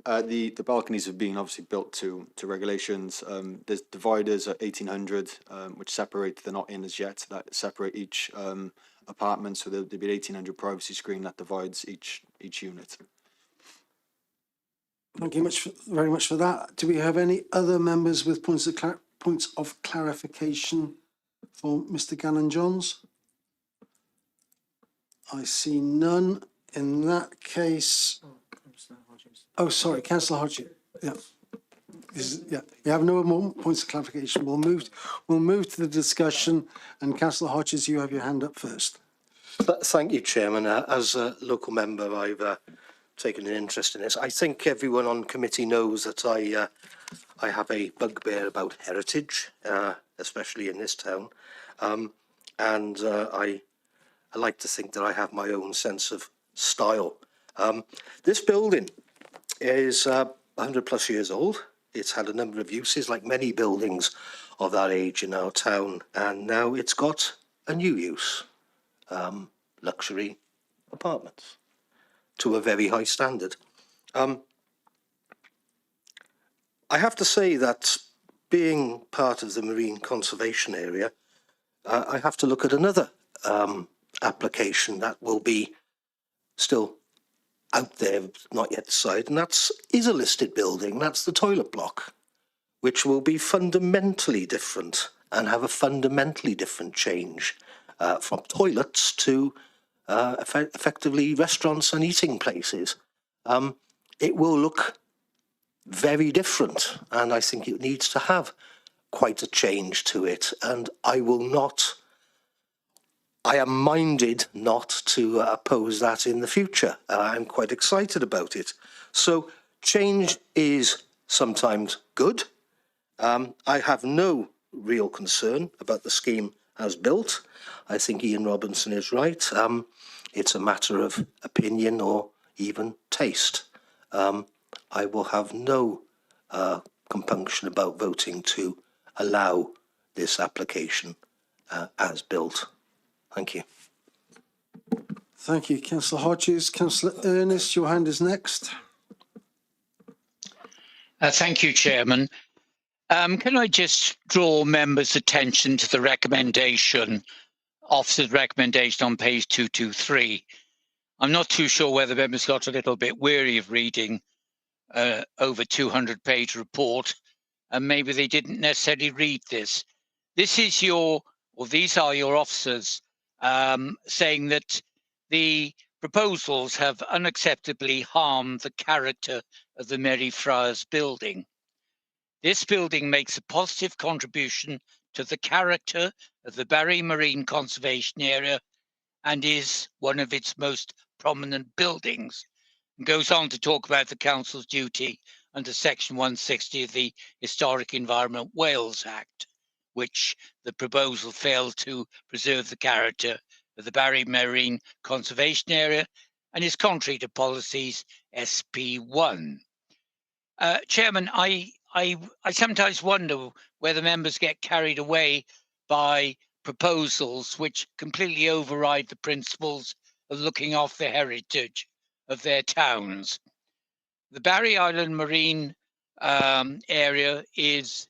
The balconies have been obviously built to regulations. There's dividers at 1800, which separate, they're not in as yet, that separate each apartment. So there'll be an 1800 privacy screen that divides each unit. Thank you very much for that. Do we have any other members with points of clarification for Mr. Gannon-Johns? I see none. In that case... Oh, sorry, Councillor Hodges. Yeah. We have no more points of clarification. We'll move to the discussion, and Councillor Hodges, you have your hand up first. Thank you, Chairman. As a local member, I've taken an interest in this. I think everyone on committee knows that I have a bugbear about heritage, especially in this town, and I like to think that I have my own sense of style. This building is 100 plus years old. It's had a number of uses, like many buildings of that age in our town, and now it's got a new use, luxury apartments to a very high standard. I have to say that being part of the marine conservation area, I have to look at another application that will be still out there, not yet decided, and is a listed building. That's the toilet block, which will be fundamentally different and have a fundamentally different change from toilets to effectively restaurants and eating places. It will look very different, and I think it needs to have quite a change to it, and I am minded not to oppose that in the future. I'm quite excited about it. So change is sometimes good. I have no real concern about the scheme as built. I think Ian Robinson is right. It's a matter of opinion or even taste. I will have no compunction about voting to allow this application as built. Thank you. Thank you, Councillor Hodges. Councillor Ernest, your hand is next. Thank you, Chairman. Can I just draw members' attention to the recommendation, officer's recommendation on page 223. I'm not too sure whether members got a little bit weary of reading over 200-page report and maybe they didn't necessarily read this. This is your, or these are your officers saying that the proposals have unacceptably harmed the character of the Mary Friars building. This building makes a positive contribution to the character of the Barry Marine Conservation Area and is one of its most prominent buildings. And goes on to talk about the council's duty under section 160 of the Historic Environment Wales Act, which the proposal failed to preserve the character of the Barry Marine Conservation Area and is contrary to policies SP1. Chairman, I sometimes wonder whether members get carried away by proposals which completely override the principles of looking after the heritage of their towns. The Barry Island Marine area is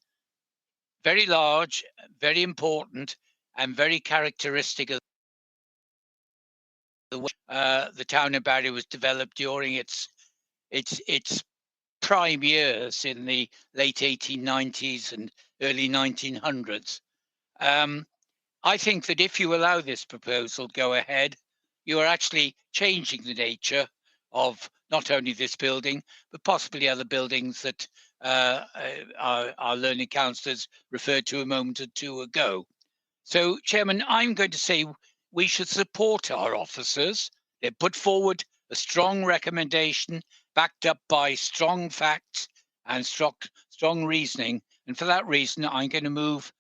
very large, very important, and very characteristic of the way the town of Barry was developed during its prime years in the late 1890s and early 1900s. I think that if you allow this proposal go ahead, you are actually changing the nature of not only this building, but possibly other buildings that our learned councillors referred to a moment or two ago. So, Chairman, I'm going to say we should support our officers. They put forward a strong recommendation backed up by strong facts and strong reasoning. And for that reason, I'm going to move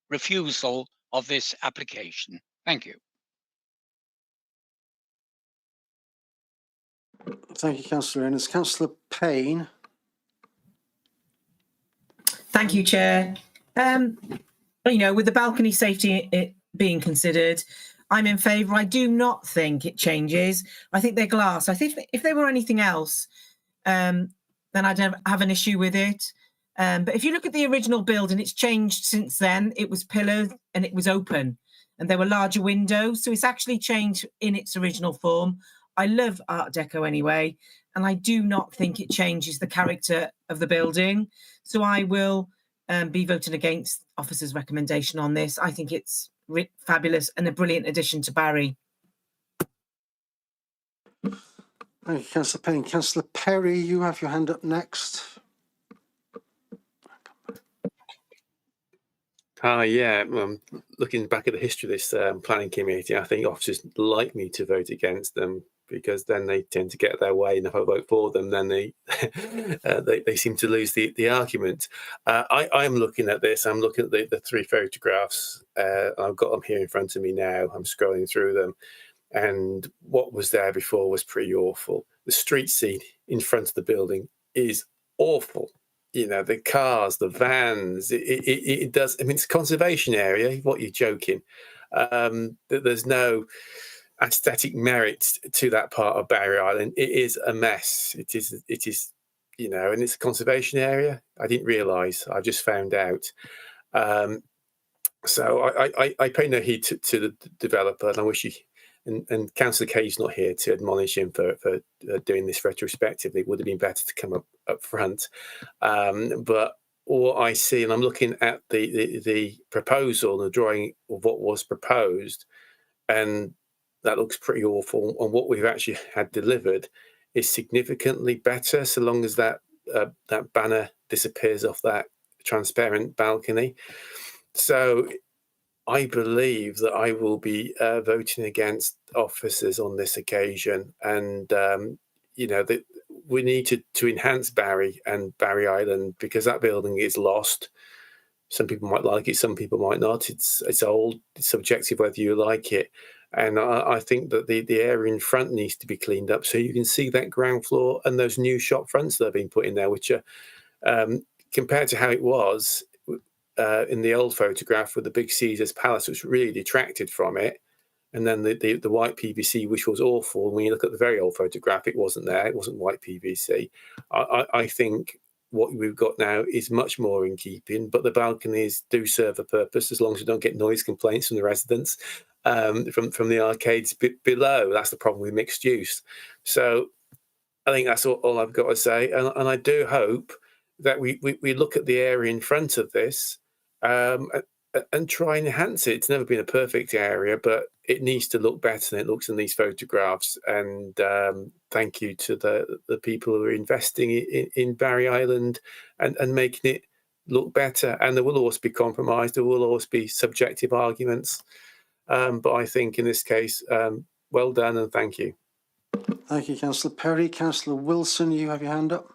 refusal of this application. Thank you. Thank you, Councillor Innes. Councillor Payne. Thank you, Chair. You know, with the balcony safety being considered, I'm in favour. I do not think it changes. I think they're glass. I think if they were anything else, then I'd have an issue with it. But if you look at the original building, it's changed since then. It was pillared and it was open and there were larger windows. So it's actually changed in its original form. I love Art Deco anyway, and I do not think it changes the character of the building. So I will be voting against officers' recommendation on this. I think it's fabulous and a brilliant addition to Barry. Thank you, Councillor Payne. Councillor Perry, you have your hand up next. Yeah, looking back at the history of this planning committee, I think officers like me to vote against them because then they tend to get their way, and if I vote for them, then they seem to lose the argument. I'm looking at this. I'm looking at the three photographs. I've got them here in front of me now. I'm scrolling through them, and what was there before was pretty awful. The street scene in front of the building is awful. You know, the cars, the vans, it does. I mean, it's a conservation area. What, you're joking? There's no aesthetic merit to that part of Barry Island. It is a mess. It is, you know, and it's a conservation area. I didn't realise. I just found out. So I pay no heed to the developer, and I wish he, and Councillor Kay's not here to admonish him for doing this retrospectively. It would have been better to come up front. But what I see, and I'm looking at the proposal, the drawing of what was proposed, and that looks pretty awful. And what we've actually had delivered is significantly better, so long as that banner disappears off that transparent balcony. So I believe that I will be voting against officers on this occasion, and you know, that we need to enhance Barry and Barry Island, because that building is lost. Some people might like it, some people might not. It's old. It's subjective whether you like it, and I think that the area in front needs to be cleaned up so you can see that ground floor and those new shop fronts that have been put in there, which are compared to how it was in the old photograph with the big Caesar's Palace, which really detracted from it, and then the white PVC, which was awful. When you look at the very old photograph, it wasn't there. It wasn't white PVC. I think what we've got now is much more in keeping, but the balconies do serve a purpose as long as we don't get noise complaints from the residents from the arcades below. That's the problem with mixed use. So I think that's all I've got to say, and I do hope that we look at the area in front of this and try and enhance it. It's never been a perfect area, but it needs to look better than it looks in these photographs. And thank you to the people who are investing in Barry Island and making it look better. And there will always be compromise. There will always be subjective arguments. But I think in this case, well done and thank you. Thank you, Councillor Perry. Councillor Wilson, you have your hand up.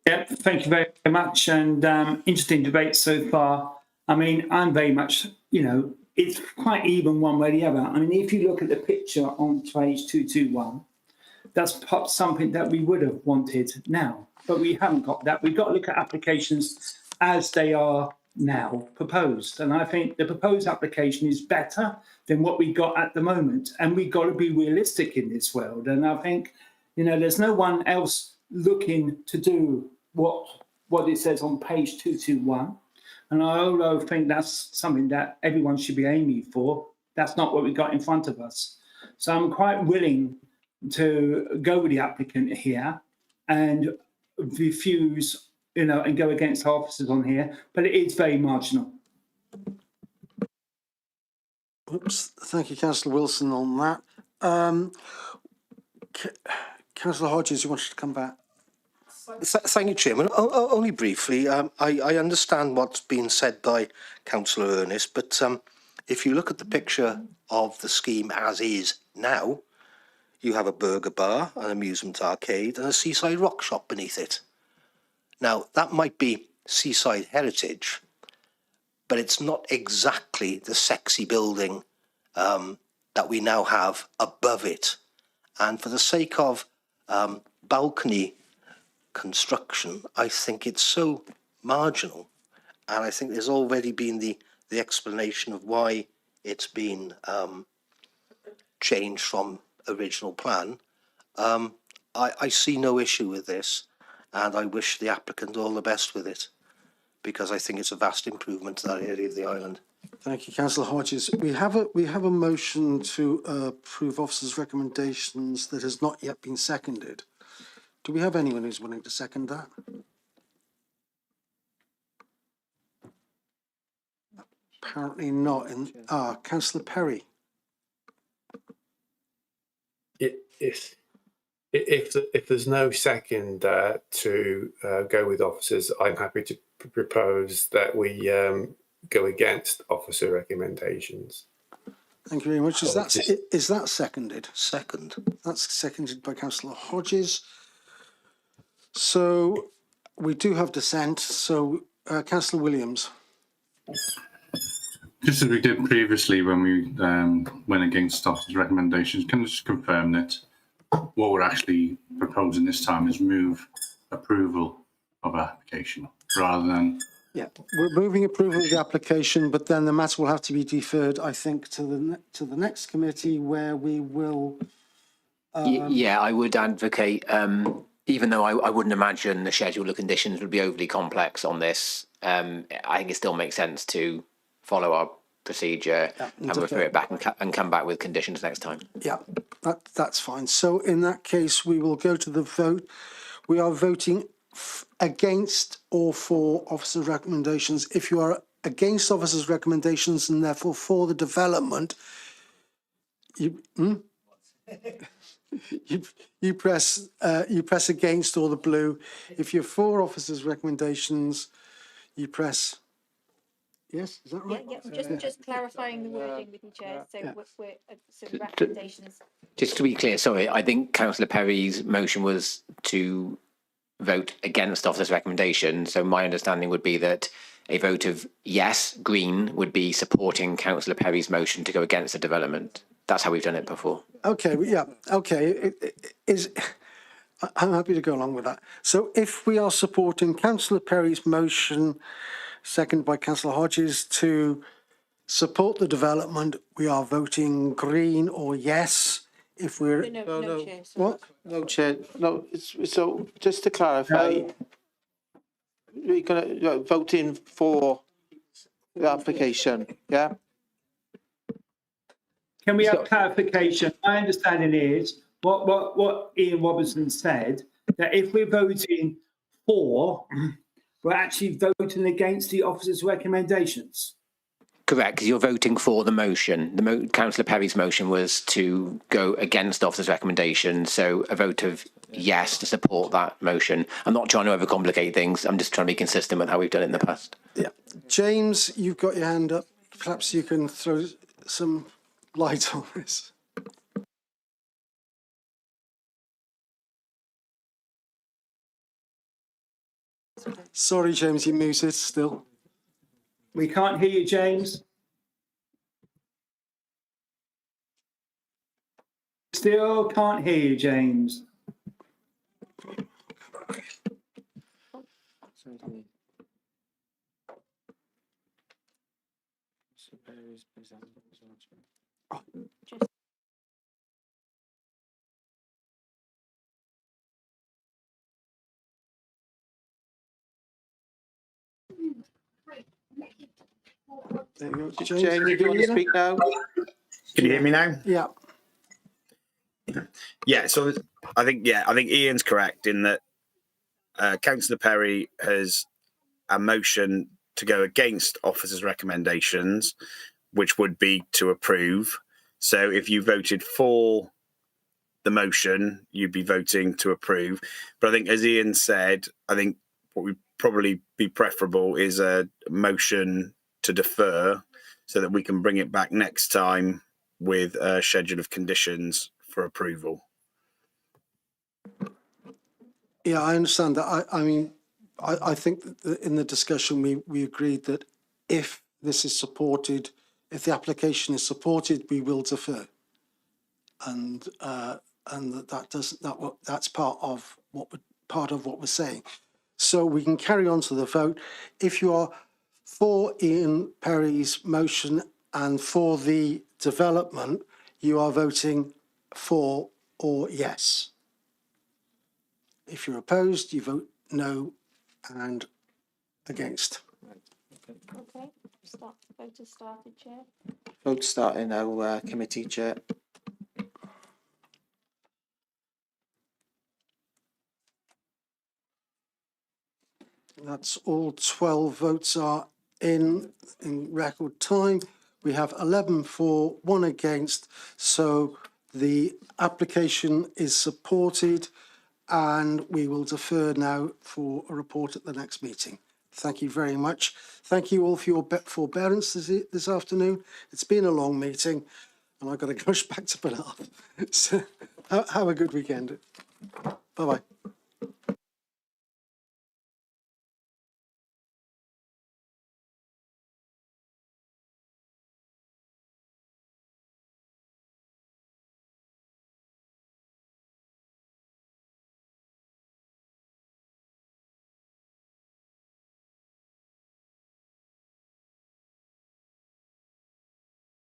Yeah, thank you very much. And interesting debate so far. I mean, I'm very much, it's quite even one way or the other. I mean, if you look at the picture on page 221, that's perhaps something that we would have wanted now, but we haven't got that. We've got to look at applications as they are now proposed. And I think the proposed application is better than what we got at the moment. And we've got to be realistic in this world. And I think, there's no one else looking to do what it says on page 221. And I also think that's something that everyone should be aiming for. That's not what we got in front of us. So I'm quite willing to go with the applicant here and refuse, and go against officers on here, but it is very marginal. Oops, thank you, Councillor Wilson, on that. Councillor Hodges, you wanted to come back? Thank you, Chairman. Only briefly, I understand what's been said by Councillor Ernest, but if you look at the picture of the scheme as is now, you have a burger bar, an amusement arcade and a seaside rock shop beneath it. Now, that might be seaside heritage, but it's not exactly the sexy building that we now have above it. And for the sake of balcony construction, I think it's so marginal, and I think there's already been the explanation of why it's been changed from original plan. I see no issue with this, and I wish the applicant all the best with it, because I think it's a vast improvement to that area of the island. Thank you, Councillor Hodges. We have a motion to approve officers' recommendations that has not yet been seconded. Do we have anyone who's willing to second that? Apparently not. Councillor Perry. If there's no second to go with officers, I'm happy to propose that we go against officer recommendations. Thank you very much. Is that seconded? Second. That's seconded by Councillor Hodges. So we do have dissent. So Councillor Williams. Just as we did previously when we went against officers' recommendations, can I just confirm that what we're actually proposing this time is move approval of application rather than... Yeah, we're moving approval of the application, but then the matter will have to be deferred, I think, to the next committee where we will... Yeah, I would advocate, even though I wouldn't imagine the schedule of conditions would be overly complex on this, I think it still makes sense to follow our procedure and refer it back and come back with conditions next time. Yeah, that's fine. So in that case, we will go to the vote. We are voting against or for officers' recommendations. If you are against officers' recommendations and therefore for the development, you press against or the blue. If you're for officers' recommendations, you press yes. Is that right? Yeah. Just clarifying the wording with you, Chair. So the recommendation is. Just to be clear, sorry, I think Councillor Perry's motion was to vote against officers' recommendation. So my understanding would be that a vote of yes, green, would be supporting Councillor Perry's motion to go against the development. That's how we've done it before. Okay, yeah, okay. I'm happy to go along with that. So if we are supporting Councillor Perry's motion, seconded by Councillor Hodges, to support the development, we are voting green or yes. If we're no, Chair. What? No, Chair. No. So just to clarify, we're going to vote in for the application. Yeah. Can we have clarification? My understanding is what Ian Robinson said that if we're voting for, we're actually voting against the officer's recommendations? Correct, because you're voting for the motion. Councillor Perry's motion was to go against officer's recommendation, so a vote of yes to support that motion. I'm not trying to overcomplicate things. I'm just trying to be consistent with how we've done it in the past. Yeah. James, you've got your hand up. Perhaps you can throw some light on this. Sorry, James, you're muted still. We can't hear you, James. Still can't hear you, James. There you go. James, do you want to speak now? Can you hear me now? Yeah. Yeah, so I think Ian's correct in that Councillor Perry has a motion to go against officers' recommendations, which would be to approve. So if you voted for the motion, you'd be voting to approve. But I think, as Ian said, I think what would probably be preferable is a motion to defer so that we can bring it back next time with a schedule of conditions for approval. Yeah, I understand that. I think that in the discussion we agreed that if this is supported, if the application is supported, we will defer, and that's part of what we're saying. So we can carry on to the vote. If you are for Ian Perry's motion and for the development, you are voting for or yes. If you're opposed, you vote no and against. Okay, vote has started, Chair. Vote starting now, committee chair. That's all 12 votes are in record time. We have 11 for, 1 against. So the application is supported and we will defer now for a report at the next meeting. Thank you very much. Thank you all for your forbearance this afternoon. It's been a long meeting and I've got to rush back to Penarth. So have a good weekend. Bye-bye.